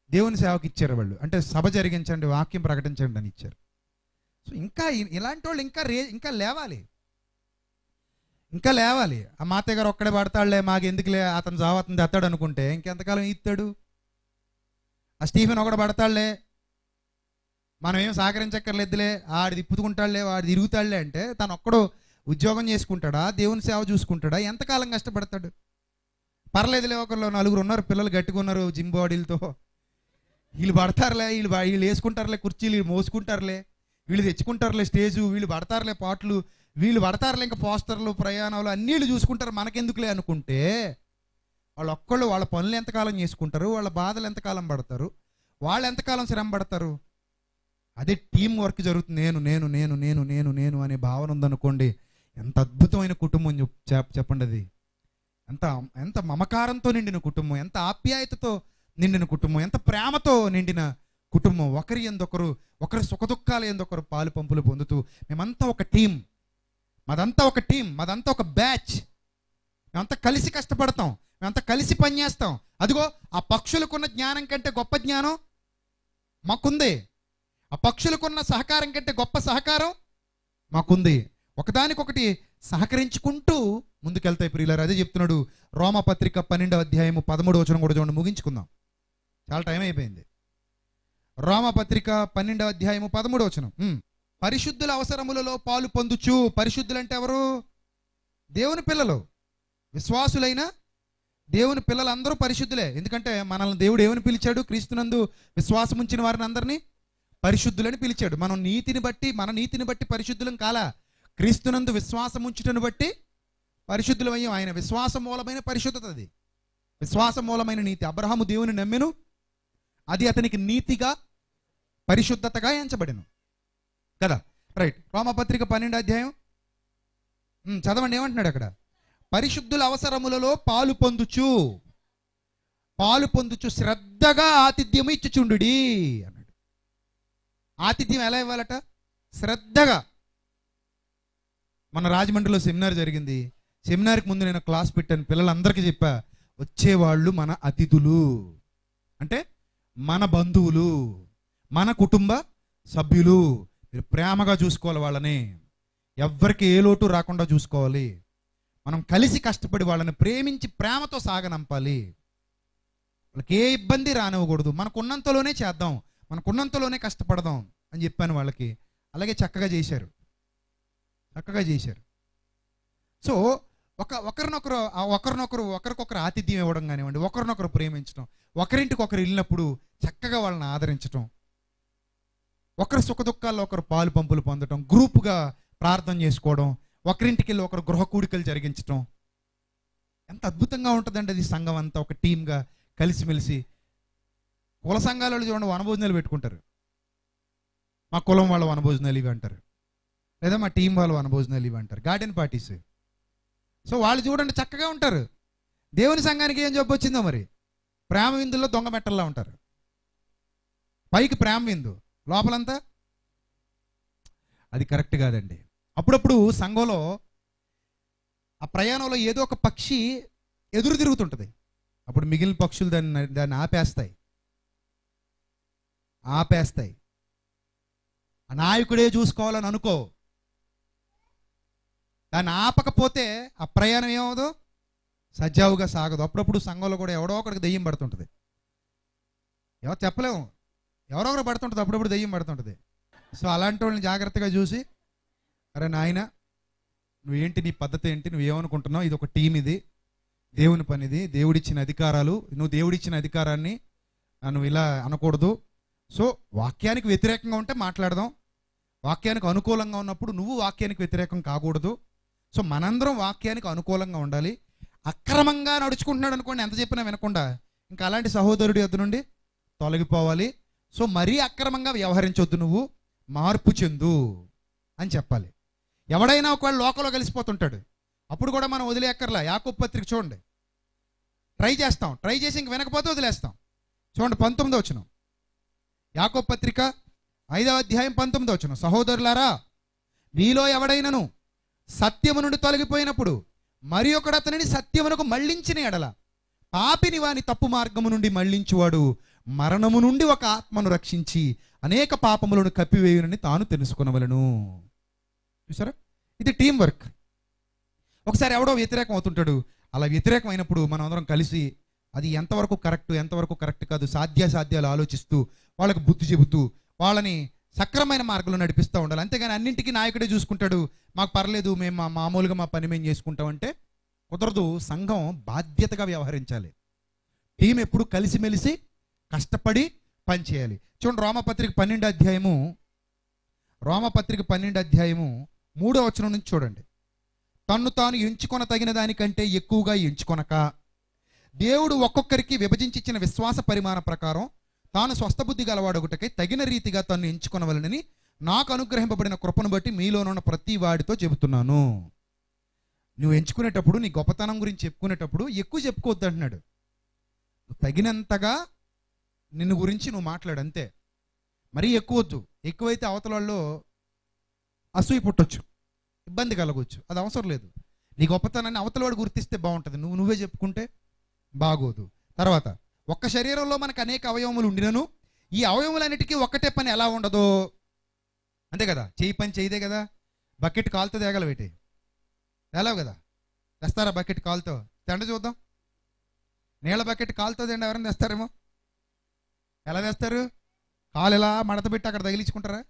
దేవుని సేవకి ఇచ్చారు. వాళ్ళు అంటే సభ జరిగించండి, వాక్యం ప్రకటించండి అని ఇచ్చారు. సో ఇంకా ఇలాంటి వాళ్ళు ఇంకా లేవాలి, ఇంకా లేవాలి. ఆ మాతయ్య గారు ఒక్కడే పడతాడులే, మాకు ఎందుకులే, అతను జావతను తెస్తాడు అనుకుంటే ఇంకెంతకాలం ఇస్తాడు? ఆ స్టీఫెన్ ఒకడు పడతాడులే, మనం ఏం సహకరించక్కర్లేదులే, ఆడి తిప్పుకుంటాడులే, వాడు తిరుగుతాడులే అంటే తను ఒక్కడు ఉద్యోగం చేసుకుంటాడా, దేవుని సేవ చూసుకుంటాడా? ఎంతకాలం కష్టపడతాడు? పర్లేదులే, ఒకళ్ళు నలుగురు ఉన్నారు పిల్లలు గట్టిగా ఉన్నారు జిమ్ బాడీలతో, వీళ్ళు పడతారులే, వీళ్ళు వేసుకుంటారులే కుర్చీలు, వీళ్ళు మోసుకుంటారులే, వీళ్ళు తెచ్చుకుంటారులే స్టేజు, వీళ్ళు పడతారులే పాటలు, వీళ్ళు పడతారులే ఇంకా పోస్టర్లు ప్రయాణాలు అన్నీ వీళ్ళు చూసుకుంటారు, మనకెందుకులే అనుకుంటే వాళ్ళు ఒక్కళ్ళు వాళ్ళ పనులు ఎంతకాలం చేసుకుంటారు, వాళ్ళ బాధలు ఎంతకాలం పడతారు, వాళ్ళు ఎంతకాలం శ్రమ పడతారు? అదే టీం వర్క్ జరుగుతుంది. నేను నేను నేను నేను నేను నేను అనే భావన ఉందనుకోండి, ఎంత అద్భుతమైన కుటుంబం చెప్పండి. అది ఎంత మమకారంతో నిండిన కుటుంబం, ఎంత ఆప్యాయతతో నిండిన కుటుంబం, ఎంత ప్రేమతో నిండిన కుటుంబం. ఒకరి ఎందొకరు, ఒకరి సుఖదుఖాలు ఎందొకరు పాలు పంపులు పొందుతూ మేమంతా ఒక టీం, మాదంతా ఒక టీం, మాదంతా ఒక బ్యాచ్. మేమంతా కలిసి కష్టపడతాం, మేమంతా కలిసి పనిచేస్తాం. అదిగో ఆ పక్షులకున్న జ్ఞానం కంటే గొప్ప జ్ఞానం మాకుంది. ఆ పక్షులకున్న సహకారం కంటే గొప్ప సహకారం మాకుంది. ఒకదానికొకటి సహకరించుకుంటూ ముందుకెళ్తాయి ప్రియులారా. అదే చెప్తున్నాడు రోమపత్రిక 12వ అధ్యాయము 13వ వచనం కూడా చూడండి, ముగించుకుందాం, చాలా టైం అయిపోయింది. రోమపత్రిక 12వ అధ్యాయము 13వ వచనం. పరిశుద్ధుల అవసరములలో పాలు పొందుచు. పరిశుద్ధులు అంటే ఎవరు? దేవుని పిల్లలు, విశ్వాసులైన దేవుని పిల్లలందరూ పరిశుద్ధులే. ఎందుకంటే మనల్ని దేవుడు ఏమని పిలిచాడు? క్రీస్తునందు విశ్వాసం ఉంచిన వారిని అందరినీ పరిశుద్ధులని పిలిచాడు. మన నీతిని బట్టి పరిశుద్ధులం కాలా, క్రీస్తునందు విశ్వాసం ఉంచుటను బట్టి పరిశుద్ధులమయ్యాం. ఆయన విశ్వాస మూలమైన పరిశుద్ధత, అది విశ్వాస మూలమైన నీతి. అబ్రహాము దేవుని నమ్మెను, అది అతనికి నీతిగా పరిశుద్ధతగా ఎంచబడెను కదా. రైట్. రోమపత్రిక 12వ అధ్యాయం చదవండి, ఏమంటున్నాడు అక్కడ? పరిశుద్ధుల అవసరములలో పాలు పొందుచు శ్రద్ధగా ఆతిథ్యము ఇచ్చుచుండుడి అన్నాడు. ఆతిథ్యం ఎలా ఇవ్వాలట? శ్రద్ధగా. మన రాజమండ్రిలో సెమినార్ జరిగింది. సెమినార్కి ముందు నేను క్లాస్ పెట్టాను, పిల్లలందరికీ చెప్పా, వచ్చేవాళ్ళు మన అతిథులు, అంటే మన బంధువులు, మన కుటుంబ సభ్యులు. మీరు ప్రేమగా చూసుకోవాలి వాళ్ళని, ఎవ్వరికి ఏ లోటు రాకుండా చూసుకోవాలి. మనం కలిసి కష్టపడి వాళ్ళని ప్రేమించి ప్రేమతో సాగనంపాలి. వాళ్ళకి ఏ ఇబ్బంది రానివ్వకూడదు. మనకున్నంతలోనే చేద్దాం, మనకున్నంతలోనే కష్టపడదాం అని చెప్పాను వాళ్ళకి. అలాగే చక్కగా చేశారు. సో ఒకరికొకరు ఆతిథ్యం ఇవ్వడం కానివ్వండి, ఒకరినొకరు ప్రేమించడం, ఒకరింటికి ఒకరు వెళ్ళినప్పుడు చక్కగా వాళ్ళని ఆదరించడం, ఒకరి సుఖదుఖాల్లో ఒకరు పాలు పంపులు పొందడం, గ్రూపుగా ప్రార్థన చేసుకోవడం, ఒకరింటికి వెళ్ళి ఒకరు గృహ కూడికలు జరిగించడం, ఎంత అద్భుతంగా ఉంటుందండి అది. సంఘం అంతా ఒక టీమ్గా కలిసిమెలిసి. కుల సంఘాలలో చూడండి వనభోజనాలు పెట్టుకుంటారు, మా కులం వాళ్ళ వనభోజనాలు ఇవి అంటారు. లేదా మా టీం వాళ్ళు వనభోజనాలు ఇవి అంటారు, గార్డెన్ పార్టీస్. సో వాళ్ళు చూడండి చక్కగా ఉంటారు. దేవుని సంఘానికి ఏం జబ్బు వచ్చిందో మరి, ప్రేమ విందుల్లో దొంగ మెట్టల్లా ఉంటారు. పైకి ప్రేమ విందు, లోపలంతా అది కరెక్ట్ కాదండి. అప్పుడప్పుడు సంఘంలో ఆ ప్రయాణంలో ఏదో ఒక పక్షి ఎదురు తిరుగుతుంటుంది. అప్పుడు మిగిలిన పక్షులు దాన్ని ఆపేస్తాయి. ఆ నాయకుడే చూసుకోవాలని అనుకో, దాన్ని ఆపకపోతే ఆ ప్రయాణం ఏమవుదో సజావుగా సాగదు. అప్పుడప్పుడు సంఘంలో కూడా ఎవడో ఒకడికి దెయ్యం పడుతుంటుంది. ఎవరు చెప్పలేము, ఎవరో ఒకరు పడుతుంటుంది, అప్పుడప్పుడు దెయ్యం పడుతుంటుంది. సో అలాంటి వాళ్ళని జాగ్రత్తగా చూసి, అరే నాయన నువ్వేంటి, నీ పద్ధతి ఏంటి, నువ్వేమనుకుంటున్నావు, ఇది ఒక టీం, ఇది దేవుని పనిది, దేవుడిచ్చిన అధికారాలు, నువ్వు దేవుడిచ్చిన అధికారాన్ని నువ్వు ఇలా అనకూడదు. సో వాక్యానికి వ్యతిరేకంగా ఉంటే మాట్లాడదాం, వాక్యానికి అనుకూలంగా ఉన్నప్పుడు నువ్వు వాక్యానికి వ్యతిరేకం కాకూడదు. సో మనందరం వాక్యానికి అనుకూలంగా ఉండాలి. అక్రమంగా నడుచుకుంటున్నాడు అనుకోండి, ఎంత చెప్పినా వినకుండా, ఇంకా అలాంటి సహోదరుడి యొద్ద నుండి తొలగిపోవాలి. సో మరీ అక్రమంగా వ్యవహరించొద్దు, నువ్వు మార్పు చెందు అని చెప్పాలి. ఎవడైనా ఒకవేళ లోకంలో కలిసిపోతుంటాడు, అప్పుడు కూడా మనం వదిలేయక్కర్లా. యాకోబు పత్రిక చూడండి, ట్రై చేసి ఇంక వినకపోతే వదిలేస్తాం. చూడండి 19వ వచనం, యాకోబు పత్రిక 5వ అధ్యాయం 19వ వచనం. సహోదరులారా, మీలో ఎవడైనను సత్యము నుండి తొలగిపోయినప్పుడు మరి ఒకడు అతనిని సత్యమునకు మళ్లించిన ఎడల, పాపిని వాని తప్పు మార్గము నుండి మళ్లించువాడు మరణము నుండి ఒక ఆత్మను రక్షించి అనేక పాపములను కప్పివేయునని తాను తెలుసుకొనవలెను. చూసారా, ఇది టీం వర్క్. ఒకసారి ఎవడో వ్యతిరేకం అవుతుంటాడు, అలా వ్యతిరేకం అయినప్పుడు మనం అందరం కలిసి అది ఎంతవరకు కరెక్ట్ కాదు సాధ్యాసాధ్యాలు ఆలోచిస్తూ వాళ్ళకి బుద్ధి చెబుతూ వాళ్ళని సక్రమైన మార్గంలో నడిపిస్తూ ఉండాలి. అంతేగాని అన్నింటికీ నాయకుడే చూసుకుంటాడు, మాకు పర్లేదు, మేము మామూలుగా మా పని మేము చేసుకుంటామంటే కుదరదు. సంఘం బాధ్యతగా వ్యవహరించాలి. టీం ఎప్పుడు కలిసిమెలిసి కష్టపడి పనిచేయాలి. చూడండి రోమపత్రిక 12వ అధ్యాయము 3వ వచనం నుంచి చూడండి. తన్ను తాను ఎంచుకొన తగిన దానికంటే ఎక్కువగా ఎంచుకొనక, దేవుడు ఒక్కొక్కరికి విభజించిన విశ్వాస పరిమాణ ప్రకారం తాను స్వస్థబుద్ధి గలవాడొకటకై తగిన రీతిగా తను ఎంచుకొనవలనని నాకు అనుగ్రహింపబడిన కృపను బట్టి మీలోనున్న ప్రతి వాడితో చెబుతున్నాను. నువ్వు ఎంచుకునేటప్పుడు, నీ గొప్పతనం గురించి చెప్పుకునేటప్పుడు ఎక్కువ చెప్పుకోవద్దు అంటున్నాడు. తగినంతగా నిన్ను గురించి నువ్వు మాట్లాడు, అంతే. మరీ ఎక్కువద్దు. ఎక్కువైతే అవతల వాళ్ళు అసూయ పుట్టొచ్చు, ఇబ్బంది కలగవచ్చు. అది అవసరం లేదు. నీ గొప్పతనాన్ని అవతలవాడు గుర్తిస్తే బాగుంటుంది, నువ్వే చెప్పుకుంటే బాగోదు. తర్వాత, ఒక్క శరీరంలో మనకు అనేక అవయవములు ఉండినను ఈ అవయవములన్నిటికీ ఒక్కటే పని ఎలా ఉండదో, అంతే కదా. చేయి పని చేయదే కదా. బకెట్ కాలుతో తేగలవేటి, తేలావు కదా. తెస్తారా బకెట్ కాలుతో? తెండ చూద్దాం. నీళ్ళ బకెట్ కాలుతో తెండ ఎవరైనా తెస్తారేమో. ఎలా తెస్తారు? కాలు ఎలా మడత పెట్టి అక్కడ తగిలించుకుంటారా?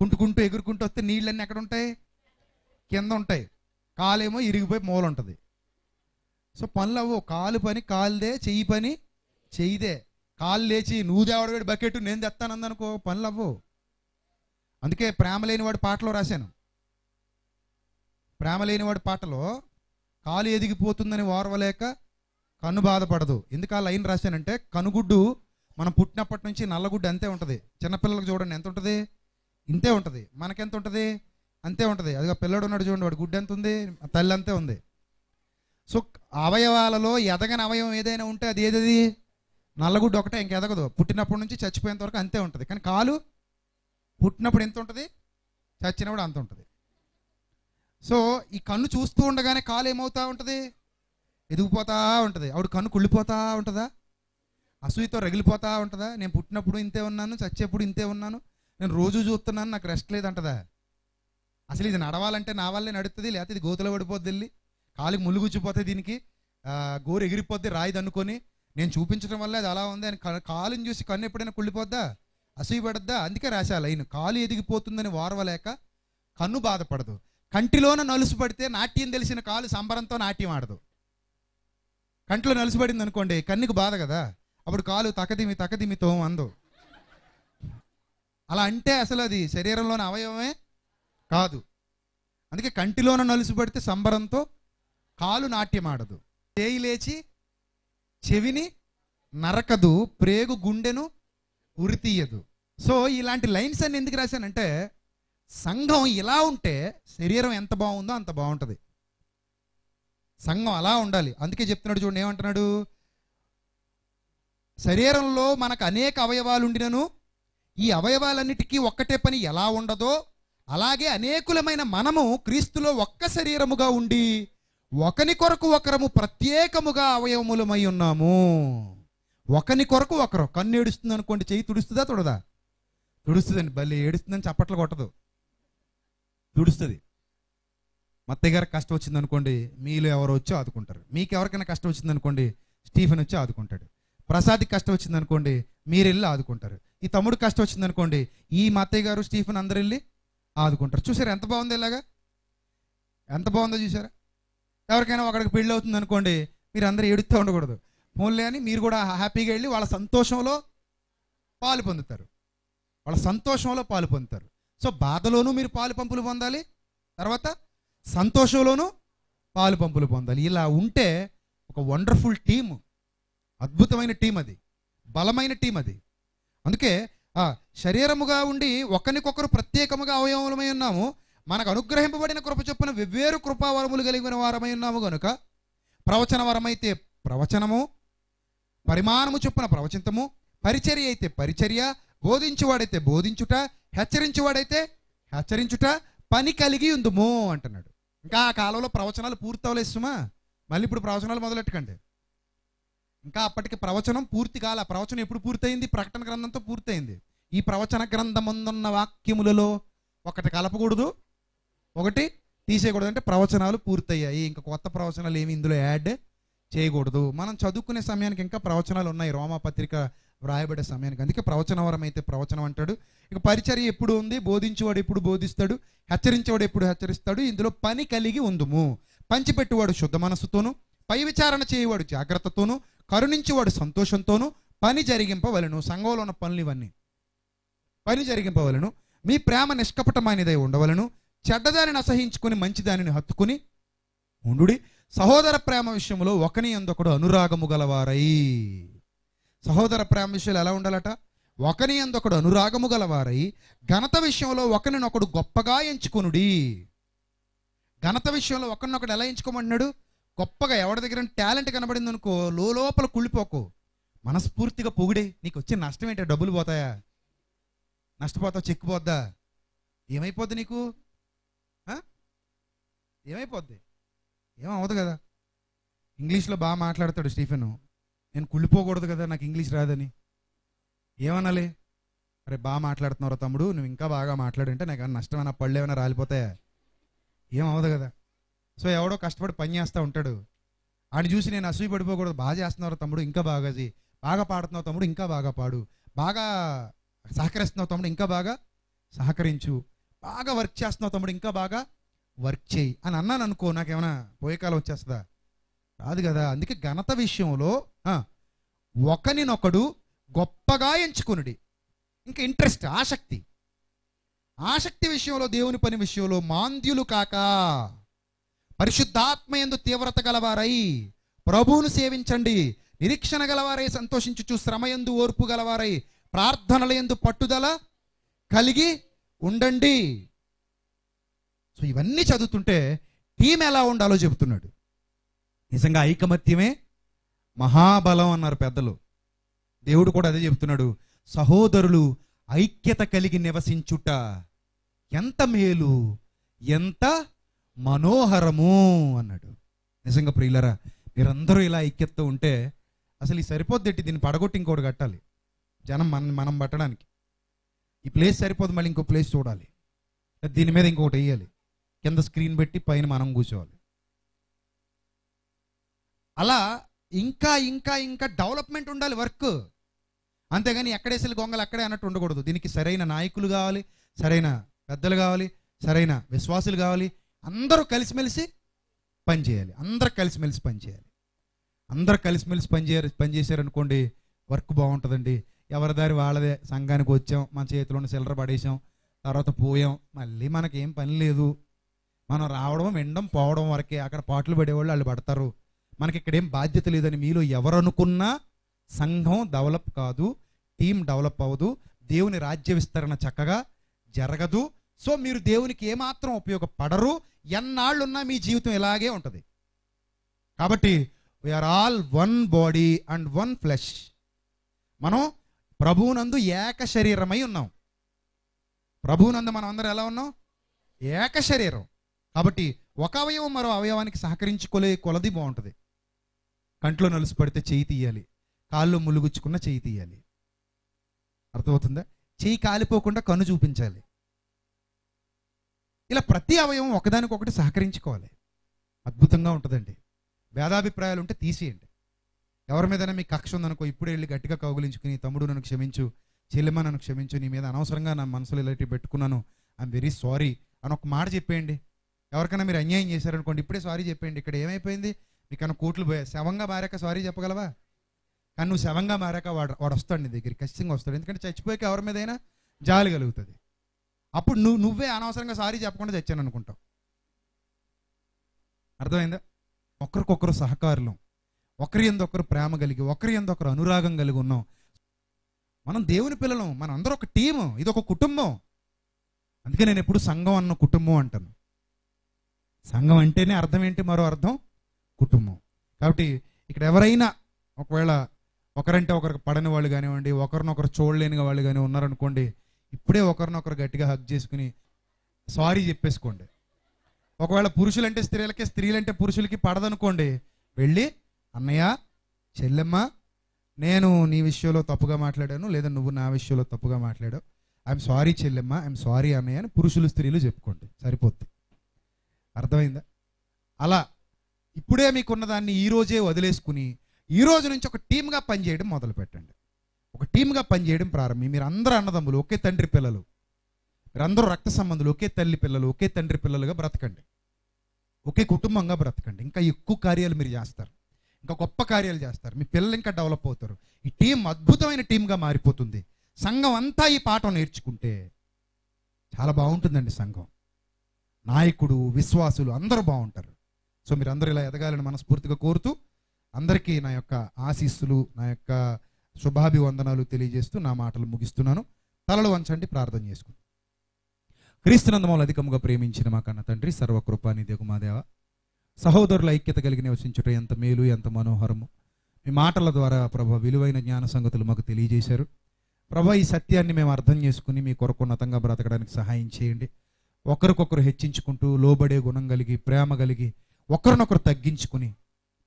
కుంటుకుంటూ ఎగురుకుంటూ వస్తే నీళ్ళన్నీ ఎక్కడ ఉంటాయి? కింద ఉంటాయి. కాలేమో ఇరిగిపోయి మూల ఉంటుంది. సో పనులు అవ్వు. కాలు పని కాలుదే, చెయ్యి పని చెయ్యిదే. కాలు లేచి నువ్వు దేవడవేడి బకెట్ నేను తెస్తానందనుకో, పనులు అవ్వు. అందుకే ప్రేమ లేనివాడి పాటలో రాశాను. ప్రేమ లేనివాడి పాటలో కాలు ఎదిగిపోతుందని ఓర్వలేక కన్ను బాధపడదు. ఎందుకు ఆ లైన్ రాశానంటే, కనుగుడ్డు మనం పుట్టినప్పటి నుంచి నల్లగుడ్డు అంతే ఉంటుంది. చిన్నపిల్లలకు చూడండి ఎంత ఉంటుంది, ఇంతే ఉంటుంది. మనకెంత ఉంటుంది, అంతే ఉంటుంది. అదిగా పిల్లడు ఉన్నాడు చూడండి, వాడు గుడ్డు ఎంత ఉంది, తల్లి అంతే ఉంది. సో అవయవాలలో ఎదగని అవయవం ఏదైనా ఉంటే అది ఏది, నల్లగుడ్డు ఒకటే, ఇంకెదగదు. పుట్టినప్పటి నుంచి చచ్చిపోయేంత వరకు అంతే ఉంటుంది. కానీ కాలు పుట్టినప్పుడు ఎంత ఉంటుంది, చచ్చినప్పుడు అంత ఉంటుంది. సో ఈ కన్ను చూస్తూ ఉండగానే కాలు ఏమవుతా ఉంటుంది, ఎదిగిపోతా ఉంటుంది. ఆవిడ కన్ను కుళ్ళిపోతా ఉంటుందా, అసూయతో రగిలిపోతా ఉంటుందా? నేను పుట్టినప్పుడు ఇంతే ఉన్నాను, చచ్చేప్పుడు ఇంతే ఉన్నాను, నేను రోజు చూస్తున్నాను, నాకు రెస్ట్ లేదంటదా? అసలు ఇది నడవాలంటే నా వల్లే నడుస్తుంది, లేకపోతే ఇది గోతులో పడిపోద్ది, వెళ్ళి కాలికి ముళ్ళు గుచ్చిపోతే, దీనికి గోరు ఎగిరిపోద్ది రాయిది అనుకొని నేను చూపించడం వల్ల అది అలా ఉంది అని కాలుని చూసి కన్ను ఎప్పుడైనా కుళ్ళిపోద్దా, అసూయ పడద్దా? అందుకే రాశా లైన్, కాలు ఎదిగిపోతుందని వారవలేక కన్ను బాధపడదు. కంటిలోన నలుసు పడితే నాట్యం తెలిసిన కాలు సంబరంతో నాట్యం ఆడదు. కంటిలో నలుసు పడింది అనుకోండి, కన్నుకు బాధ కదా, అప్పుడు కాలు తకదిమితో అందు. అలా అంటే అసలు అది శరీరంలోని అవయవమే కాదు. అందుకే కంటిలోన నలుసు పడితే సంబరంతో కాలు నాట్యం ఆడదు. చేయి లేచి చెవిని నరకదు, ప్రేగు గుండెను ఉరితీయదు. సో ఇలాంటి లైన్స్ అన్ని ఎందుకు రాశానంటే, సంఘం ఇలా ఉంటే శరీరం ఎంత బాగుందో అంత బాగుంటుంది. సంఘం అలా ఉండాలి. అందుకే చెప్తున్నాడు చూడండి, ఏమంటున్నాడు, శరీరంలో మనకు అనేక అవయవాలు ఉండినను ఈ అవయవాలన్నిటికీ ఒక్కటే పని ఎలా ఉండదో అలాగే అనేకులమైన మనము క్రీస్తులో ఒక్క శరీరముగా ఉండి ఒకని కొరకు ఒకరము ప్రత్యేకముగా అవయవములమై ఉన్నాము. ఒకని కొరకు ఒకరు. కన్ను ఏడుస్తుంది అనుకోండి, చెయ్యి తుడుస్తుందా తుడదా? తుడుస్తుందండి. బల్లి ఏడుస్తుందని చప్పట్లు కొట్టదు, తుడుస్తుంది. మత్తయ్య గారికి కష్టం వచ్చింది అనుకోండి, మీలో ఎవరు వచ్చి ఆదుకుంటారు. మీకు ఎవరికైనా కష్టం వచ్చింది అనుకోండి, స్టీఫెన్ వచ్చి ఆదుకుంటాడు. ప్రసాద్కి కష్టం వచ్చింది అనుకోండి, మీరు వెళ్ళి ఆదుకుంటారు. ఈ తమ్ముడు కష్టం వచ్చింది అనుకోండి, ఈ మత్తయ్య గారు స్టీఫెన్ అందరు వెళ్ళి ఆదుకుంటారు. చూసారా ఎంత బాగుంది? ఇలాగా ఎంత బాగుందో చూసారా? ఎవరికైనా ఒకడికి పెళ్ళి అవుతుంది అనుకోండి, మీరు అందరూ ఏడుస్తూ ఉండకూడదు, ఫోన్లే అని మీరు కూడా హ్యాపీగా వెళ్ళి వాళ్ళ సంతోషంలో పాలు పొందుతారు. వాళ్ళ సంతోషంలో పాలు పొందుతారు. సో బాధలోనూ మీరు పాలు పంపులు పొందాలి, తర్వాత సంతోషంలోనూ పాలు పంపులు పొందాలి. ఇలా ఉంటే ఒక వండర్ఫుల్ టీమ్, అద్భుతమైన టీం, అది బలమైన టీం అది. అందుకే శరీరముగా ఉండి ఒకరికొకరు ప్రత్యేకముగా అవయవములమై ఉన్నాము. మనకు అనుగ్రహింపబడిన కృప చొప్పున వెవ్వేరు కృపావరములు కలిగిన వారమై ఉన్నాము కనుక ప్రవచన వరమైతే ప్రవచనము, పరిమాణము చొప్పున ప్రవచింతము, పరిచర్య అయితే పరిచర్య, బోధించువాడైతే బోధించుట, హెచ్చరించువాడైతే హెచ్చరించుట, పని కలిగి ఉందుము అంటున్నాడు. ఇంకా ఆ కాలంలో ప్రవచనాలు పూర్తవలేదు సుమా, మళ్ళీ ఇప్పుడు ప్రవచనాలు మొదలెట్టకండి. ఇంకా అప్పటికి ప్రవచనం పూర్తి కాల. ప్రవచనం ఎప్పుడు పూర్తయింది? ప్రకటన గ్రంథంతో పూర్తయింది. ఈ ప్రవచన గ్రంథమున్న వాక్యములలో ఒకటి కలపకూడదు, ఒకటి తీసేయకూడదు. అంటే ప్రవచనాలు పూర్తయ్యాయి, ఇంకా కొత్త ప్రవచనాలు ఏమి ఇందులో యాడ్ చేయకూడదు. మనం చదువుకునే సమయానికి ఇంకా ప్రవచనాలు ఉన్నాయి, రోమాపత్రిక వ్రాయబడే సమయానికి. అందుకే ప్రవచన వరం అయితే ప్రవచనం అంటాడు. ఇక పరిచర్య ఎప్పుడు ఉంది? బోధించేవాడు ఎప్పుడు బోధిస్తాడు, హెచ్చరించేవాడు ఎప్పుడు హెచ్చరిస్తాడు. ఇందులో పని కలిగి ఉందుము. పంచిపెట్టువాడు శుద్ధ మనస్సుతోను, పై విచారణ చేయవాడు జాగ్రత్తతోను, కరుణించేవాడు సంతోషంతోను పని జరిగింపవలను. సంఘంలో ఉన్న పనులు ఇవన్నీ పని జరిగింపవలను. మీ ప్రేమ నిష్కపటమైనదై ఉండవలను. చెడ్డదానిని అసహించుకొని మంచిదానిని హత్తుకుని ఉండుడి. సహోదర ప్రేమ విషయంలో ఒకని యందొకడు అనురాగము గలవారై. సహోదర ప్రేమ విషయాలు ఎలా ఉండాలట? ఒకని యందొకడు అనురాగము గలవారై ఘనత విషయంలో ఒకరినొకడు గొప్పగా ఎంచుకొనుడి. ఘనత విషయంలో ఒకరినొకడు ఎలా ఎంచుకోమంటున్నాడు? గొప్పగా. ఎవరి దగ్గర టాలెంట్ కనబడింది అనుకో, లోపల కుళ్ళిపోకు, మనస్ఫూర్తిగా పొగిడే. నీకు వచ్చే నష్టం ఏంటో? డబ్బులు పోతాయా? నష్టపోతావు? చెక్కుపోద్దా? ఏమైపోద్ది నీకు? ఏమైపోద్ది? ఏమవుదు కదా. ఇంగ్లీష్లో బాగా మాట్లాడతాడు స్టీఫెన్. నేను కుళ్ళిపోకూడదు కదా, నాకు ఇంగ్లీష్ రాదని. ఏమనాలి? అరే బాగా మాట్లాడుతున్నావు తమ్ముడు, నువ్వు ఇంకా బాగా మాట్లాడంటే నాకు ఏమైనా నష్టమైనా, పళ్ళు ఏమైనా రాలిపోతాయా? ఏమవుదు కదా. సో ఎవడో కష్టపడి పని చేస్తూ ఉంటాడు, ఆయన చూసి నేను అసూయ పడిపోకూడదు. బాగా చేస్తున్నావు తమ్ముడు, ఇంకా బాగా చేయి. బాగా పాడుతున్నావు తమ్ముడు, ఇంకా బాగా పాడు. బాగా సహకరిస్తున్నావు తమ్ముడు, ఇంకా బాగా సహకరించు. బాగా వర్క్ చేస్తున్నావు తమ్ముడు, ఇంకా బాగా వర్క్ చేయి అని అన్నాను అనుకో, నాకేమైనా పోయే కాలం వచ్చేస్తుందా? రాదు కదా. అందుకే ఘనత విషయంలో ఒకనినొకడు గొప్పగా ఎంచుకునుడి. ఇంకా ఇంట్రెస్ట్, ఆసక్తి విషయంలో, దేవుని పని విషయంలో మాంద్యులు కాక పరిశుద్ధాత్మయందు తీవ్రత గలవారై ప్రభువును సేవించండి. నిరీక్షణ గలవారై సంతోషించుచు, శ్రమయందు ఓర్పు గలవారై ప్రార్థనలయందు పట్టుదల కలిగి ఉండండి. సో ఇవన్నీ చదువుతుంటే టీం ఎలా ఉండాలో చెబుతున్నాడు. నిజంగా ఐకమత్యమే మహాబలం అన్నారు పెద్దలు. దేవుడు కూడా అదే చెబుతున్నాడు. సహోదరులు ఐక్యత కలిగి నివసించుట ఎంత మేలు, ఎంత మనోహరము అన్నాడు. నిజంగా ప్రియులరా, మీరందరూ ఇలా ఐక్యతతో ఉంటే అసలు ఈ సరిపోద్దేంటి? దీన్ని పడగొట్టి ఇంకోటి కట్టాలి. జనం మనం పట్టడానికి ఈ ప్లేస్ సరిపోదు, మళ్ళీ ఇంకో ప్లేస్ చూడాలి, దీని మీద ఇంకొకటి వేయాలి, కింద స్క్రీన్ పెట్టి పైన మనం కూర్చోవాలి. అలా ఇంకా ఇంకా ఇంకా డెవలప్మెంట్ ఉండాలి, వర్క్. అంతేగాని ఎక్కడేసలు గొంగలు అక్కడే అన్నట్టు ఉండకూడదు. దీనికి సరైన నాయకులు కావాలి, సరైన పెద్దలు కావాలి, సరైన విశ్వాసులు కావాలి. అందరూ కలిసిమెలిసి పనిచేయాలి. అందరూ కలిసిమెలిసి పనిచేయాలి. అందరూ కలిసిమెలిసి పనిచేశారనుకోండి, వర్క్ బాగుంటుందండి. ఎవరి దారి వాళ్ళదే. సంఘానికి వచ్చాం, మన చేతిలో ఉన్న చిల్లర పడేసాం, తర్వాత పోయాం, మళ్ళీ మనకేం పని లేదు. మనం రావడం, వినడం, పోవడం వరకే. అక్కడ పాటలు పడేవాళ్ళు వాళ్ళు పడతారు, మనకి ఇక్కడేం బాధ్యత లేదని మీలో ఎవరు అనుకున్నా సంఘం డెవలప్ కాదు, టీం డెవలప్ అవ్వదు, దేవుని రాజ్య విస్తరణ చక్కగా జరగదు, సో మీరు దేవునికి ఏమాత్రం ఉపయోగపడరు. ఎన్నాళ్ళున్నా మీ జీవితం ఇలాగే ఉంటుంది. కాబట్టి we are all one body and one flesh. మనం ప్రభువునందు ఏక శరీరమై ఉన్నాం. ప్రభువునందు మనం అందరం ఎలా ఉన్నాం? ఏక శరీరం. కాబట్టి ఒక అవయవం మరో అవయవానికి సహకరించుకోలే కొలది బాగుంటుంది. కంట్లో నలుసు పడితే చేయి తీయాలి, కాళ్ళు ములుగుచ్చుకున్న చేయి తీయాలి. అర్థమవుతుందా? చేయి కాలిపోకుండా కన్ను చూపించాలి. ఇలా ప్రతి అవయవం ఒకదానికొకటి సహకరించుకోవాలి. అద్భుతంగా ఉంటుందండి. భేదాభిప్రాయాలు ఉంటే తీసేయండి. ఎవరి మీదైనా మీకు కక్ష ఉందనుకో, ఇప్పుడే వెళ్ళి గట్టిగా కౌగులించుకుని, తమ్ముడు నన్ను క్షమించు, చెల్లెమ్మ నన్ను క్షమించు, నీ మీద అనవసరంగా నా మనసులో ఇలాంటివి పెట్టుకున్నాను, ఐఎమ్ వెరీ సారీ అని ఒక మాట చెప్పేయండి. ఎవరికైనా మీరు అన్యాయం చేశారనుకోండి, ఇప్పుడే సారీ చెప్పేయండి. ఇక్కడ ఏమైపోయింది? మీకన్నా కోట్లు పోయా. శవంగా మారాక సారీ చెప్పగలవా? కానీ నువ్వు శవంగా మారాక వాడు వస్తాడు నీ దగ్గరికి, ఖచ్చితంగా వస్తాడు. ఎందుకంటే చచ్చిపోయాక ఎవరి మీదైనా జాలి కలుగుతుంది. అప్పుడు నువ్వే అనవసరంగా సారీ చెప్పకుండా చచ్చాను అనుకుంటావు. అర్థమైందా? ఒకరికొకరు సహకారులం, ఒకరి యందు ఒకరు ప్రేమ కలిగి, ఒకరి యందు ఒకరు అనురాగం కలిగి ఉన్నాం. మనం దేవుని పిల్లలం, మన అందరూ ఒక టీము, ఇది ఒక కుటుంబం. అందుకే నేను ఎప్పుడు సంఘం అన్న కుటుంబం అంటాను. సంఘం అంటేనే అర్థం ఏంటి? మరో అర్థం కుటుంబం. కాబట్టి ఇక్కడ ఎవరైనా ఒకవేళ ఒకరంటే ఒకరికి పడని వాళ్ళు కానివ్వండి, ఒకరినొకరు చూడలేని వాళ్ళు కానీ ఉన్నారనుకోండి, ఇప్పుడే ఒకరినొకరు గట్టిగా హగ్ చేసుకుని సారీ చెప్పేసుకోండి. ఒకవేళ పురుషులంటే స్త్రీలకి, స్త్రీలంటే పురుషులకి పడదనుకోండి, వెళ్ళి అన్నయ్య, చెల్లెమ్మ, నేను నీ విషయంలో తప్పుగా మాట్లాడాను, లేదా నువ్వు నా విషయంలో తప్పుగా మాట్లాడావు, I'm sorry Chellemma, I'm sorry అన్నయ్య అని పురుషులు స్త్రీలు చెప్పుకోండి, సరిపోద్ది. అర్థమైందా? అలా ఇప్పుడే మీకున్న దాన్ని ఈరోజే వదిలేసుకుని ఈ రోజు నుంచి ఒక టీమ్గా పనిచేయడం మొదలు పెట్టండి. ఒక టీమ్గా పనిచేయడం ప్రారంభం. మీరు అందరూ అన్నదమ్ములు, ఒకే తండ్రి పిల్లలు, మీరందరూ రక్త సంబంధులు, ఒకే తల్లి పిల్లలు, ఒకే తండ్రి పిల్లలుగా బ్రతకండి. ఒకే కుటుంబంగా బ్రతకండి. ఇంకా ఎక్కువ కార్యాలు మీరు చేస్తారు, ఇంకా గొప్ప కార్యాలు చేస్తారు. మీ పిల్లలు ఇంకా డెవలప్ అవుతారు. ఈ టీం అద్భుతమైన టీంగా మారిపోతుంది. సంఘం అంతా ఈ పాఠం నేర్చుకుంటే చాలా బాగుంటుందండి. సంఘం నాయకుడు, విశ్వాసులు అందరూ బాగుంటారు. సో మీరు అందరూ ఇలా ఎదగాలని మనస్ఫూర్తిగా కోరుతూ అందరికీ నా యొక్క ఆశీస్సులు, నా యొక్క శుభాభివందనాలు తెలియజేస్తూ నా మాటలు ముగిస్తున్నాను. తలలు వంచండి, ప్రార్థన చేసుకుంటాం. క్రీస్తునందు మమ్మల్ని అధికముగా ప్రేమించిన మా కన్న తండ్రి, సర్వకృపానిధియగు మా దేవ, సహోదరుల ఐక్యత కలిగి నివసించుట ఎంత మేలు, ఎంత మనోహరము. మీ మాటల ద్వారా ప్రభా విలువైన జ్ఞాన సంగతులు మాకు తెలియజేశారు. ప్రభా ఈ సత్యాన్ని మేము అర్థం చేసుకుని మీ కొరకు ఉన్నతంగా బ్రతకడానికి సహాయం చేయండి. ఒకరికొకరు హెచ్చించుకుంటూ లోబడే గుణం కలిగి, ప్రేమ కలిగి, ఒకరినొకరు తగ్గించుకుని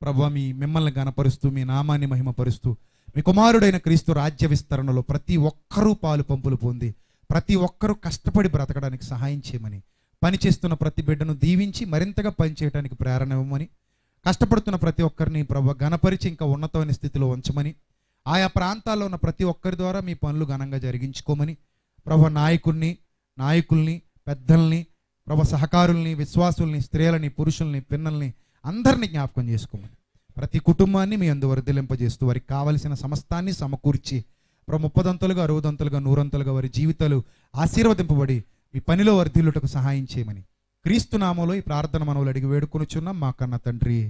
ప్రభా మిమ్మల్ని గణపరుస్తూ, మీ నామాన్ని మహిమపరుస్తూ, మీ కుమారుడైన క్రీస్తు రాజ్య విస్తరణలో ప్రతి ఒక్కరూ పాలు పంపులు పొంది, ప్రతి ఒక్కరూ కష్టపడి బ్రతకడానికి సహాయం చేయమని, పనిచేస్తున్న ప్రతి బిడ్డను దీవించి మరింతగా పనిచేయడానికి ప్రేరణ ఇవ్వమని, కష్టపడుతున్న ప్రతి ఒక్కరిని ప్రభు గణపరిచి ఇంకా ఉన్నతమైన స్థితిలో ఉంచమని, ఆయా ప్రాంతాల్లో ఉన్న ప్రతి ఒక్కరి ద్వారా మీ పనులు ఘనంగా జరిగించుకోమని, ప్రభు నాయకుల్ని, పెద్దల్ని, ప్రభు సహకారుల్ని, విశ్వాసుల్ని, స్త్రీలని, పురుషుల్ని, పిన్నల్ని అందరినీ జ్ఞాపకం చేసుకోమని, ప్రతి కుటుంబాన్ని మీ అందు వర్ధిలింపజేస్తూ వారికి కావలసిన సమస్తాన్ని సమకూర్చి ప్రభు 30 60 100 వారి జీవితాలు ఆశీర్వదింపబడి మీ పనిలో వర్ధిల్లుటకు సహాయం చేయమని క్రీస్తు నామములో ఈ ప్రార్థన మనవులు అడిగి వేడుకొనుచున్నాం మా కన్న తండ్రి.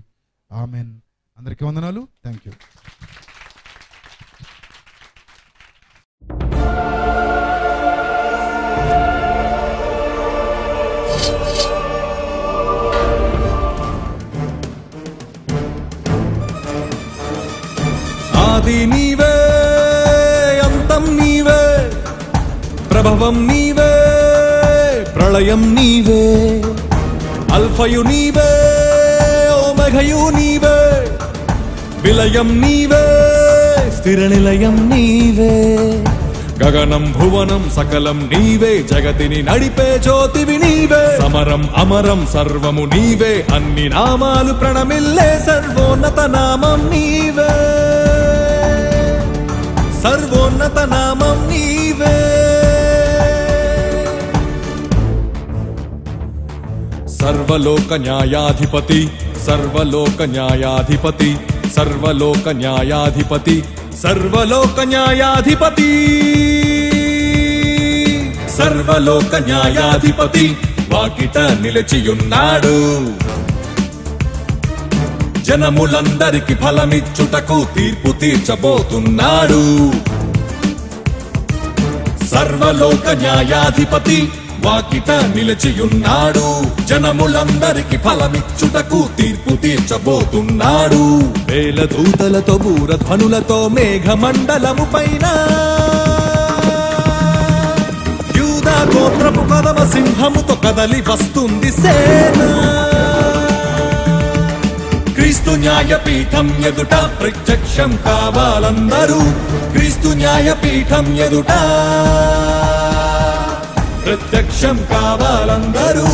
ఆమెన్. అందరికీ వందనాలు. Thank you. ఆది నీవే, అంతం నీవే, ప్రభవం నీవే, ప్రళయం నీవే, అల్ఫయు నీవే, ఓమెఘయు నీవే, విలయం నీవే, స్థిర నిలయం నీవే, గగనం భువనం సకలం నీవే, జగతిని నడిపే జ్యోతివి నీవే, సమరం అమరం సర్వము నీవే, అన్ని నామాలు ప్రణమిల్లే సర్వోన్నత నామం నీవే, సర్వోన్నత నామం నీవే. సర్వలోక న్యాయాధిపతి, సర్వలోక న్యాయాధిపతి, సర్వలోక న్యాయాధిపతి, సర్వలోక న్యాయాధిపతి, సర్వలోక న్యాయాధిపతి వాకిట నిలిచియున్నాడు. జనములందరికి ఫలమిచ్చుటకు తీర్పు తీర్చబోతున్నాడు. సర్వలోక న్యాయాధిపతి వాకిట నిలిచియున్నాడు. జనములందరికి ఫలమిచ్చుటకు తీర్పు తీర్చబోతున్నాడు. వేల దూతలతో బూరధ్వనులతో మేఘమండలము పైన యూదా గోత్రపు కదమ సింహముతో కదలి వస్తుంది సేన. క్రీస్తు న్యాయపీఠం ఎదుట ప్రత్యక్షం కావాలందరూ. క్రీస్తు న్యాయపీఠం ఎదుట ప్రత్యక్షం కావాలందరూ.